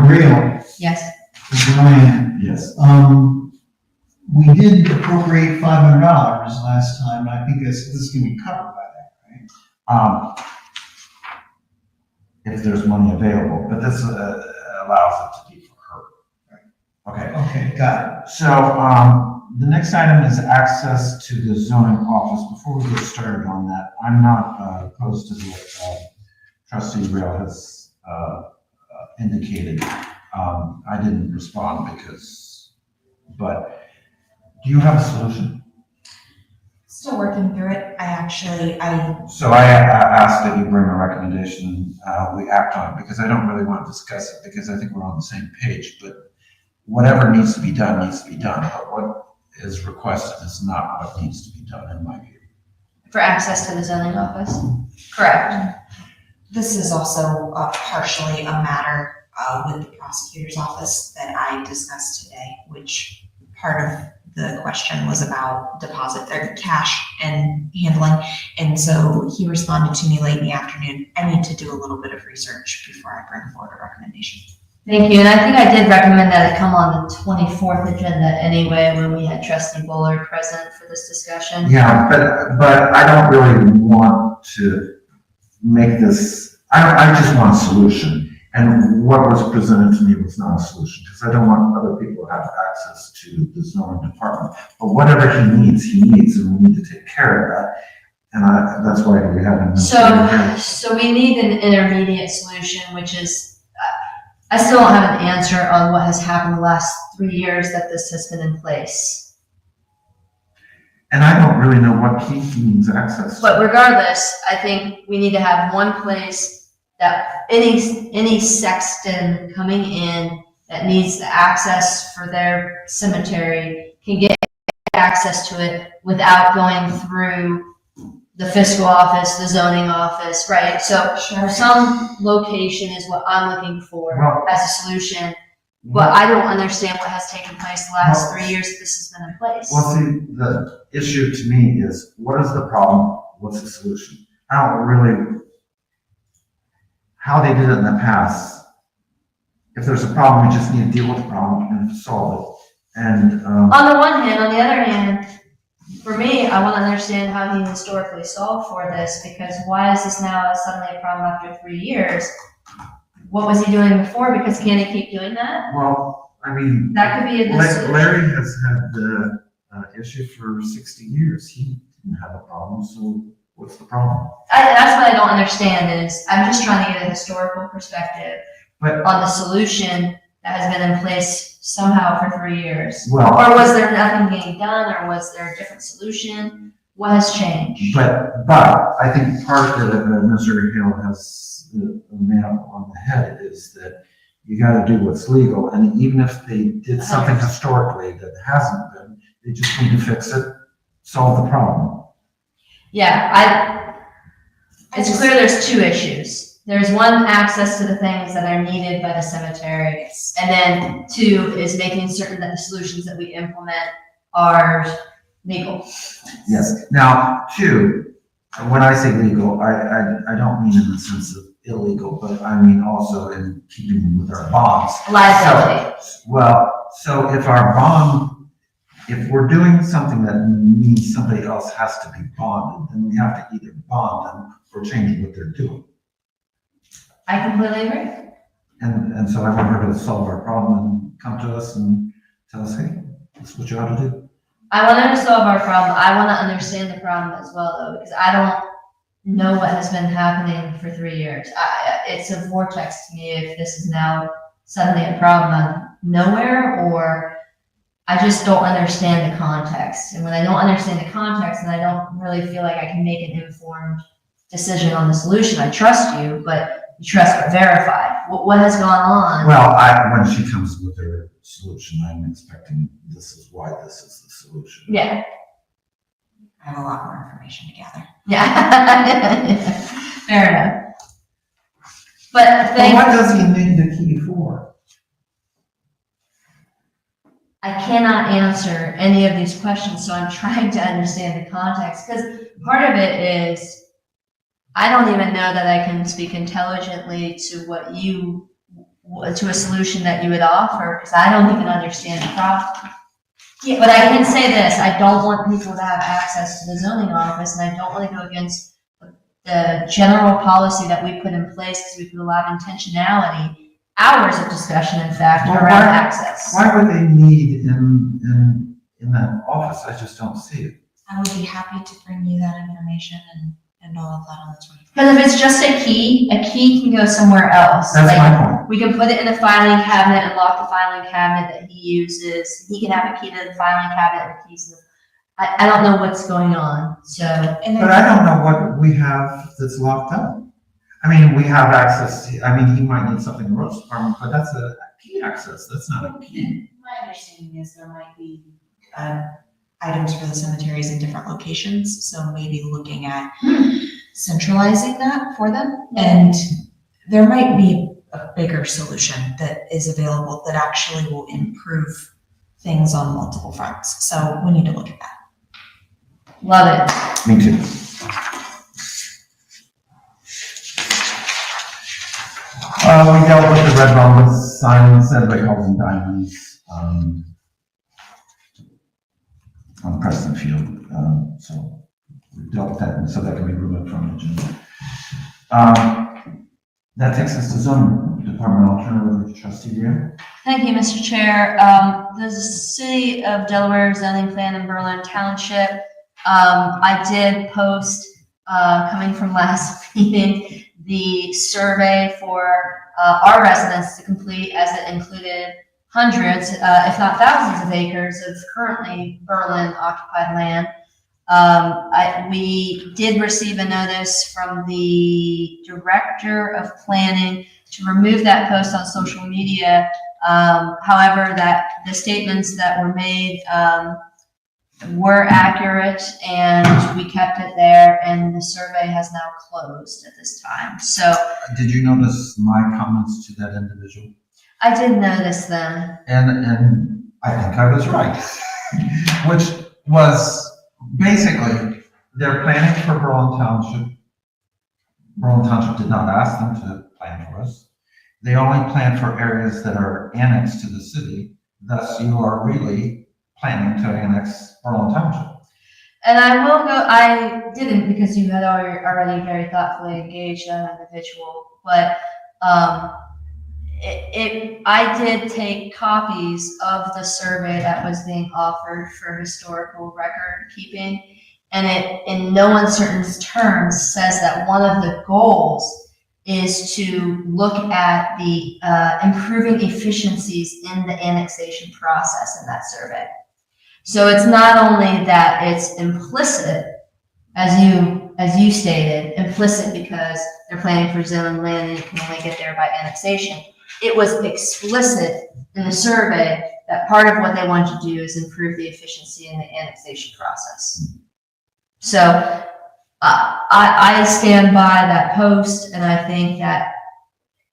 Real, Yes. O'Brien. Yes. We did appropriate $500 last time, and I think this is gonna be covered by that, right? If there's money available, but this allows it to be for her. Okay. Okay, got it. So, the next item is access to the zoning office. Before we get started on that, I'm not opposed to what Trustee Rail has indicated. I didn't respond but do you have a solution? Still working through it. So I asked that you bring a recommendation, we act on it, because I don't really want to discuss it, because I think we're on the same page, but whatever needs to be done, needs to be done, but what is requested is not what needs to be done, in my view. For access to the zoning office? Correct. This is also partially a matter with the prosecutor's office that I discussed today, which part of the question was about deposit, their cash and handling. And so he responded to me late in the afternoon. I need to do a little bit of research before I bring forward a recommendation. Thank you, and I think I did recommend that it come on the 24th agenda anyway, when we had Trustee Bullard present for this discussion. Yeah, but I don't really want to make this, I just want a solution. And what was presented to me was not a solution, because I don't want other people to have access to the zoning department. But whatever he needs, and we need to take care of that. And that's why we have an So we need an intermediate solution, which is, I still don't have an answer on what has happened the last 3 years that this has been in place. And I don't really know what he needs access to. But regardless, I think we need to have one place that any sexton coming in that needs the access for their cemetery can get access to it without going through the fiscal office, the zoning office, right? So some location is what I'm looking for Well- as a solution. But I don't understand what has taken place the last 3 years that this has been in place. Well, see, the issue to me is, what is the problem? What's the solution? I don't really, how they did it in the past. If there's a problem, we just need to deal with the problem and solve it. And, On the one hand, on the other hand, for me, I want to understand how he historically solved for this, because why is this now suddenly a problem after 3 years? What was he doing before? Because can he keep doing that? well, I mean, That could be a good solution. Larry has had the issue for 60 years. He didn't have a problem, so What's the problem? That's what I don't understand is, I'm just trying to get a historical perspective But- on the solution that has been in place somehow for 3 years. Well, Or was there nothing being done, or was there a different solution? What has changed? but I think part of it, Mr. Hill has the nail on the head, is that you gotta do what's legal, and even if they did something historically that hasn't been, they just need to fix it, solve the problem. Yeah, it's clear there's two issues. There's one, access to the things that are needed by the cemetery. And then two is making certain that the solutions that we implement are legal. Yes, now, two, when I say legal, I don't mean in the sense of illegal, but I mean also in keeping with our bonds. Liability. Well, so if our bond, if we're doing something that means somebody else has to be bonded, then we have to either bond them or change what they're doing. I completely agree. And so I want her to solve our problem and come to us and tell us, hey, this is what you ought to do. I want her to solve our problem. I want to understand the problem as well, though, because I don't know what has been happening for 3 years. It's a vortex to me if this is now suddenly a problem out of nowhere, or I just don't understand the context. And when I don't understand the context, then I don't really feel like I can make an informed decision on the solution. I trust you, but you trust but verify. What has gone on? Well, when she comes with her solution, I'm expecting this is why this is the solution. Yeah. I have a lot more information to gather. Yeah. Fair enough. But Well, thank what does he need the key for? I cannot answer any of these questions, so I'm trying to understand the context, because part of it is I don't even know that I can speak intelligently to to a solution that you would offer, because I don't even understand the problem. Yeah, but I can say this, I don't want people to have access to the zoning office, and I don't want to go against the general policy that we put in place, because we put a lot of intentionality, hours of discussion, in fact, Well, around access. Why would they need in that office? I just don't see it. I would be happy to bring you that information and all of that on the 24th. Because if it's just a key can go somewhere else. That's Like, my point. we can put it in the filing cabinet and lock the filing cabinet that he uses. He can have a key to the filing cabinet and keys. I don't know what's going on, so. And But I don't know what we have that's locked up. I mean, we have access, I mean, he might need something in the roads department, but that's a key access, that's not a key. My understanding is there might be, items for the cemeteries in different locations, so maybe looking at centralizing that for them. And there might be a bigger solution that is available that actually will improve things on multiple fronts. So we need to look at that. Love it. Me too. We dealt with the red velvet signs, everybody calls them diamonds, on Preston Field, so we dealt with that, and so that can be removed from the agenda. That takes us to zoning department, I'll turn it over to trustee Graham. Thank you, Mr. Chair. The City of Delaware zoning plan in Berlin Township. I did post, coming from last meeting, the survey for our residents to complete, as it included hundreds, if not thousands of acres of currently Berlin occupied land. We did receive a notice from the director of planning to remove that post on social media. However, that the statements that were made were accurate, and we kept it there, and the survey has now closed at this time. So Did you notice my comments to that individual? I did notice them. And I think I was right, which was basically, they're planning for Berlin Township. Berlin Township did not ask them to plan for us. They only plan for areas that are annexed to the city. Thus, you are really planning to annex Berlin Township. And I didn't, because you had already very thoughtfully engaged an individual, but I did take copies of the survey that was being offered for historical record keeping, And it, in no uncertain terms, says that one of the goals is to look at the improving efficiencies in the annexation process in that survey. So it's not only that it's implicit, as you stated, implicit because they're planning for zoning land and you can only get there by annexation. It was explicit in the survey that part of what they want to do is improve the efficiency in the annexation process. So I stand by that post, and I think that,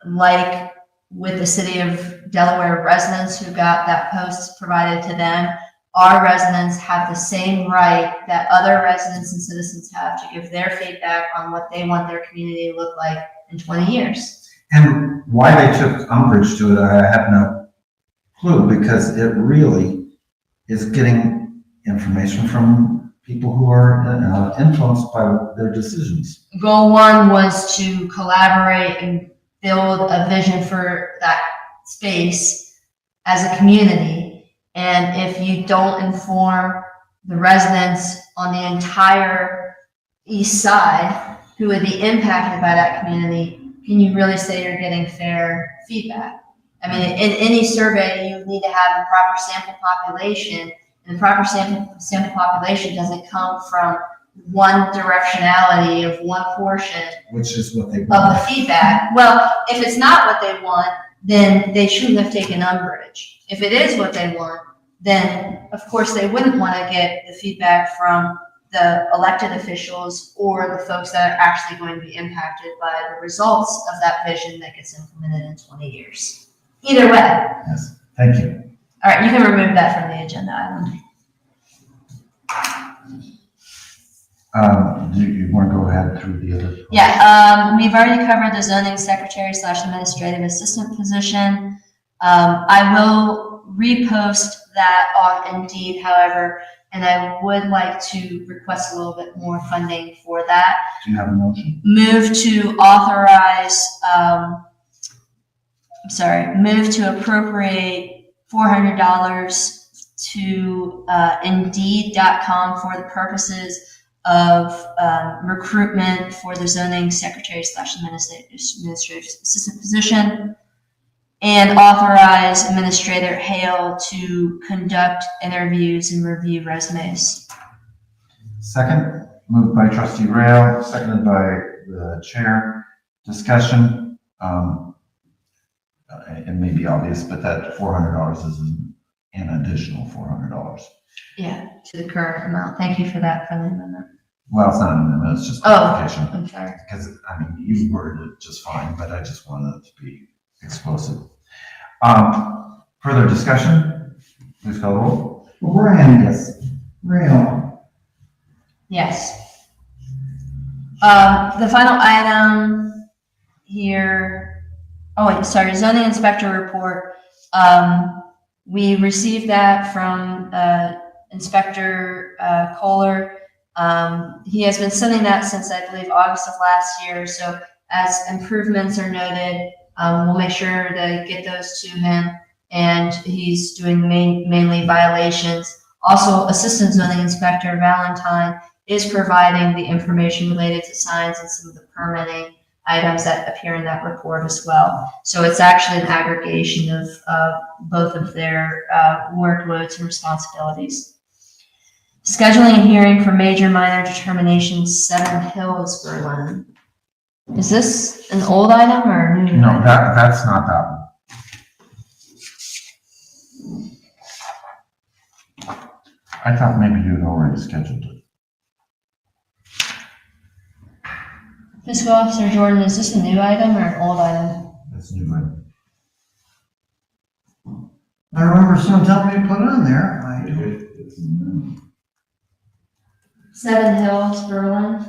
like with the city of Delaware residents who got that post provided to them, our residents have the same right that other residents and citizens have to give their feedback on what they want their community to look like in 20 years. And why they took umbrage to it, I have no clue, because it really is getting information from people who are influenced by their decisions. Goal one was to collaborate and build a vision for that space as a community. And if you don't inform the residents on the entire east side who would be impacted by that community, can you really say you're getting fair feedback? I mean, in any survey, you need to have a proper sample population, and the proper sample population doesn't come from one directionality of one portion Which is what they of want. the feedback. Well, if it's not what they want, then they shouldn't have taken umbrage. If it is what they want, then of course they wouldn't want to get the feedback from the elected officials or the folks that are actually going to be impacted by the results of that vision that gets implemented in 20 years. Either way. Yes, thank you. All right, you can remove that from the agenda item. Do you want to go ahead through the other? Yeah, we've already covered the zoning secretary / administrative assistant position. I will repost that on Indeed, however, and I would like to request a little bit more funding for that. Do you have a motion? Move to authorize, move to appropriate $400 to Indeed.com for the purposes of recruitment for the zoning secretary / administrative assistant position, and authorize Administrator Hale to conduct interviews and review resumes. Second, moved by trustee Rail, seconded by the chair. Discussion. It may be obvious, but that $400 is an additional $400. Yeah, to the current amount. Thank you for that friendly amendment. Well, it's not an amendment, it's just Oh. clarification. I'm sorry. Because, I mean, you worded it just fine, but I just wanted it to be explosive. Further discussion? Please call the roll. O'Brien. Yes. Rail. Yes. The final item here, oh wait, sorry, zoning inspector report. We received that from Inspector Kohler. He has been sending that since, I believe, August of last year. So as improvements are noted, we'll make sure to get those to him. And he's doing mainly violations. Also, Assistant Zoning Inspector Valentine is providing the information related to signs and some of the permitting items that appear in that report as well. So it's actually an aggregation of both of their workloads and responsibilities. Scheduling a hearing for major minor determinations, 7 Hills, Berlin. Is this an old item or a new? No, that's not that one. I thought maybe you'd already scheduled it. Fiscal Officer Jordan, is this a new item or an old item? That's new one. I remember someone telling me to put it on there. 7 Hills, Berlin.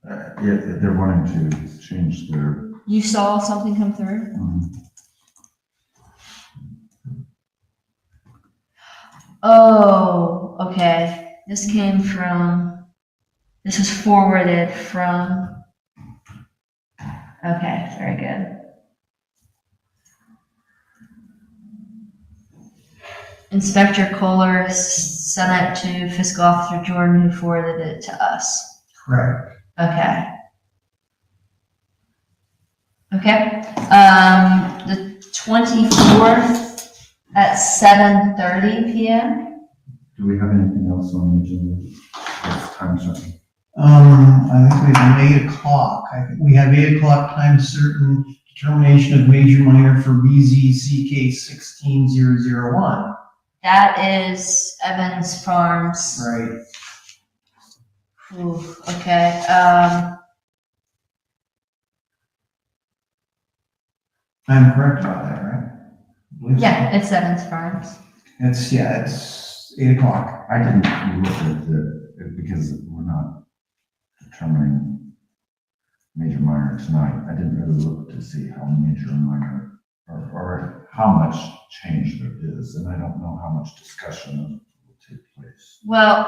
Yeah, they're wanting to change their. You saw something come through? Oh, okay. This was forwarded from, okay, very good. Inspector Kohler sent it to Fiscal Officer Jordan, who forwarded it to us. Correct. Okay. Okay, the 24th at 7:30 PM. Do we have anything else on the agenda? This time certain. I think we have an 8 o'clock. I think we have 8 o'clock time certain determination of major minor for BZCK 16001. That is Evans Farms. Right. Ooh, okay, I'm correct about that, right? I believe so. yeah, it's Evans Farms. It's 8 o'clock. I didn't look at because we're not determining major minor tonight. I didn't really look to see how major and minor or how much change there is, and I don't know how much discussion will take place. Well,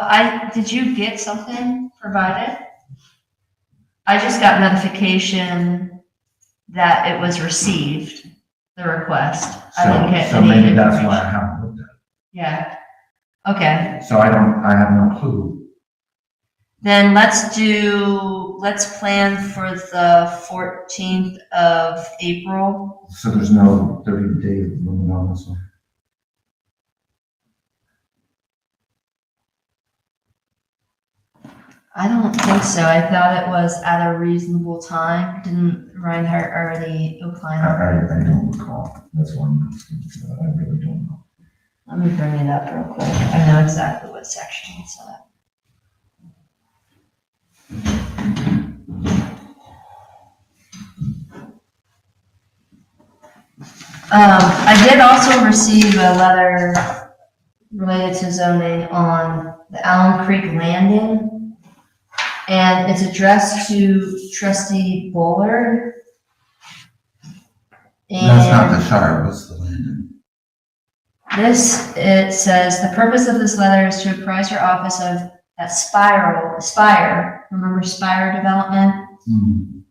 did you get something provided? I just got notification that it was received, the request. I didn't get So any maybe that's information. why I haven't looked at Yeah, okay. it. So I have no clue. Then let's plan for the 14th of April. So there's no 30-day limit on this one? I don't think so. I thought it was at a reasonable time. Didn't Reinhardt already opine on it? I don't recall. That's why I'm asking. I really don't know. Let me bring it up real quick. I know exactly what section it's at. I did also receive a letter related to zoning on the Allen Creek Landing, and it's addressed to Trustee Bullard. That's not And the Shire, what's the landing? this, it says, the purpose of this letter is to apprise your office of that Spire, remember Spire Development?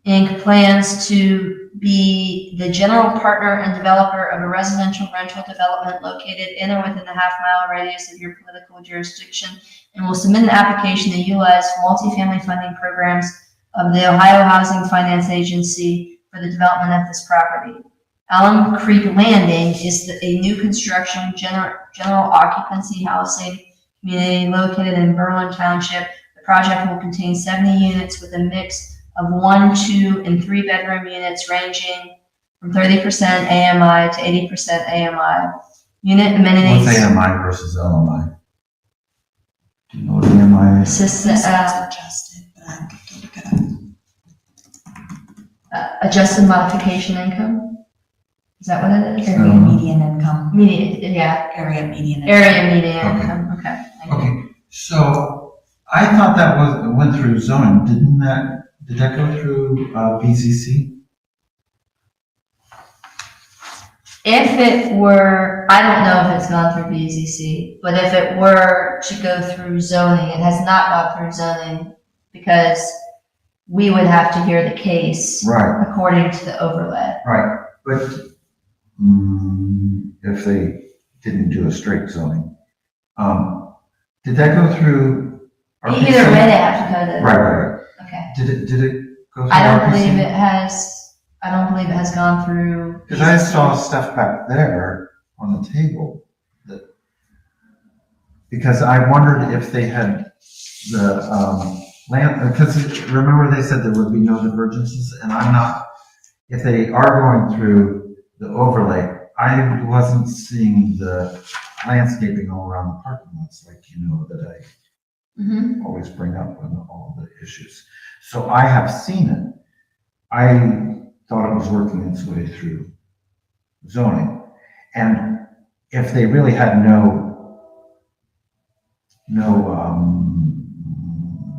Inc. plans to be the general partner and developer of a residential rental development located in or within a half-mile radius of your political jurisdiction, and will submit an application to utilize multifamily funding programs of the Ohio Housing Finance Agency for the development of this property. Allen Creek Landing is a new construction general occupancy housing community located in Berlin Township. The project will contain 70 units with a mix of 1, 2, and 3 bedroom units ranging from 30% AMI to 80% AMI. Unit amenities. What's AMI versus LMI? Do you know what AMI is? Assistant, It's adjusted, but I have to look it up. adjusted modification income? Is that what it is? Area median income, Median, yeah, area median. area median Okay. income, okay. Thank you. Okay, so I thought that went through zoning, did that go through BZC? If it were, I don't know if it's gone through BZC, but if it were to go through zoning, it has not gone through zoning because we would have to hear the case Right, according to the overlay. right, but if they didn't do a straight zoning, did that go through? Either way, they have to go to. Right. Okay. Did it go through? I don't RPC? believe it has gone through. Because I BZC. saw stuff back there on the table because I wondered if they had the, land, because remember they said there would be no divergences, and if they are going through the overlay, I wasn't seeing the landscaping all around the parking lots, like, that I Mhm. always bring up on all the issues. So I have seen it. I thought it was working its way through zoning. And if they really had no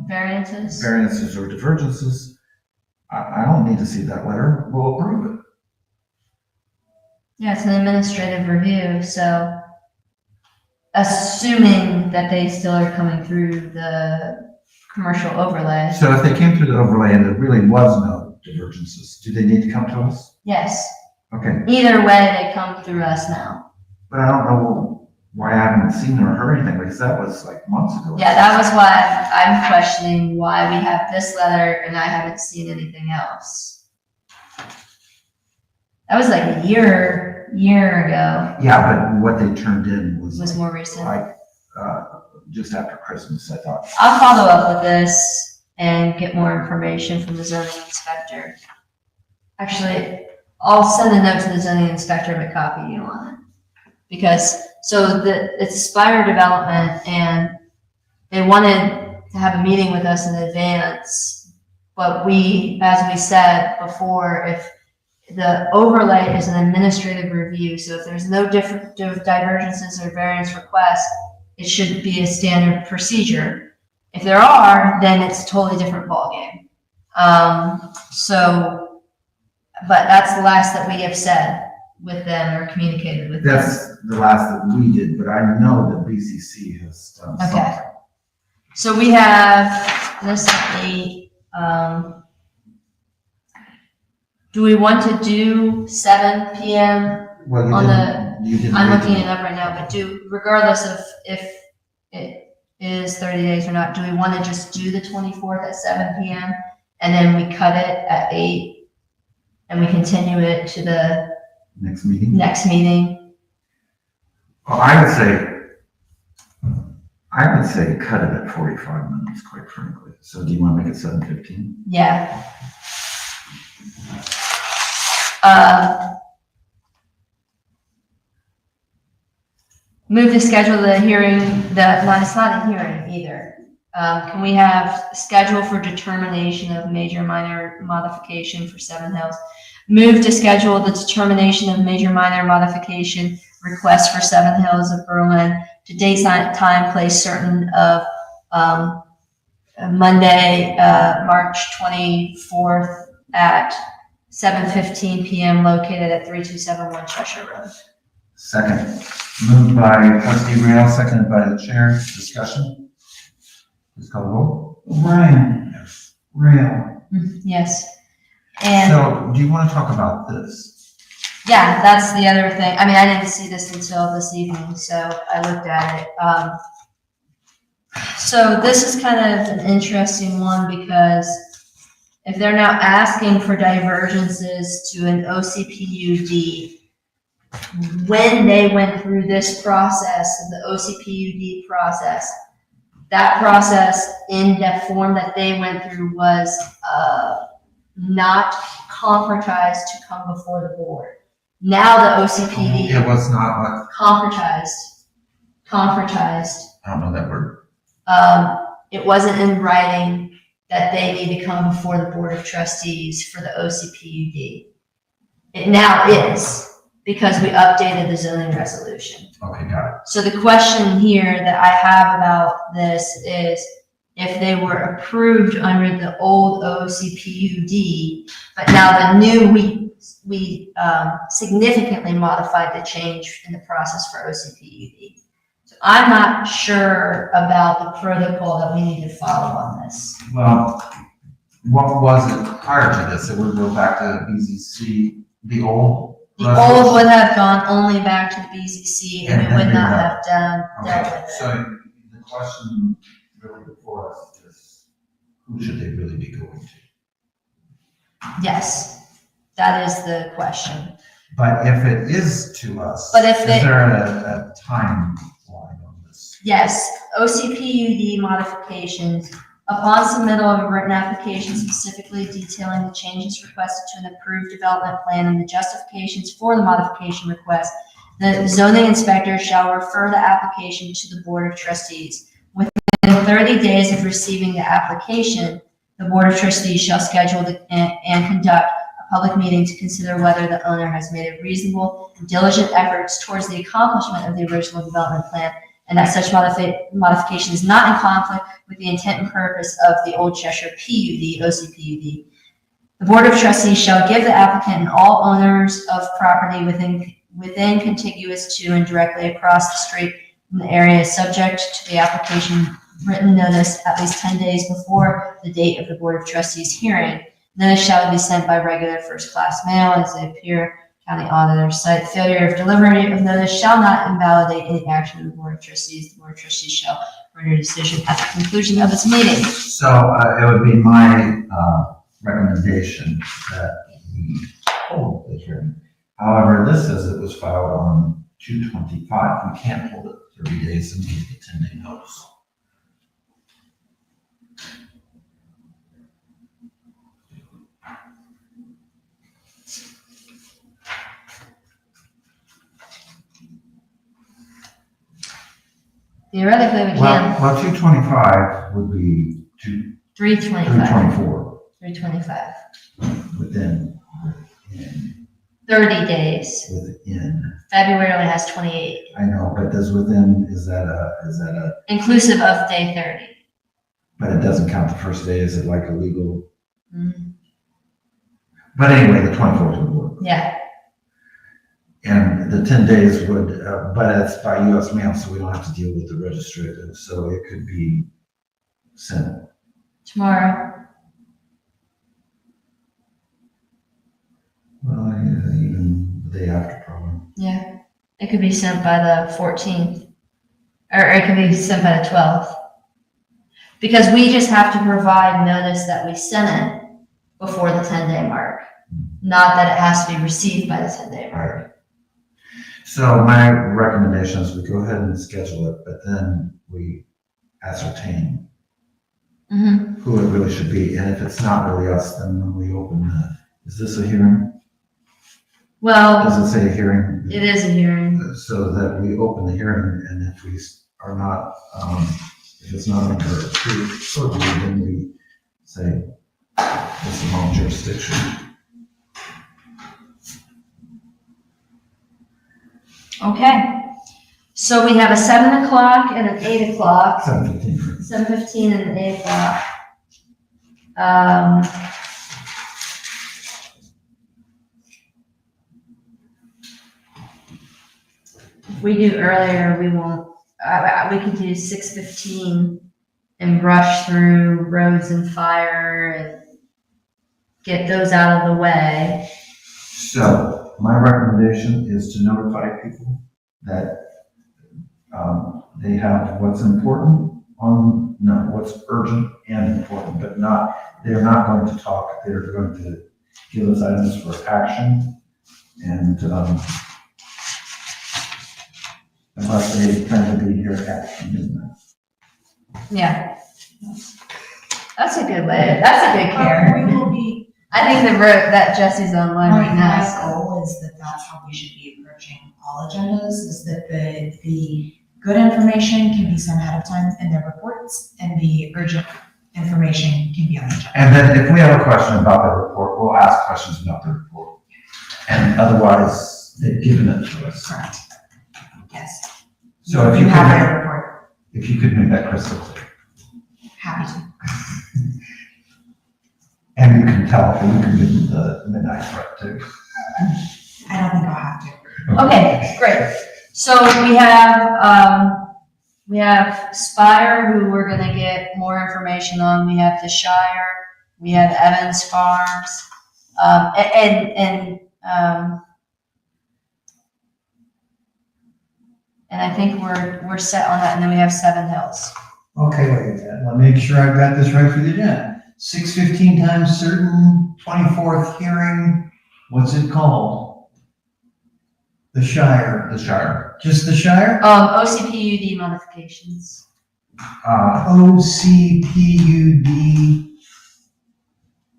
Variances. or divergences, I don't need to see that letter. We'll approve it. Yeah, it's an administrative review, so assuming that they still are coming through the commercial overlay, So if they came through the overlay and there really was no divergences, do they need to come to us? yes. Okay, Either way, they come through us now. but I don't know why I haven't seen or heard anything, because that was like months ago. Yeah, that was why I'm questioning why we have this letter and I haven't seen anything else. That was like a year ago. Yeah, but what they turned in was Was more recent. like, just after Christmas, I thought. I'll follow up with this and get more information from the zoning inspector. Actually, I'll send a note to the zoning inspector to copy you on it. Because, it's Spire Development and they wanted to have a meeting with us in advance. But as we said before, if the overlay is an administrative review, so if there's no different divergences or variance requests, it should be a standard procedure. If there are, then it's a totally different ballgame. But that's the last that we have said with them or communicated with them. That's the last that we did, but I know that BCC has done something. Okay. So we have this 8, do we want to do 7 PM? Well, you didn't. I'm looking it up right now, but regardless of if it is 30 days or not, do we want to just do the 24th at 7 PM? And then we cut it at 8 and we continue it to the Next meeting? next meeting? Well, I would say cut it at 45 minutes, quite frankly. So do you want to make it 7:15? Yeah. Move to schedule the hearing, it's not a hearing either. Can we have schedule for determination of major minor modification for Seven Hills? Move to schedule the determination of major minor modification request for Seven Hills of Berlin to date, time, place certain of Monday, March 24th at 7:15 PM located at 3271 Cheshire Road. Second. Moved by trustee Rail, seconded by the chair. Discussion? Please call the roll. O'Brien. Yes. Rail. Yes. And So do you want to talk about this? yeah, that's the other thing. I mean, I didn't see this until this evening, so I looked at it. So this is kind of an interesting one because if they're now asking for divergences to an OCPUD, when they went through this process, the OCPUD process, that process in the form that they went through was not concretized to come before the board. Now the OCPD It was not what, concretized. I don't know that word. It wasn't in writing that they need to come before the Board of Trustees for the OCPUD. It now is, because we updated the zoning resolution. Okay, got it. So the question here that I have about this is if they were approved under the old OCPUD, but now the new, we significantly modified the change in the process for OCPUD. So I'm not sure about the protocol that we need to follow on this. Well, what was it prior to this? It would go back to BZC, the old? The old would have gone only back to the BZC and we would not have dealt Okay, with it. so the question really before us is, who should they really be going to? Yes, that is the question. But if it is to us, But if is they- there a timeline on this? Yes, OCPUD modifications. Upon submittal of a written application specifically detailing the changes requested to an approved development plan and the justifications for the modification request, the zoning inspector shall refer the application to the Board of Trustees. Within 30 days of receiving the application, the Board of Trustees shall schedule and conduct a public meeting to consider whether the owner has made a reasonable and diligent efforts towards the accomplishment of the original development plan, and that such modification is not in conflict with the intent and purpose of the Old Cheshire PUD, OCPUD. The Board of Trustees shall give the applicant and all owners of property within contiguous to and directly across the street in the area subject to the application written notice at least 10 days before the date of the Board of Trustees hearing. Notice shall be sent by regular first-class mail as they appear to County Auditor cite failure of delivery of notice shall not invalidate any action of the Board of Trustees. The Board of Trustees shall render a decision at the conclusion of its meeting. So, it would be my, recommendation that we hold the hearing. However, this says it was filed on 2/25. We can't hold it 30 days and give the 10-day notice. Theoretically, we can. Well, 2/25 would be 325. 3/24 325. within, 30 days. within. February only has 28, I know, but does within, is that a, inclusive of day 30. but it doesn't count the first day, is it like a legal? Mm, But anyway, the 24th would work. Yeah, And the 10 days would, but it's by US mail, so we don't have to deal with the registrator, so it could be sent. tomorrow. Well, yeah, even the day after probably. Yeah, it could be sent by the 14th, or it could be sent by the 12th. Because we just have to provide notice that we sent it before the 10-day mark, not that it has to be received by the 10-day mark. Right. So my recommendation is we go ahead and schedule it, but then we ascertain Mm-hmm. who it really should be. And if it's not really us, then when we open is this a hearing? Well, Does it say a hearing? it is a hearing. So that we open the hearing, and if we are not, if it's not under a true purview, then we say, this is all jurisdiction. Okay. So we have a 7 o'clock and an 8 o'clock. 7:15. 7:15 and 8 o'clock. If we do earlier, we won't, we could do 6:15 and rush through roads and fire and get those out of the way. So my recommendation is to notify people that they have what's important on, no, what's urgent and important, but not, they're not going to talk, they're going to give us items for action, and unless they plan to be here at midnight. Yeah. That's a good way, that's a good care. We will be, I think the road that Jesse's online right now, my so. goal is that that's how we should be approaching all agendas, is that the good information can be sent ahead of time in their reports, and the urgent information can be on the agenda. And then if we have a question about the report, we'll ask questions about the report. And otherwise, they've given it to us. Correct. Yes. So if You you have could, my report. if you could make that crystal clear. Happy to. And you can tell, and you can give them the midnight threat too. I don't think I'll have to. Okay, great. So we have Spire, who we're gonna get more information on. We have the Shire, we have Evans Farms, and I think we're set on that. And then we have Seven Hills. Okay, wait a minute, let me make sure I've got this right for the agenda. 6:15 times certain, 24th hearing, what's it called? The Shire. The Shire. Just the Shire? OCPUD modifications. OCPUD.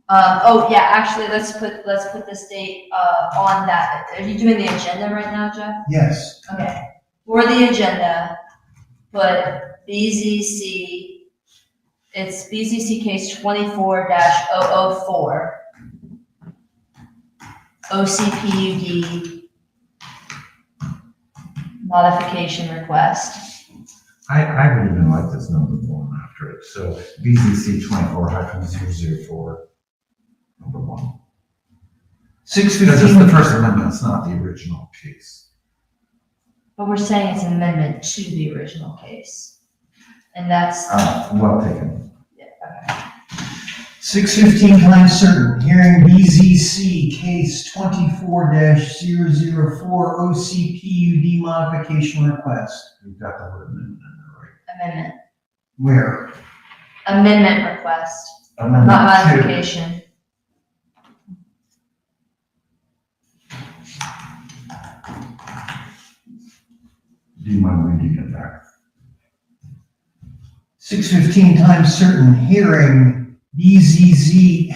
Oh yeah, actually, let's put this date on that. Are you doing the agenda right now, Jeff? Yes. Okay. For the agenda, put BZC, it's BZC case 24-004. OCPUD modification request. I would even like this number one after it. So BZC 24-004, number one. 6:15. Because it's the First Amendment, it's not the original case. But we're saying it's an amendment to the original case. And that's, Well taken. 6:15 time certain, hearing BZC case 24-004 OCPUD modification request. You've got the word amendment in there, right? Amendment. Where? Amendment request, not Amendment two. modification. Do you mind reading it back? 6:15 time certain, hearing BZC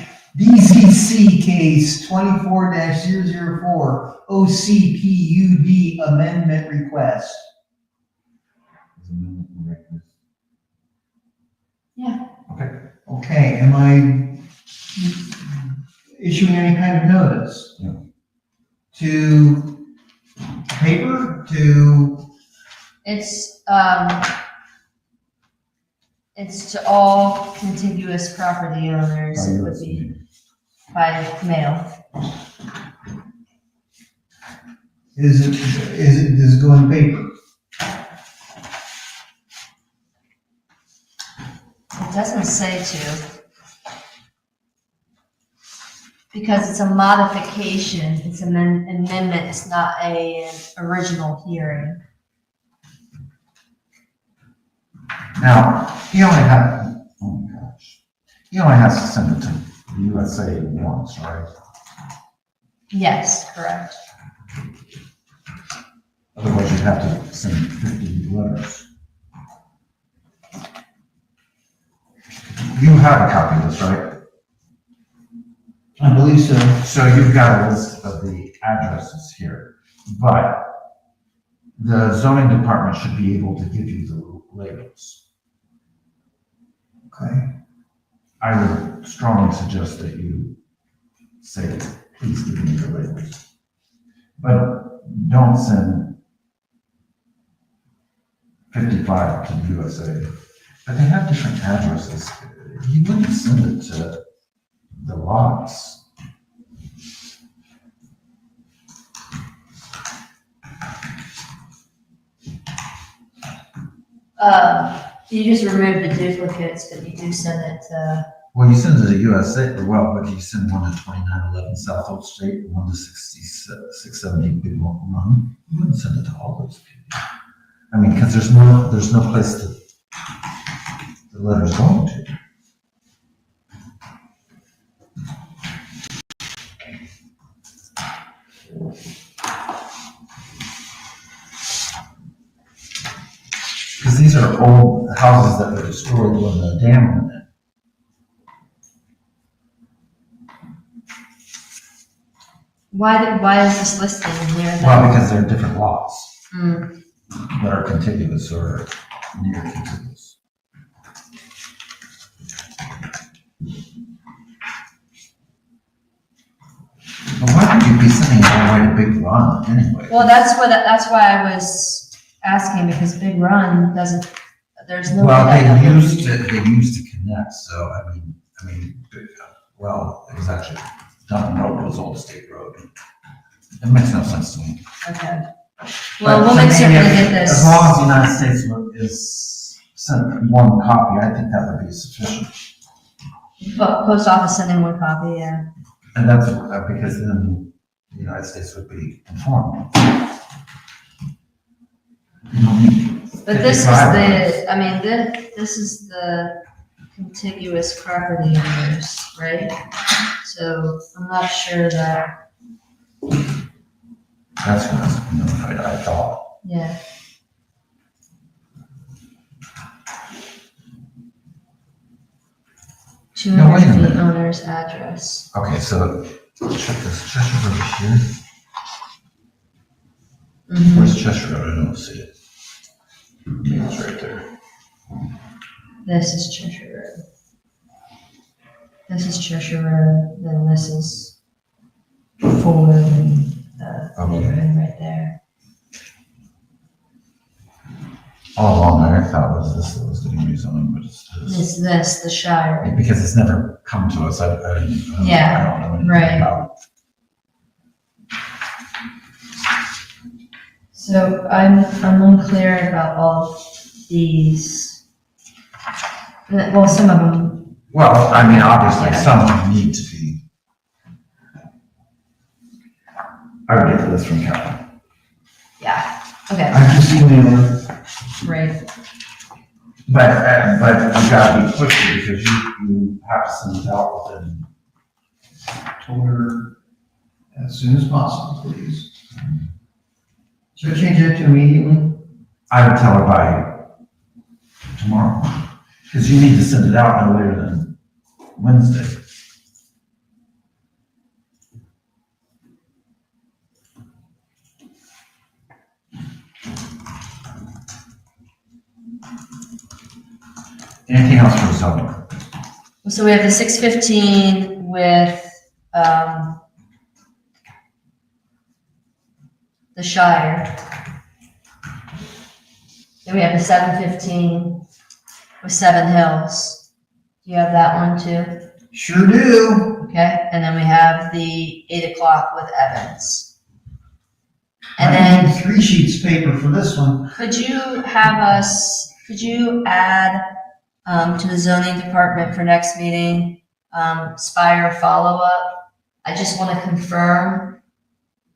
case 24-004 OCPUD amendment request. Is amendment right? Yeah. Okay. Okay, am I issuing any kind of notice? No. To paper, to, It's to all contiguous property owners, it would be by mail. does it go in paper? It doesn't say to. Because it's a modification, it's an amendment, it's not an original hearing. Now, he only had, oh my gosh, he only has to send it to the USA once, right? Yes, correct. Otherwise, you'd have to send 50 letters. You have a copy of this, right? I believe so. So you've got a list of the addresses here, but the zoning department should be able to give you the labels. Okay. I would strongly suggest that you say, please give me the labels. But don't send 55 to the USA. But they have different addresses. You wouldn't send it to the lots. You just remove the duplicates, but you do send it to, Well, you send it to the USA, well, but you send one to 2911 South Oak Street, one to 670 Big Mountain Run. You wouldn't send it to all those people. I mean, because there's no place to, the letter's going to. Because these are old houses that were destroyed when the dam went in. why is this listed in here? Well, because they're different lots Hmm. that are contiguous or near contiguous. But why would you be sending it all the way to Big Run anyway? Well, that's why I was asking, because Big Run doesn't, there's no. Well, way that they used to connect, so I mean, well, it was actually, Dunn Road was Old State Road. It makes no sense to me. Okay. Well, But we'll to make me, certain to get this. As long as the United States is sent one copy, I think that would be sufficient. Post office sending one copy, yeah. And that's because then the United States would be informed. You don't need But this is 55 this is the contiguous property owners, right? So I'm not sure that, That's what I was notified, I thought. yeah. No, wait a 200 minute. owner's address. Okay, so check this, Cheshire Road here. Mhm. Where's Cheshire Road? I don't see it. Maybe it's right there. This is Cheshire Road. This is Cheshire Road, then this is Fuller and Okay. neighborhood right there. All along, I thought was this that was getting rezoned, but it's this. This, the Shire. Because it's never come to us, I Yeah, don't know anything right. about it. So I'm unclear about all these. Well, some of them, Well, I mean, obviously, Yeah. some need to be. I would get this from Kevin. Yeah, okay, I just emailed her. great. But you gotta be pushy because you have to send it out within. Told her as soon as possible, please. Should I change that to immediately? I would tell her by tomorrow, because you need to send it out no later than Wednesday. Anything else for zoning? So we have the 6:15 with, the Shire. Then we have the 7:15 with Seven Hills. Do you have that one too? Sure do. Okay, and then we have the 8 o'clock with Evans. And I then need 3 sheets of paper for this one. could you add, to the zoning department for next meeting, Spire follow-up? I just want to confirm,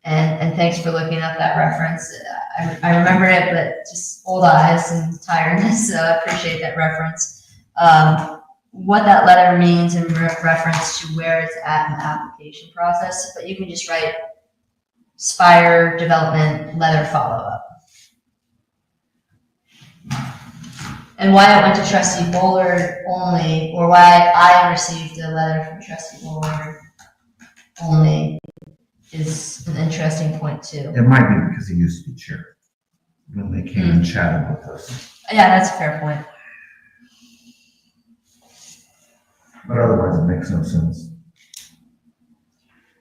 and thanks for looking up that reference. I remember it, but just old eyes and tiredness, so I appreciate that reference. What that letter means in reference to where it's at in the application process, but you can just write Spire development letter follow-up. And why it went to trustee Bullard only, or why I received a letter from trustee Bullard only, is an interesting point too. It might be because he used to be chair when they came and chatted with us, Yeah, that's a fair point. but otherwise it makes no sense.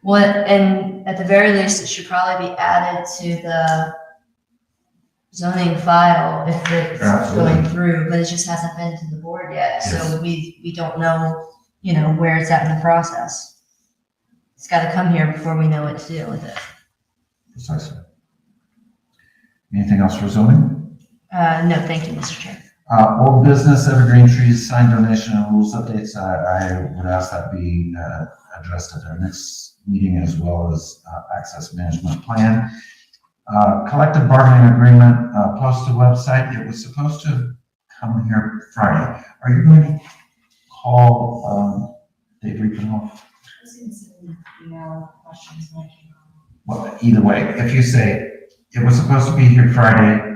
Well, and at the very least, it should probably be added to the zoning file if it's Absolutely. going through, but it just hasn't been to the board yet, Yes. so we don't know, where it's at in the process. It's gotta come here before we know what to do with it. Precisely. Anything else for zoning? No, thank you, Mr. Chair. Old business, evergreen trees, sign donation and rules updates. I would ask that be addressed at our next meeting, as well as access management plan. Collective bargaining agreement, posted website. It was supposed to come here Friday. Are you going to call Dave Riepenhoff? I was gonna send questions when I came home. Well, either way, if you say it was supposed to be here Friday,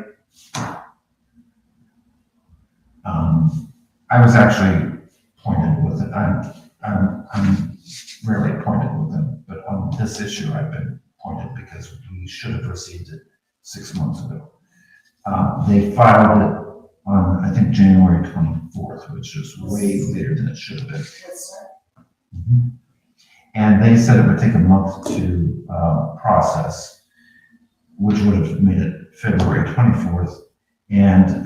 I was actually pointed with it. I'm rarely pointed with them, but on this issue, I've been pointed because we should have received it 6 months ago. They filed it on, I think, January 24th, which is way later than it should have been. Mhm. And they said it would take a month to process, which would have made it February 24th. And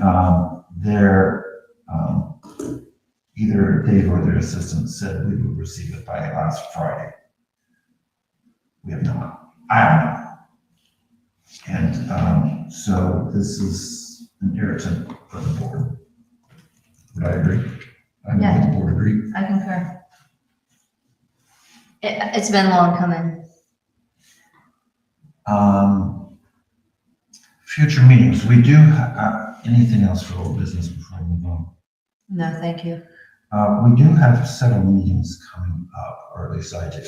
either Dave or their assistant said we would receive it by last Friday. We have not. I have not. And so this is an irritant for the board. Would I agree? I know Yeah. the board agree. I concur. It's been long coming. Future meetings, we do, anything else for old business before we move on? No, thank you. We do have several meetings coming up, or at least I do.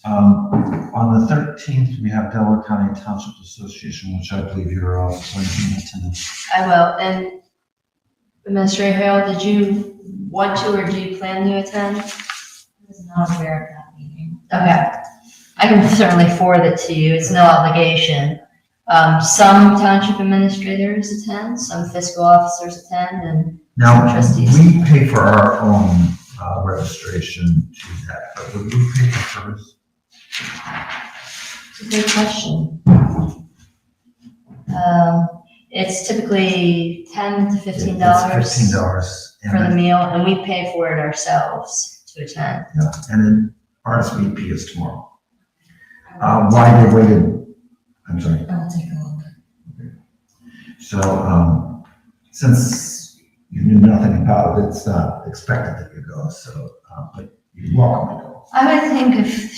On the 13th, we have Delaware County Township Association, which I believe you're all going to be in attendance. I will. And Administrator Hale, did you want to or do you plan to attend? I was not aware of that meeting. Okay. I can certainly forward it to you. It's no obligation. Some township administrators attend, some fiscal officers attend, and Now, Trustees. we pay for our own registration to that, but would we pay for hers? it's a good question. It's typically $10 to $15 It's $15. for the meal, and we pay for it ourselves to attend. Yeah, and then RSVP is tomorrow. Why they waited, I'm sorry. I'll take a look. So, since you knew nothing about it, it's not expected that you go, so, but you're welcome to go. I would think if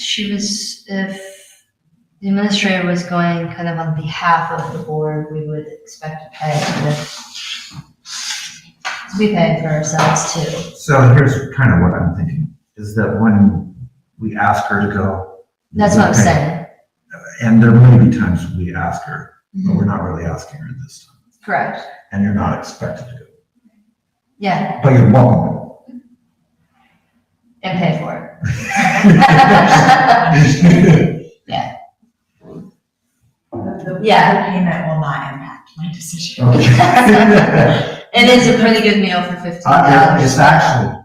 the administrator was going kind of on behalf of the board, we would expect to pay, we pay for ourselves too. So here's kind of what I'm thinking, is that when we ask her to go. That's what I'm okay, saying. And there may be times we ask her, but we're not really asking her this time, Correct. and you're not expected to go, Yeah, but you're welcome. and pay for it. Yeah. The Yeah. payment will not impact my decision. Okay. It is a pretty good meal for $15. It's actually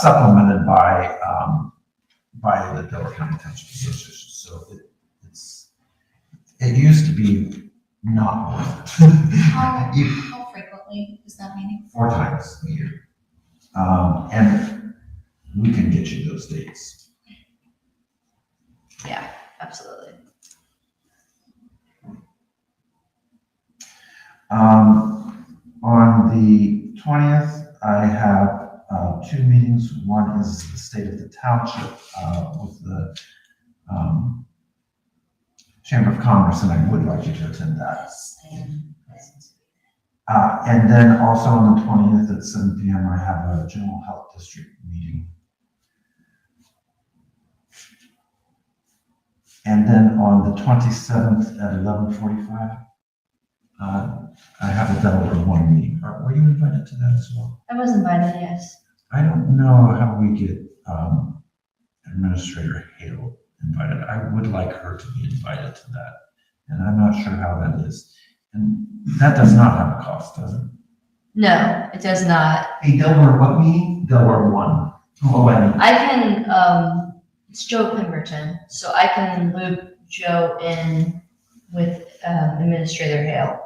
supplemented by the Delaware County Township Association, so it used to be not worth it. How frequently is that meeting? 4 times a year. And we can get you those dates. Yeah, absolutely. On the 20th, I have 2 meetings. One is the state of the township with the Chamber of Commerce, and I would like you to attend that. And then also on the 20th at 7 p.m., I have a general health district meeting. And then on the 27th at 11:45, I have a Delaware 1 meeting. Were you invited to that as well? I was invited, yes. I don't know how we get Administrator Hale invited. I would like her to be invited to that, and I'm not sure how that is. And that does not have a cost, does it? No, it does not. A Delaware what meeting? Delaware 1. Oh, I mean, I can, it's Joe Pemberton, so I can loop Joe in with Administrator Hale.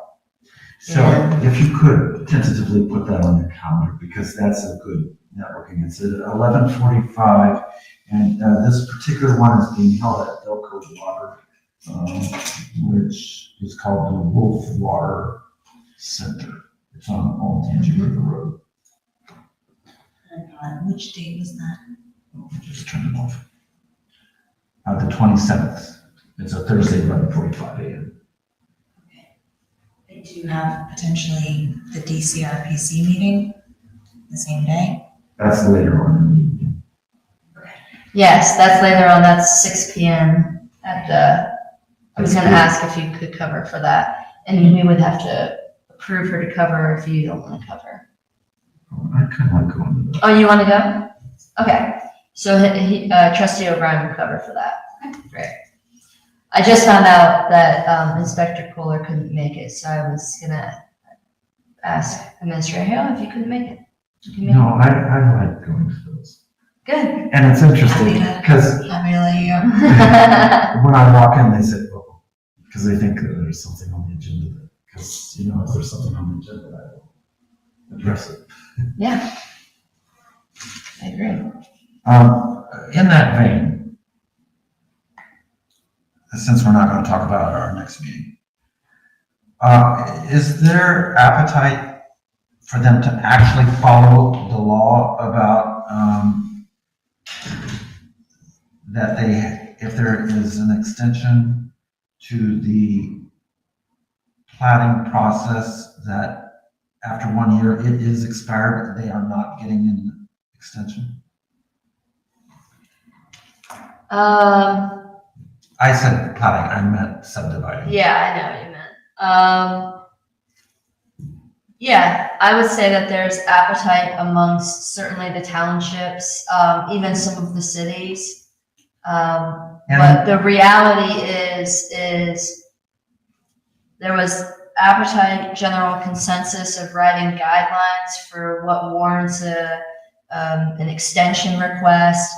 so if you could tentatively put that on your calendar, because that's a good networking. It's at 11:45, and this particular one is being held at Delco Water, which is called the Wolf Water Center. It's on Old Tangy River Road. Which date was that? Oh, I just turned it off. The 27th. It's a Thursday, 11:45 a.m. They do have potentially the DCRPC meeting the same day. That's later on in the evening. Yes, that's later on, that's 6 p.m. at the, I was gonna That's ask if you could cover for that, and we would have to approve her to cover if you don't wanna cover. I kind of like going to that. Oh, you wanna go? Okay, so Trustee O'Brien will cover for that. Great. I just found out that Inspector Kohler couldn't make it, so I was gonna ask Administrator Hale if you couldn't make it. You can make No, I like going to those. it. Good. And it's interesting because I really, when I walk in, they say, oh, because they think that there's something on the agenda. Because, you know, if there's something on the agenda, I will address it. Yeah. I agree. In that vein, since we're not going to talk about our next meeting, is there appetite for them to actually follow the law about that if there is an extension to the plating process, that after 1 year it is expired, they are not getting an extension? I said plating, I meant subdividing. Yeah, I know what you meant. Yeah, I would say that there's appetite amongst certainly the townships, even some of the cities. But the reality is there was appetite, general consensus of writing guidelines for what warrants an extension request.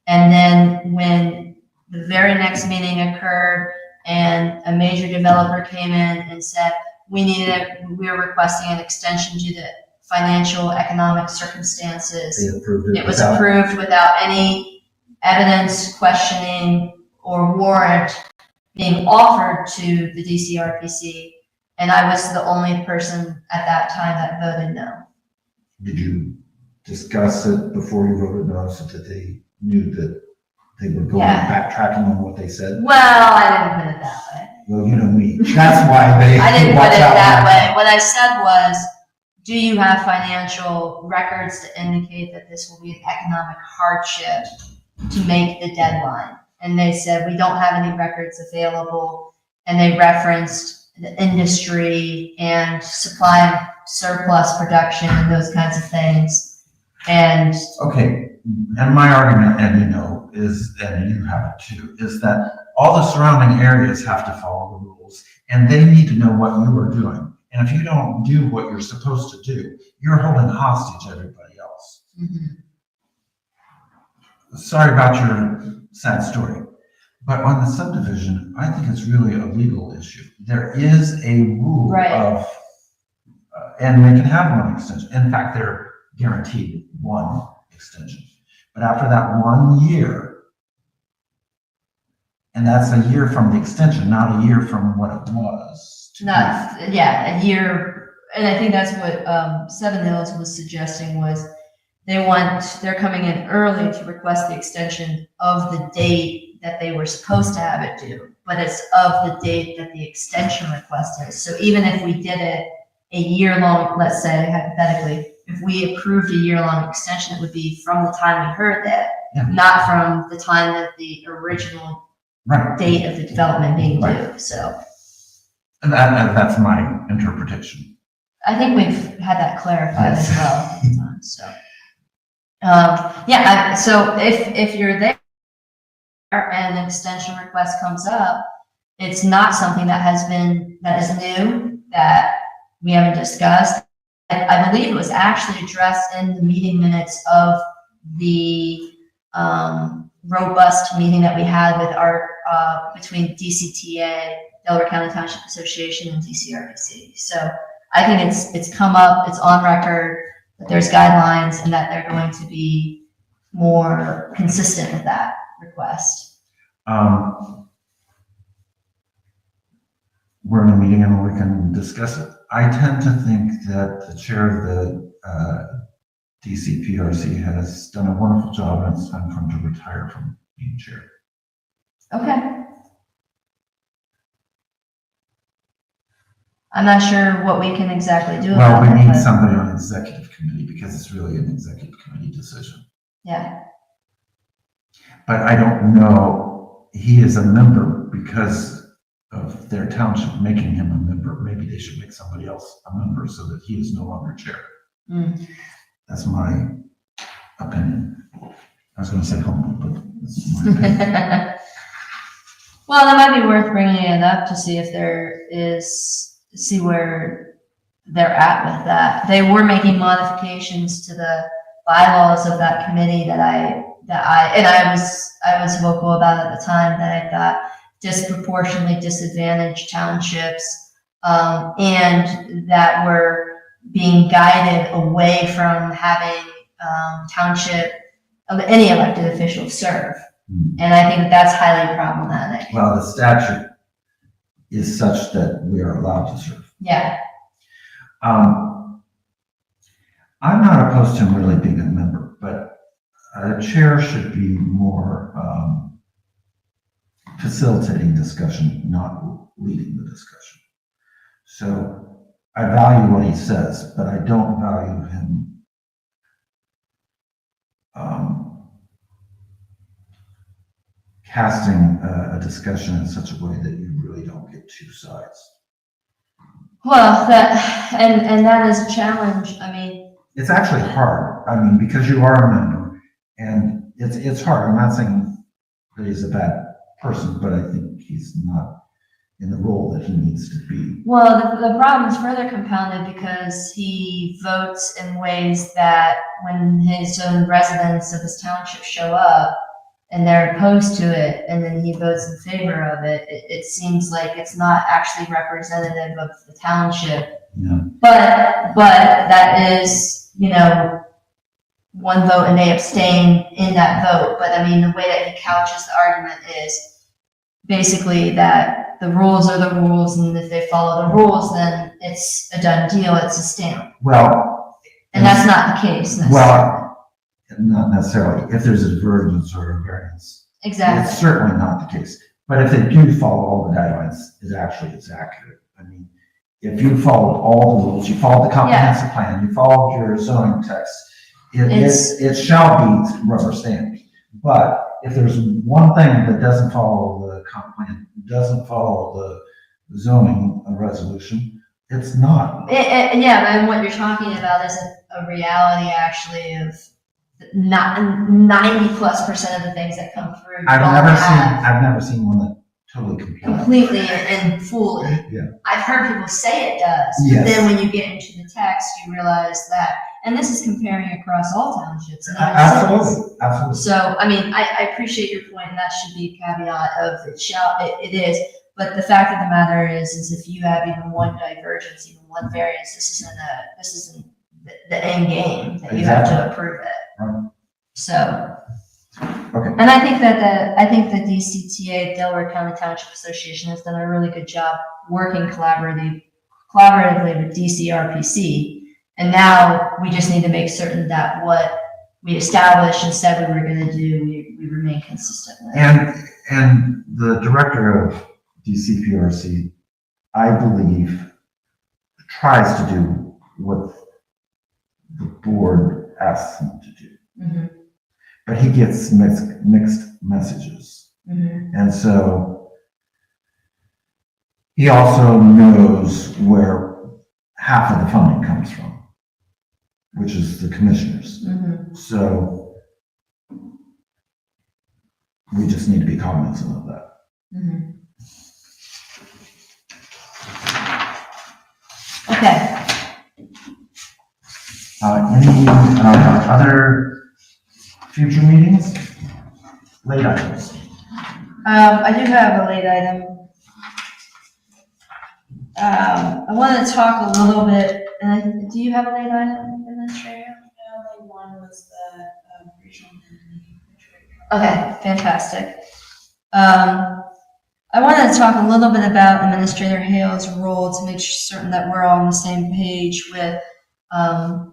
And then when the very next meeting occurred and a major developer came in and said, we're requesting an extension due to financial, economic circumstances. They approved it. It was approved without any evidence, questioning, or warrant being offered to the DCRPC. And I was the only person at that time that voted no. Did you discuss it before you voted no, so that they knew that they were going Yeah. backtracking on what they said? Well, I didn't put it that way. Well, you know me. That's why they. I didn't put watch it out. that way. What I said was, do you have financial records to indicate that this will be an economic hardship to make the deadline? And they said, we don't have any records available. And they referenced the industry and supply and surplus production and those kinds of things. And Okay, and my argument, and you know, is, and you have it too, is that all the surrounding areas have to follow the rules, and they need to know what you are doing. And if you don't do what you're supposed to do, you're holding hostage everybody else. Sorry about your sad story, but on the subdivision, I think it's really a legal issue. There is a rule Right. of, and they can have one extension. In fact, they're guaranteed one extension. But after that 1 year, and that's a year from the extension, not a year from what it was. not, yeah, a year, and I think that's what, Seven Hills was suggesting was they're coming in early to request the extension of the date that they were supposed to have it due, but it's of the date that the extension request is. So even if we did it a year long, let's say hypothetically, if we approved a year-long extension, it would be from the time we heard that, Yeah. not from the time that the original Right. date of the development being Right. due. So And that's my interpretation. I think we've had that clarified as Yes. well at the time, so. So if you're there and an extension request comes up, it's not something that is new, that we haven't discussed. I believe it was actually addressed in the meeting minutes of the robust meeting that we had with between DCTA, Delaware County Township Association, and DCRDC. So I think it's come up, it's on record, that there's guidelines and that they're going to be more consistent with that request. We're in a meeting and we can discuss it. I tend to think that the chair of the DCPRC has done a wonderful job, and it's time for him to retire from being chair. Okay. I'm not sure what we can exactly do Well, about we it, need but somebody on the executive committee because it's really an executive committee decision. yeah, But I don't know, he is a member because of their township making him a member. Maybe they should make somebody else a member so that he is no longer chair. Mm. That's my opinion. I was gonna say humble, but that's my opinion. Well, that might be worth bringing it up to see if see where they're at with that. They were making modifications to the bylaws of that committee that I was vocal about at the time, that I thought disproportionately disadvantaged townships, and that were being guided away from having township of any elected official serve. And I think that's highly problematic. Well, the statute is such that we are allowed to serve. Yeah, I'm not opposed to him really being a member, but a chair should be more facilitating discussion, not leading the discussion. So I value what he says, but I don't value him casting a discussion in such a way that you really don't get two sides. well, and that is a challenge. I mean, It's actually hard, I mean, because you are a member, and it's hard. I'm not saying that he's a bad person, but I think he's not in the role that he needs to be. well, the problem is further compounded because he votes in ways that when his own residents of his township show up and they're opposed to it, and then he votes in favor of it, it seems like it's not actually representative of the township. Yeah. But that is, one vote and they abstain in that vote. But I mean, the way that he couches the argument is basically that the rules are the rules, and if they follow the rules, then it's a done deal, it's a stamp. Well, And that's not the case necessarily. Well, not necessarily. If there's a divergence or a variance, Exactly. it's certainly not the case. But if they do follow all the guidelines, it actually is accurate. I mean, if you followed all the rules, you followed the comprehensive plan, you followed your zoning text, it shall be rubber stamped. But if there's one thing that doesn't follow the comp plan, doesn't follow the zoning resolution, it's not. Yeah, and what you're talking about is a reality actually of not 90+% of the things that come through. I've never seen one that totally complies. Completely and fully. Yeah. I've heard people say it does, Yes. but then when you get into the text, you realize that, and this is comparing across all townships. in other cities. Absolutely. So, I mean, I appreciate your point, and that should be a caveat of it is, but the fact of the matter is if you have even one divergence, even one variance, this isn't the end game, that you have to approve it. Right. So. Okay. And I think that DCTA, Delaware County Township Association, has done a really good job working collaboratively with DCRPC. And now we just need to make certain that what we established and said we were going to do, we remain consistent with. And the director of DCPRC, I believe, tries to do what the board asks him to do. Mm-hmm. But he gets mixed messages. Mm-hmm. And so he also knows where half of the funding comes from, which is the commissioners. Mm-hmm. So we just need to be cognizant of that. Mm-hmm. Okay. Any other future meetings? Late items? I do have a late item. I wanted to talk a little bit, and do you have a late item, Administrator? No, one was the regional. Okay, fantastic. I wanted to talk a little bit about Administrator Hale's role to make certain that we're all on the same page with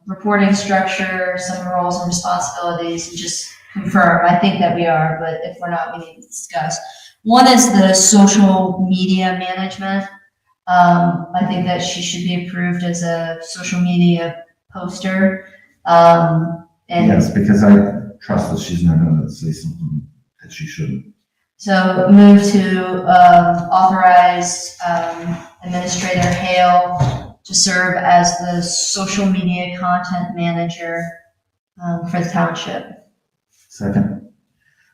reporting structure, some roles and responsibilities, and just confirm. I think that we are, but if we're not, we need to discuss. One is the social media management. I think that she should be approved as a social media poster. And Yes, because I trust that she's not going to say something that she shouldn't. so move to authorize Administrator Hale to serve as the social media content manager for the township. Second.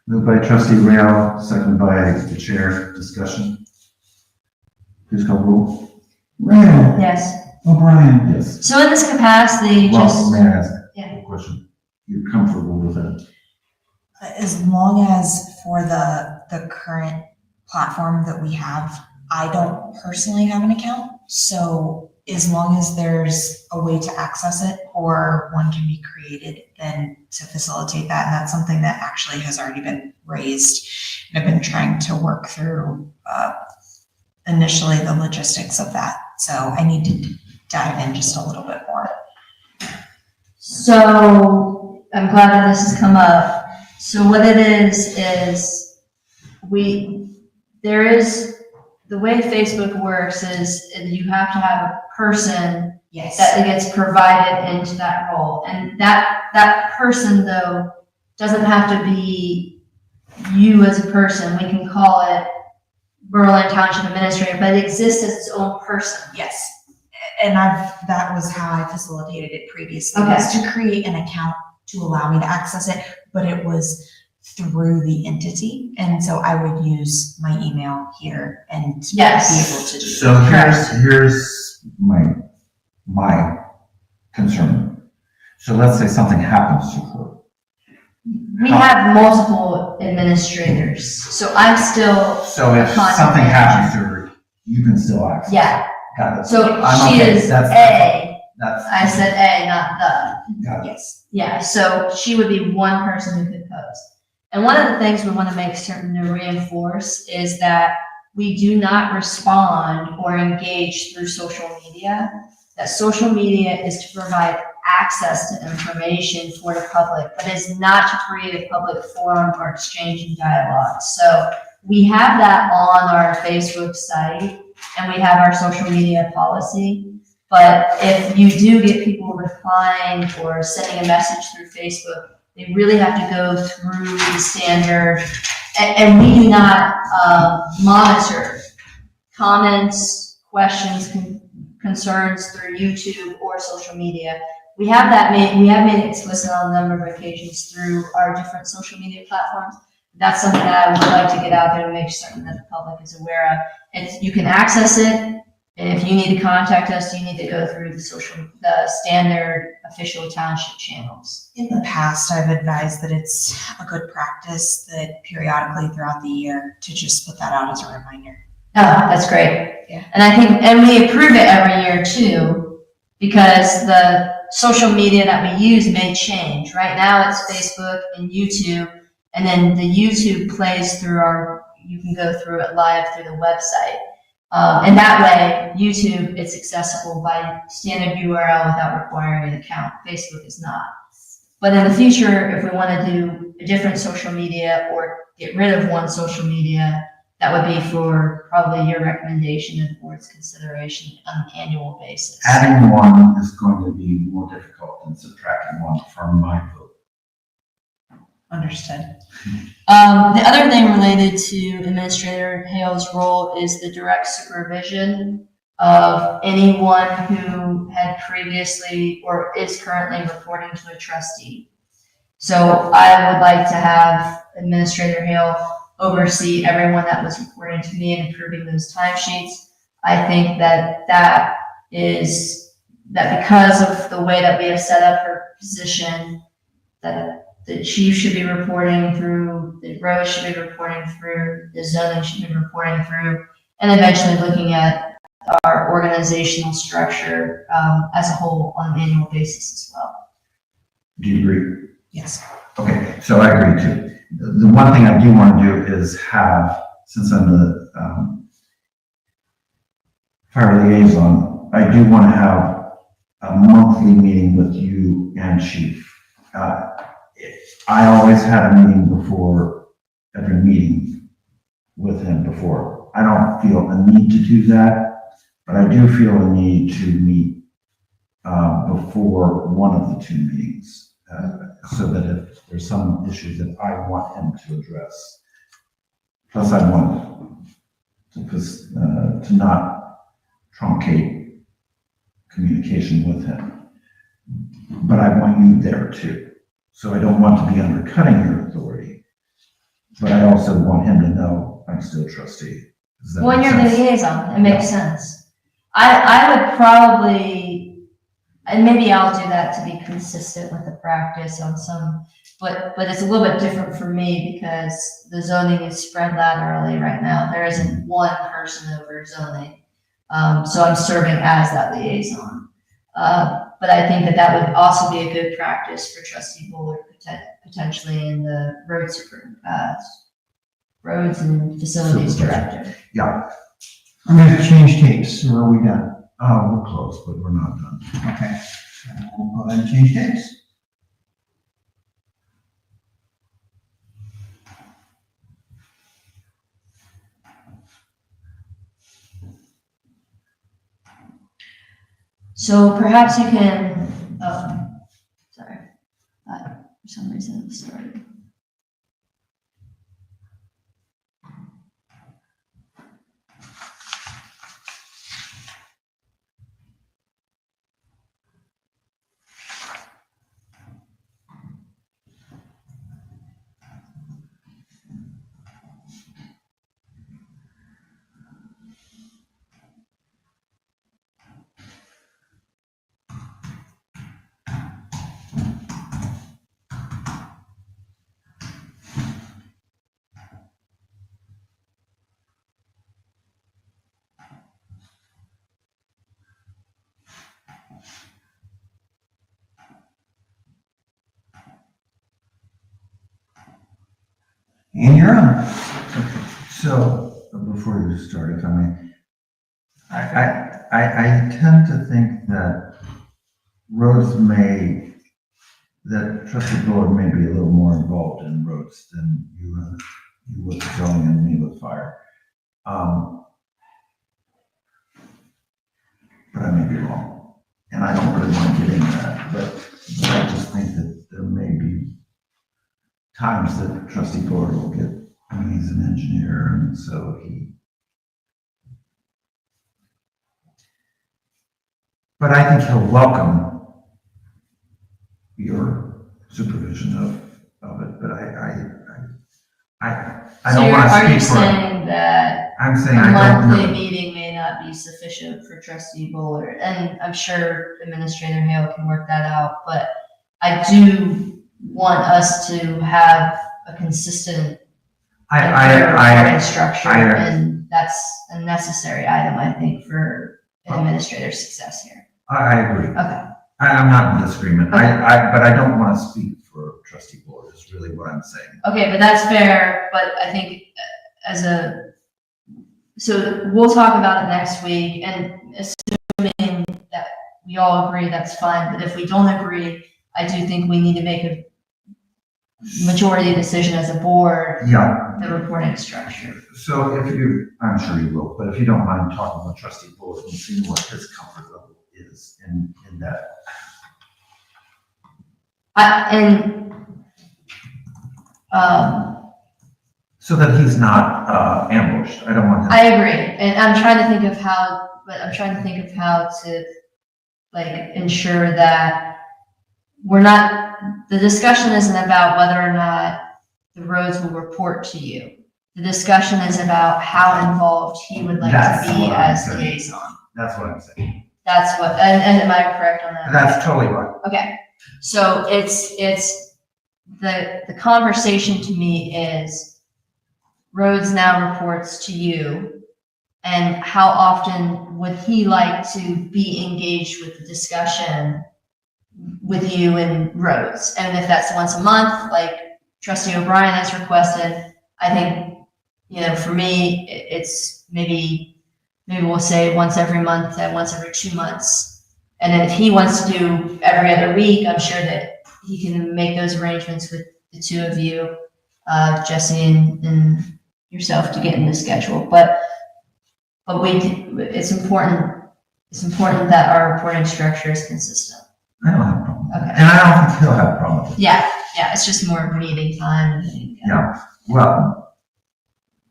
Moved by trustee Rail, second by the chair. Discussion. Please call roll. Rail, Yes. O'Brien, Yes. So in this capacity, Well, just, may I ask yeah. a question? You're comfortable with it? As long as for the current platform that we have, I don't personally have an account. So as long as there's a way to access it or one can be created, then to facilitate that. And that's something that actually has already been raised. And I've been trying to work through initially the logistics of that. So I need to dive in just a little bit more. So I'm glad that this has come up. So what it is the way Facebook works is you have to have a person Yes. that gets provided into that role. And that person though doesn't have to be you as a person. We can call it Berlin Township Administrator, but it exists as its own person. Yes. And that was how I facilitated it previously, Okay. was to create an account to allow me to access it, but it was through the entity. And so I would use my email here and Yes. be able to do So here's my concern. So let's say something happens to her. We have multiple administrators, so I'm still, So if Contact something manager. happens to her, you can still access. yeah. Got it. So I'm she okay. is That's- A. That's. I said A, not the. Got it. Yes. Yeah, so she would be one person who could post. And one of the things we want to make certain to reinforce is that we do not respond or engage through social media. That social media is to provide access to information for the public, but is not to create a public forum or exchange and dialogue. So we have that on our Facebook site, and we have our social media policy. But if you do get people replying or sending a message through Facebook, they really have to go through the standard, and we do not monitor comments, questions, concerns through YouTube or social media. We have made it explicit on a number of occasions through our different social media platforms. That's something that I would like to get out there and make certain that the public is aware of. You can access it. And if you need to contact us, you need to go through the standard official township channels. In the past, I've advised that it's a good practice that periodically throughout the year to just put that out as a reminder. Oh, that's great. Yeah. And I think, and we approve it every year too, because the social media that we use may change. Right now it's Facebook and YouTube, and then the YouTube plays through you can go through it live through the website. And that way, YouTube, it's accessible by standard URL without requiring an account. Facebook is not. But in the future, if we want to do a different social media or get rid of one social media, that would be for probably your recommendation and the board's consideration on an annual basis. Adding one is going to be more difficult than subtracting one from my vote. Understood. The other thing related to Administrator Hale's role is the direct supervision of anyone who had previously or is currently reporting to a trustee. So I would like to have Administrator Hale oversee everyone that was reporting to me and approving those timesheets. I think that because of the way that we have set up her position, that the chief should be reporting through, the road should be reporting through, the zoning should be reporting through, and eventually looking at our organizational structure as a whole on an annual basis as well. Do you agree? Yes. Okay, so I agree too. The one thing I do want to do is have, since I'm the fire liaison, I do want to have a monthly meeting with you and chief. I always had a meeting before every meeting with him before. I don't feel a need to do that, but I do feel a need to meet before one of the two meetings, so that if there's some issues that I want him to address. Plus, I want to not truncate communication with him. But I want you there too. So I don't want to be undercutting your authority, but I also want him to know I'm still trustee. Does that When make you're the sense? liaison, it makes sense. I would probably, and maybe I'll do that to be consistent with the practice on some, but it's a little bit different for me because the zoning is spread laterally right now. There isn't one person over zoning. So I'm serving as that liaison. But I think that would also be a good practice for trustee Bullard potentially in the roads and facilities director. Yeah, I'm gonna change tapes, or are we done? we're close, but we're not done. Okay. We'll go ahead and change tapes. So perhaps you can, sorry, for some reason it started. And you're on. So, before you start, if I may, I tend to think that that trustee board may be a little more involved in roads than you with zoning and me with fire. But I may be wrong, and I don't really want to get into that, but I just think that there may be times that trustee board will get, I mean, he's an engineer, and so but I think he'll welcome your supervision of it, but I So don't want are to you speak for him. saying that I'm saying a I don't monthly know. meeting may not be sufficient for trustee Bullard? And I'm sure Administrator Hale can work that out, but I do want us to have a consistent reporting structure, and that's a necessary item, I think, for administrator success here. I agree. Okay. I'm not in disagreement. Okay. But I don't want to speak for trustee board is really what I'm saying. Okay, but that's fair, but I think so we'll talk about it next week, and assuming that we all agree, that's fine, but if we don't agree, I do think we need to make a majority decision as a board, Yeah. the reporting structure. So I'm sure you will, but if you don't mind talking with trustee board and seeing what his comfort level is in that. So that he's not ambushed. I don't want him. I agree, and I'm trying to think of how to like ensure that the discussion isn't about whether or not the roads will report to you. The discussion is about how involved he would like That's to be what I'm as saying. liaison. That's what I'm saying. That's what, and am I correct on that? That's totally right. Okay, so it's the conversation to me is roads now reports to you, and how often would he like to be engaged with the discussion with you in roads? And if that's once a month, like trustee O'Brien has requested, I think, for me, it's maybe we'll say once every month and once every 2 months. And then if he wants to do every other week, I'm sure that he can make those arrangements with the two of you, Jesse and yourself, to get in the schedule. But it's important that our reporting structure is consistent. I don't have a problem. Okay. And I don't think he'll have a problem with it. Yeah, it's just more meeting time. Yeah, well,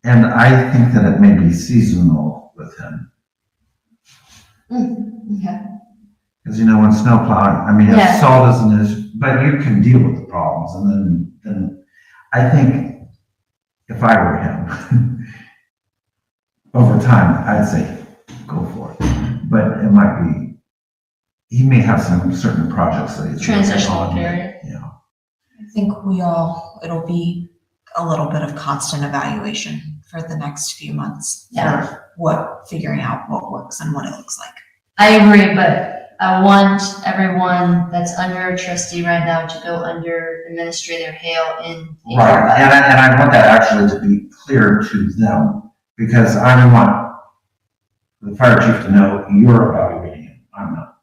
and I think that it may be seasonal with him. Okay. Because when snow plowing, I mean, Yeah. if salt isn't as, but you can deal with the problems, and then I think if I were him, over time, I'd say, go for it. But it might be, he may have some certain projects that he's. Transitional working on. period. Yeah. I think it'll be a little bit of constant evaluation for the next few months. Yeah. For figuring out what works and what it looks like. I agree, but I want everyone that's under a trustee right now to go under Administrator Hale in Right, and I want that actually to be clear to them, because I want the fire chief to know you're evaluating him, I'm not.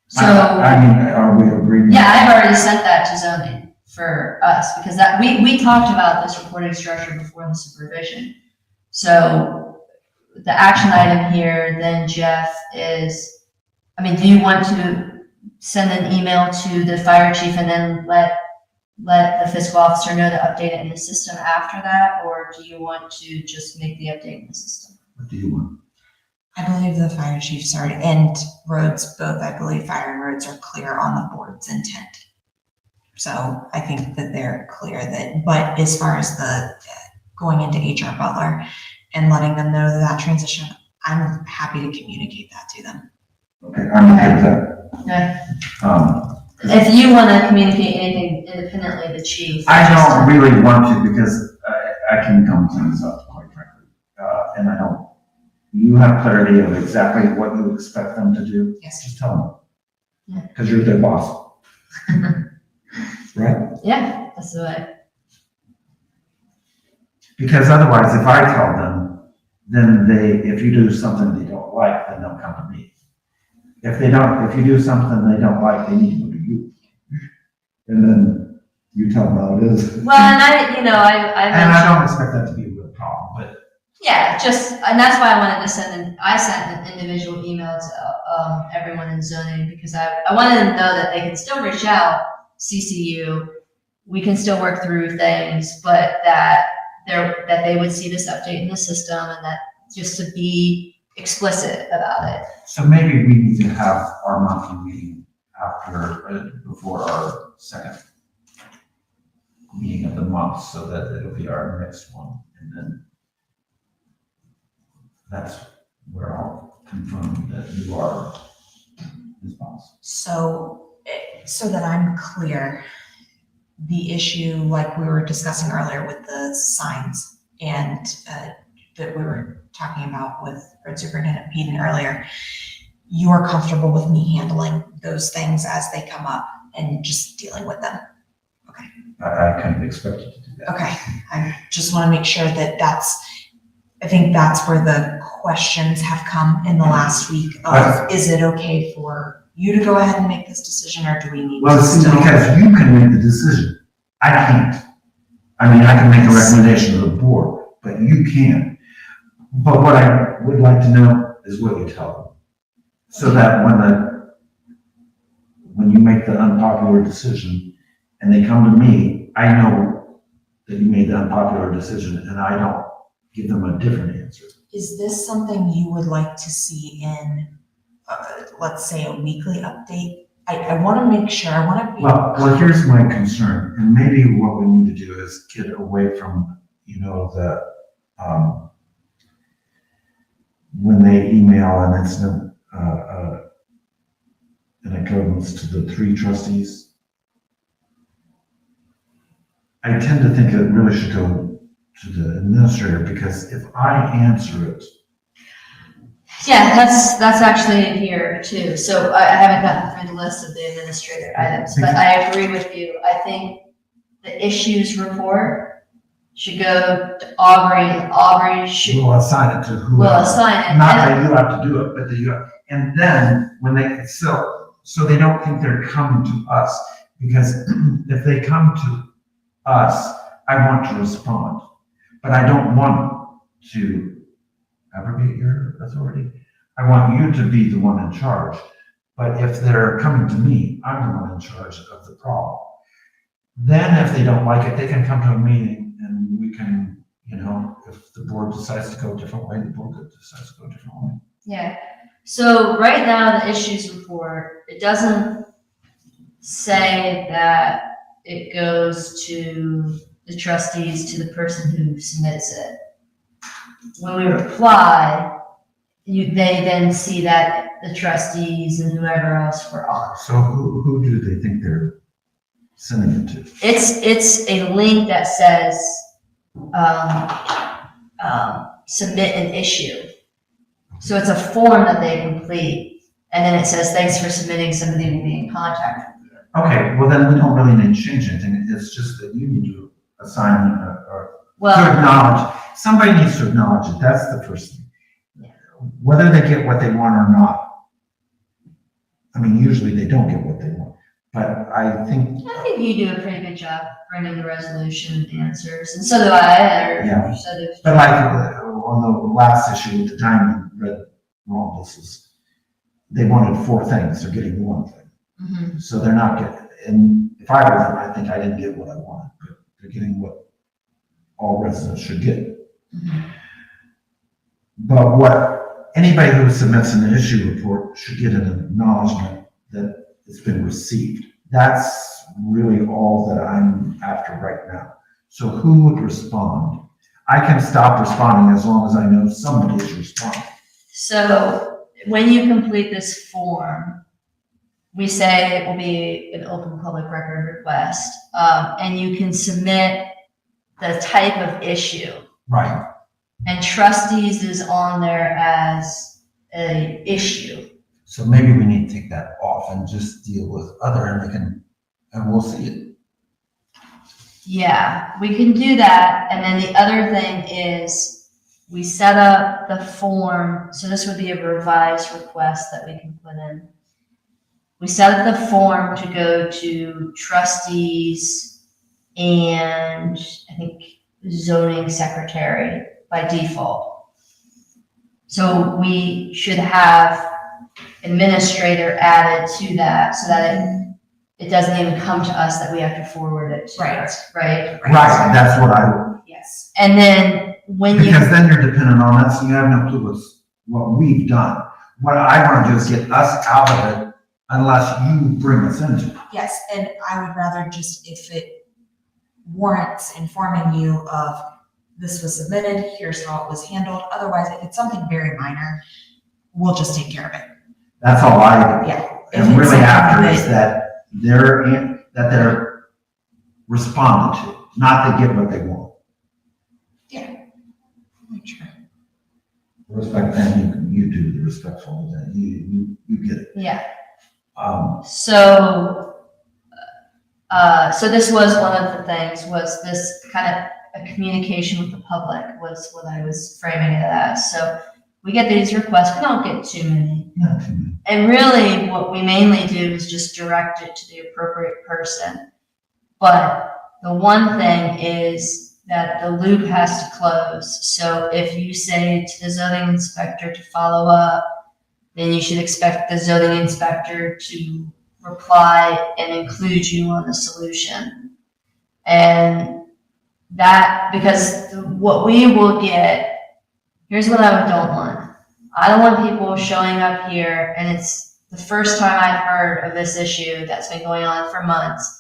So, I mean, are we agreeing? yeah, I've already sent that to zoning for us, because that, we talked about this reporting structure before the supervision. So the action item here then, Jeff, is, do you want to send an email to the fire chief and then let the fiscal officer know to update it in the system after that, or do you want to just make the update in the system? What do you want? I believe the fire chiefs are, and roads, both, I believe fire and roads are clear on the board's intent. So I think that they're clear but as far as the going into HR Butler and letting them know that transition, I'm happy to communicate that to them. Okay, I'm okay with that. Okay. If you want to communicate anything independently, the chief. I don't really want to, because I can gum things up, quite frankly. And I don't, you have clarity of exactly what you expect them to do? Yes. Just tell Yeah. them. Because you're their boss. Right? Yeah, that's the way. Because otherwise, if I tell them, then if you do something they don't like, then they'll come to me. if you do something they don't like, they need to go to you. And then you tell them how it is. Well, and I And I mentioned, don't expect that to be a real problem, but yeah, and that's why I wanted to I sent an individual email to, everyone in zoning, because I wanted them to know that they can still reach out, CCU, we can still work through things, but that they would see this update in the system, and that just to be explicit about it. so maybe we need to have our monthly meeting before our second meeting of the month, so that it'll be our next one, and then that's where I'll confirm that you are his boss. So, so that I'm clear, the issue, like we were discussing earlier with the signs and that we were talking about with Road Superintendent Peden earlier, you are comfortable with me handling those things as they come up and just dealing with them? I kind of expected to do that. Okay, I just want to make sure that I think that's where the questions have come in the last week of, is it okay for you to go ahead and make this decision, or do we need Well, to see, still? because you can make the decision. I can't. I mean, I can make a recommendation to the board, but you can't. But what I would like to know is what you tell them. So that when you make the unpopular decision and they come to me, I know that you made the unpopular decision, and I don't give them a different answer. Is this something you would like to see in, let's say, a weekly update? I want to make sure, I want to be. Well, here's my concern, and maybe what we need to do is get away from, when they email and it's and it goes to the 3 trustees. I tend to think it really should go to the administrator, because if I answer it, Yeah, that's actually here too. So I haven't gotten through the list of the administrator items, but I agree with you. I think the issues report should go to Aubrey, and Aubrey we'll assign it to will whoever. assign it. Not that you have to do it, but that you have, and then when so they don't think they're coming to us, because if they come to us, I want to respond, but I don't want to abrogate your authority. I want you to be the one in charge, but if they're coming to me, I'm the one in charge of the problem. Then if they don't like it, they can come to a meeting and we can, if the board decides to go a different way, the board decides to go a different way. Yeah. So right now, the issues report, it doesn't say that it goes to the trustees, to the person who submits it. When we reply, they then see that the trustees and whoever else were on. So who do they think they're sending it to? It's a link that says, submit an issue. So it's a form that they complete, and then it says, thanks for submitting, somebody will be in contact with you. Okay, well then we don't really need to change anything. It's just that you need to assign or to Well, acknowledge. Somebody needs to acknowledge it. That's the first thing. Yeah. Whether they get what they want or not. I mean, usually they don't get what they want, but I think you do a pretty good job bringing the resolution answers, and so do I, or Yeah. so do. But like on the last issue with the time you read wrong, they wanted 4 things, they're getting 1 thing. Mhm. So they're not getting, and if I were them, I think I didn't get what I wanted, but they're getting what all residents should get. Mhm. But what anybody who submits an issue report should get an acknowledgement that it's been received. That's really all that I'm after right now. So who would respond? I can stop responding as long as I know somebody is responding. So when you complete this form, we say it will be an open public record request, and you can submit the type of issue. Right. And trustees is on there as a issue. So maybe we need to take that off and just deal with other, and we'll see it. Yeah, we can do that. And then the other thing is, we set up the form, so this would be a revised request that we can put in. We set up the form to go to trustees and I think zoning secretary by default. So we should have administrator added to that so that it doesn't even come to us that we have to forward it to her, right? Right, that's what I, Yes. And then when you, because then you're dependent on us, and you have no clue what we've done. What I want to do is get us out of it unless you bring us into it. Yes, and I would rather just, if it warrants informing you of this was submitted, here's how it was handled. Otherwise, if it's something very minor, we'll just take care of it. That's all I Yeah. If am it's really something after that- is that they're responded to, not they get what they want. Respect, and you do the respectful, you get it. yeah. Um, So this was one of the things, was this kind of a communication with the public was what I was framing it as. So we get these requests, we don't get too many. not too many. And really what we mainly do is just direct it to the appropriate person. But the one thing is that the loop has to close. So if you say to the zoning inspector to follow up, then you should expect the zoning inspector to reply and include you on the solution. And that, because what we will get, here's what I don't want. I don't want people showing up here and it's the first time I've heard of this issue that's been going on for months,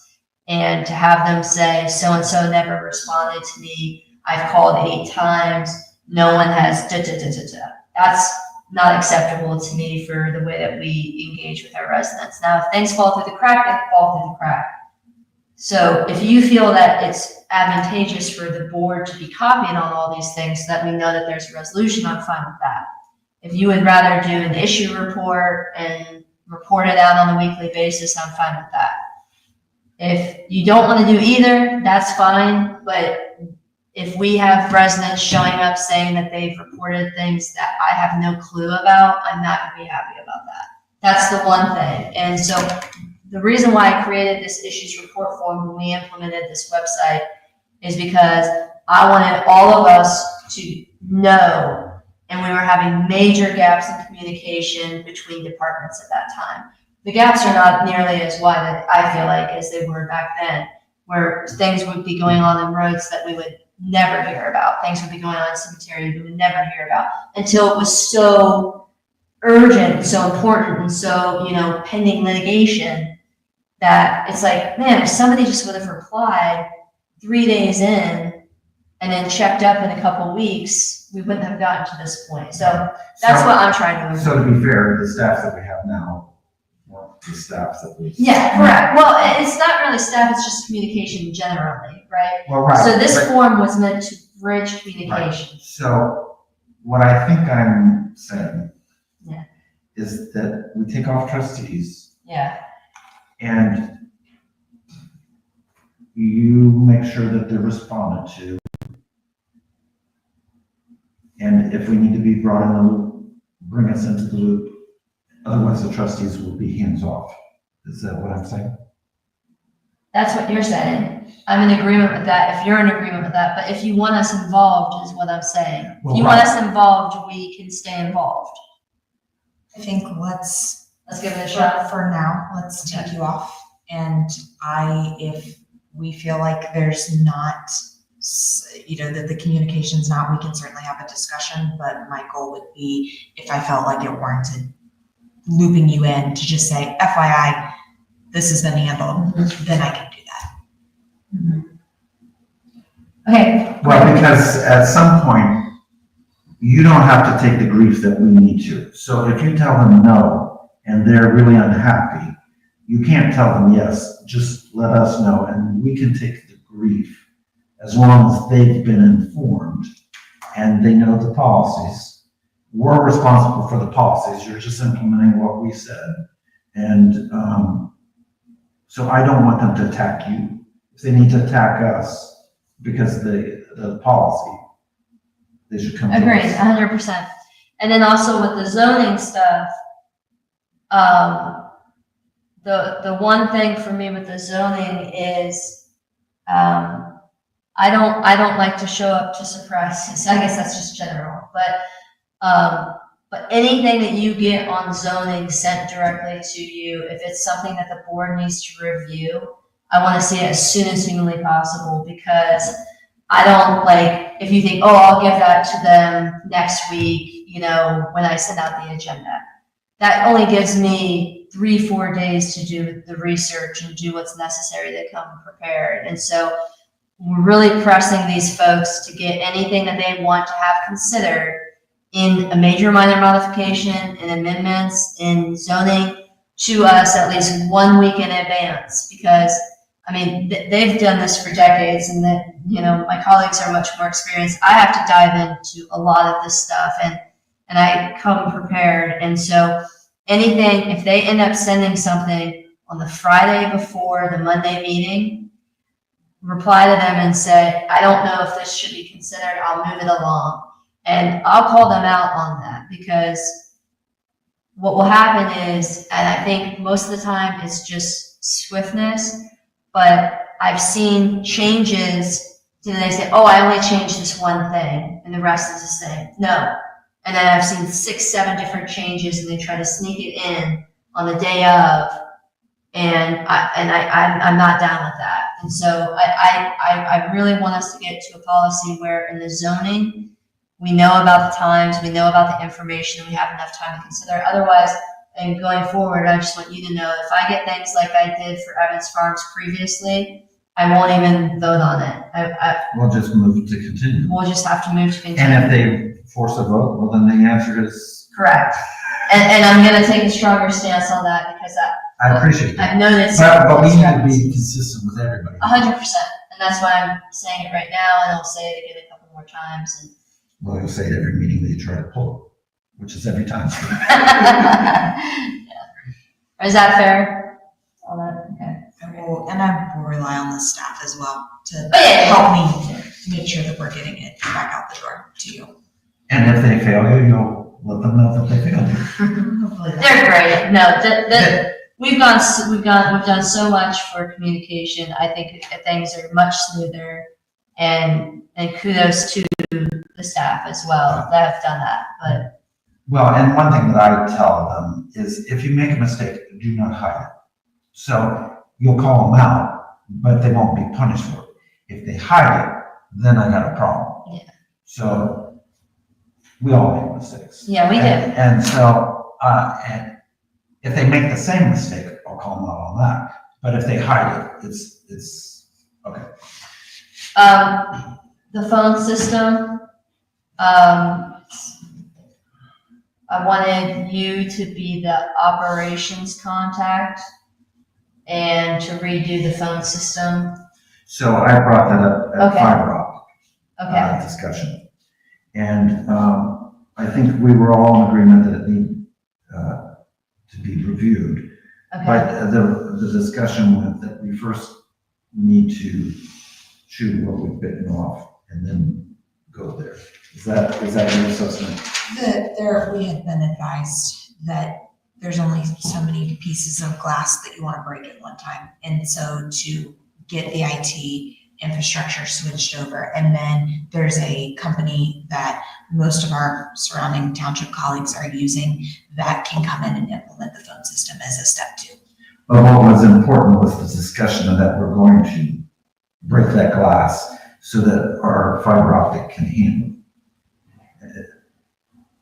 and to have them say, so-and-so never responded to me, I've called 8 times, no one has da-da-da-da-da. That's not acceptable to me for the way that we engage with our residents. Now, if things fall through the crack, they fall through the crack. So if you feel that it's advantageous for the board to be copied on all these things so that we know that there's a resolution, I'm fine with that. If you would rather do an issue report and report it out on a weekly basis, I'm fine with that. If you don't want to do either, that's fine, but if we have residents showing up saying that they've reported things that I have no clue about, I'm not going to be happy about that. That's the one thing. And so the reason why I created this issues report form when we implemented this website is because I wanted all of us to know, and we were having major gaps in communication between departments at that time. The gaps are not nearly as wide, I feel like, as they were back then, where things would be going on in roads that we would never hear about. Things would be going on in cemetery we would never hear about until it was so urgent and so important and so, pending litigation that it's like, man, if somebody just would have replied 3 days in and then checked up in a couple weeks, we wouldn't have gotten to this point. So that's what I'm trying to. So to be fair, the staff that we have now, weren't the staff that we. Yeah, correct. Well, it's not really staff, it's just communication generally, right? Well, right. So this but- form was meant to bridge communication. So what I think I'm saying Yeah. is that we take off trustees Yeah, and you make sure that they're responded to. And if we need to be brought in the loop, bring us into the loop. Otherwise, the trustees will be hands off. Is that what I'm saying? that's what you're saying. I'm in agreement with that, if you're in agreement with that, but if you want us involved is what I'm saying. If Well, you want right. us involved, we can stay involved. I think let's Let's give it a shot. For now, let's take you off. And if we feel like there's not, that the communication's not, we can certainly have a discussion. But my goal would be, if I felt like it warranted looping you in to just say, FYI, this has been handled, then I can do that. Okay. Well, because at some point, you don't have to take the grief that we need to. So if you tell them no, and they're really unhappy, you can't tell them yes, just let us know, and we can take the grief as long as they've been informed and they know the policies. We're responsible for the policies, you're just implementing what we said. And so I don't want them to attack you. If they need to attack us because the policy, they should come to us. Agreed, 100%. And then also with the zoning stuff, the one thing for me with the zoning is, I don't like to show up to surprises. I guess that's just general, but anything that you get on zoning sent directly to you, if it's something that the board needs to review, I want to see it as soon as humanly possible, because I don't like, if you think, oh, I'll give that to them next week, when I send out the agenda. That only gives me 3-4 days to do the research and do what's necessary to come prepared. And so we're really pressing these folks to get anything that they want to have considered in a major minor modification, in amendments, in zoning, to us at least 1 week in advance, because they've done this for decades, and that, my colleagues are much more experienced. I have to dive into a lot of this stuff, and I come prepared. And so anything, if they end up sending something on the Friday before the Monday meeting, reply to them and say, I don't know if this should be considered, I'll move it along. And I'll call them out on that, because what will happen is, and I think most of the time it's just swiftness, but I've seen changes, they say, oh, I only changed this one thing and the rest is the same. No. And then I've seen 6-7 different changes, and they try to sneak it in on the day of, and I'm not down with that. And so I really want us to get to a policy where in the zoning, we know about the times, we know about the information, we have enough time to consider. Otherwise, and going forward, I just want you to know, if I get things like I did for Evans Farms previously, I won't even vote on it. We'll just move to continue. We'll just have to move to continue. And if they force a vote, well, then the answer is. Correct. And I'm gonna take a stronger stance on that, because I appreciate that. I've noticed. But we need to be consistent with everybody. 100%. And that's why I'm saying it right now, and I'll say it again a couple more times. And Well, you'll say it every meeting that you try to pull, which is every time. yeah. Is that fair? All that, okay. And I will rely on the staff as well to Oh, yeah. help me make sure that we're getting it back out the door to you. And if they fail you, you'll let them know that they failed you. Hopefully They're great. No, we've done so much for communication. I think things are much smoother, and kudos to the staff as well that have done that. But Well, and one thing that I tell them is, if you make a mistake, do not hide it. So you'll call them out, but they won't be punished for it. If they hide it, then I got a problem. Yeah. So we all make mistakes. yeah, we do. And so, and if they make the same mistake, I'll call them out on that. But if they hide it, it's okay. The phone system, I wanted you to be the operations contact and to redo the phone system. So I brought that up at Okay. fiber optic discussion. And I think we were all in agreement that it needed to be reviewed. Okay. But the discussion went that we first need to chew what we've bitten off and then go there. Is that your assessment? we had been advised that there's only so many pieces of glass that you want to break at one time. And so to get the IT infrastructure switched over, and then there's a company that most of our surrounding township colleagues are using that can come in and implement the phone system as a step 2. But what was important was the discussion of that we're going to break that glass so that our fiber optic can handle it.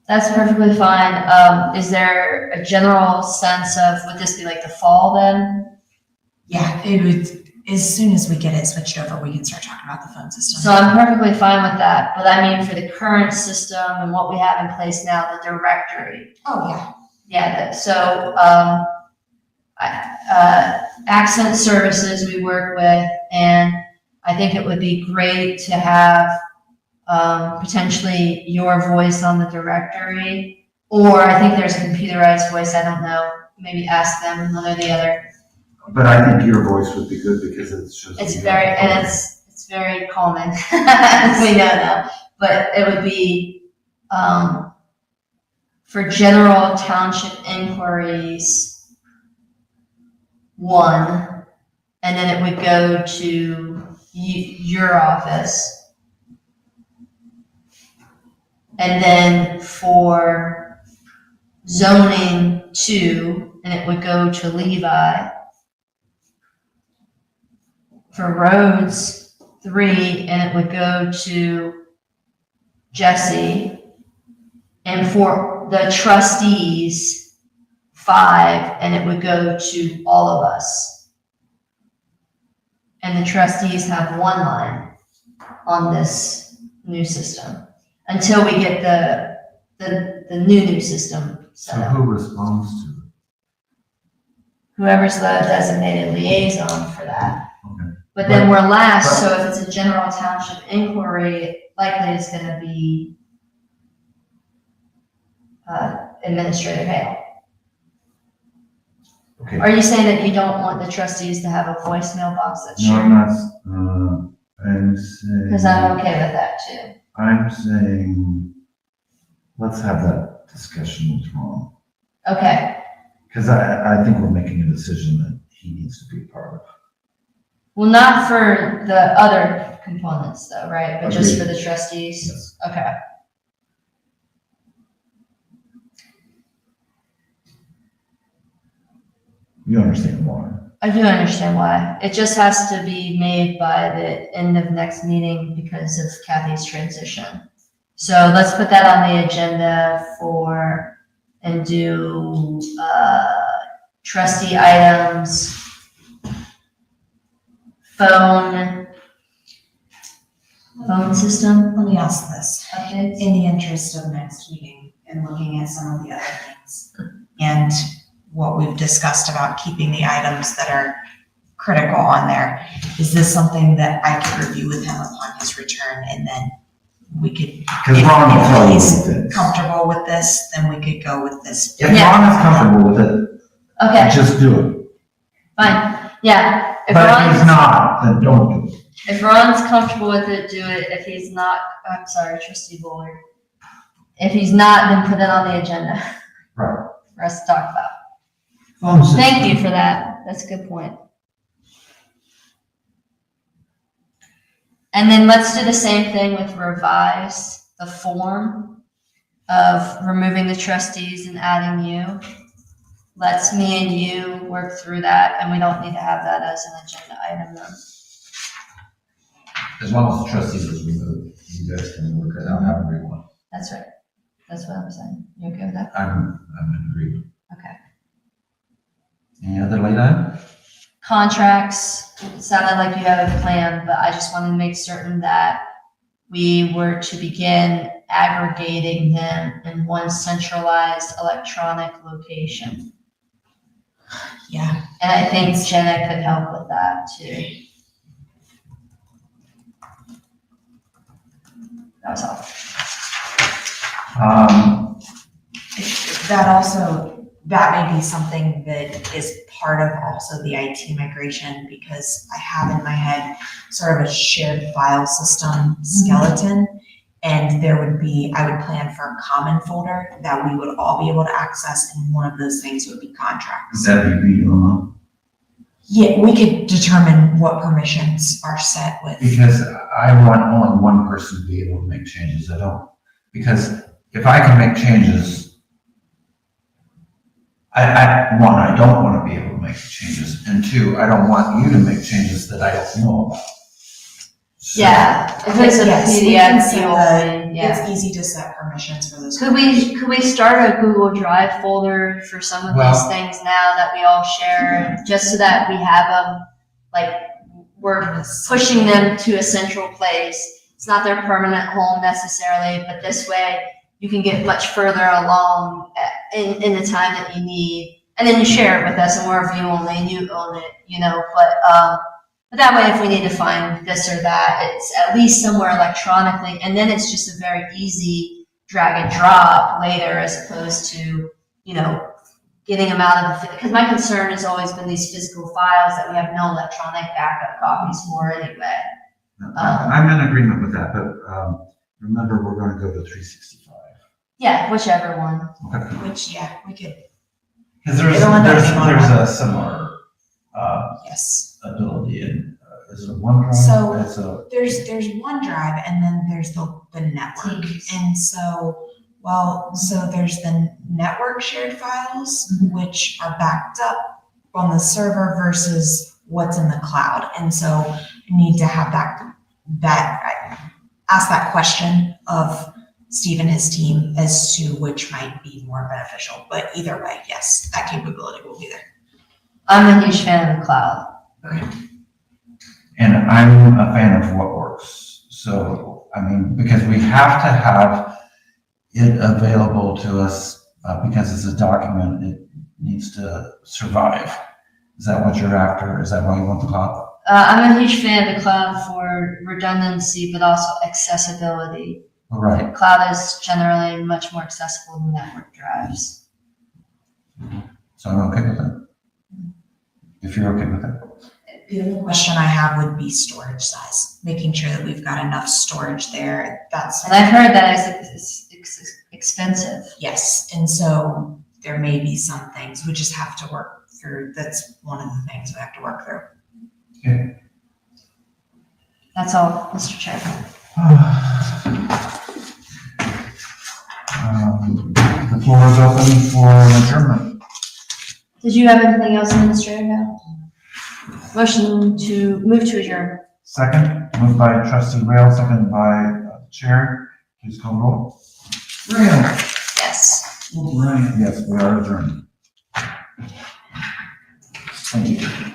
That's perfectly fine. Is there a general sense of, would this be like the fall then? Yeah, it would, as soon as we get it switched over, we can start talking about the phone system. So I'm perfectly fine with that, but I mean, for the current system and what we have in place now, the directory. Oh, yeah. Yeah, so, Accent Services we work with, and I think it would be great to have potentially your voice on the directory, or I think there's a computerized voice, I don't know, maybe ask them one or the other. But I think your voice would be good because it's just. It's very calming, as we know now. but it would be, for general township inquiries, 1, and then it would go to your office. And then for zoning, 2, and it would go to Levi. For roads, 3, and it would go to Jesse. And for the trustees, 5, and it would go to all of us. And the trustees have 1 line on this new system until we get the new system So set up. who responds to it? Whoever's the designated liaison for that. Okay. But then we're last, But- so if it's a general township inquiry, likely it's gonna be Administrator Hale. Okay. Are you saying that you don't want the trustees to have a voicemail box that's No, I'm shared? not, I'm saying. Because I'm okay with that too. I'm saying, let's have that discussion with Ron. Okay, Because I think we're making a decision that he needs to be part of. well, not for the other components though, right? But just for the trustees? Yes. Okay. You understand why? I do understand why. It just has to be made by the end of next meeting because of Kathy's transition. So let's put that on the agenda and do, trustee items, phone system Let me ask this, updates. in the interest of next meeting and looking at some of the other things and what we've discussed about keeping the items that are critical on there, is this something that I could review with him upon his return and then we could, Because Ron will tell you he's things. comfortable with this, then we could go with this. If Yeah. Ron is comfortable with it, Okay, just do it. fine. Yeah. But if he's not, then don't do it. If Ron's comfortable with it, do it. If he's not, I'm sorry, trustee Bullard. If he's not, then put it on the agenda Right. for us to talk about. Phone system. Thank you for that. That's a good point. And then let's do the same thing with revise the form of removing the trustees and adding you. Let's me and you work through that, and we don't need to have that as an agenda item then. As long as the trustees is removed, you guys can work it out however you want. That's right. That's what I'm saying. You okay with that? I'm in agreement. Okay. Any other late item? Contracts, it sounded like you have a plan, but I just wanted to make certain that we were to begin aggregating them in one centralized electronic location. Yeah, And I think Jenna could help with that too. That was all. that may be something that is part of also the IT migration, because I have in my head sort of a shared file system skeleton. And I would plan for a common folder that we would all be able to access, and one of those things would be contracts. That'd be beat Yeah, we could determine what permissions are set with. Because I want only one person to be able to make changes. I don't, because if I can make changes, I don't want to be able to make changes, and 2, I don't want you to make changes that I don't know about. So- Yeah, if it's a Yes, we can set PDF, yeah. It's easy to set permissions for those. Could we start a Google Drive folder for some of these Well- things now that we all share, just so that we have them, like, we're pushing them to a central place. It's not their permanent home necessarily, but this way you can get much further along in the time that you need. And then you share it with us and we're view only and you own it, but that way if we need to find this or that, it's at least somewhere electronically. And then it's just a very easy drag and drop later as opposed to, getting them out of because my concern has always been these physical files that we have no electronic backup copies for anyway. I'm in agreement with that, but Remember, we're going to go to 365. Yeah, whichever one. Which, yeah, we could, Because there's It'll end up being there's one. a similar yes. ability in, is it OneDrive? So- It's a, There's OneDrive and then there's the network. Teams. And so, so there's the network shared files, which are backed up on the server versus what's in the cloud. And so you need to have ask that question of Steve and his team as to which might be more beneficial. But either way, yes, that capability will be there. I'm a huge fan of the cloud. and I'm a fan of what works. So, I mean, because we have to have it available to us because it's a document, it needs to survive. Is that what you're after? Is that why you want the cloud? I'm a huge fan of the cloud for redundancy, but also accessibility. All right. Cloud is generally much more accessible than network drives. So I'm okay with that. If you're okay with that. The only question I have would be storage size, making sure that we've got enough storage there. That's, And I've heard that it's expensive. yes, and so there may be some things we just have to work through. That's one of the things we have to work through. Okay. That's all, Mr. Chair. The floor is open for an adjournment. Did you have anything else, Administrator? Motion to move to adjourn. Second, moved by trustee Rail, seconded by the chair. Please call roll. Rail, Yes. O'Brien, Yes, we are adjourned. Thank you.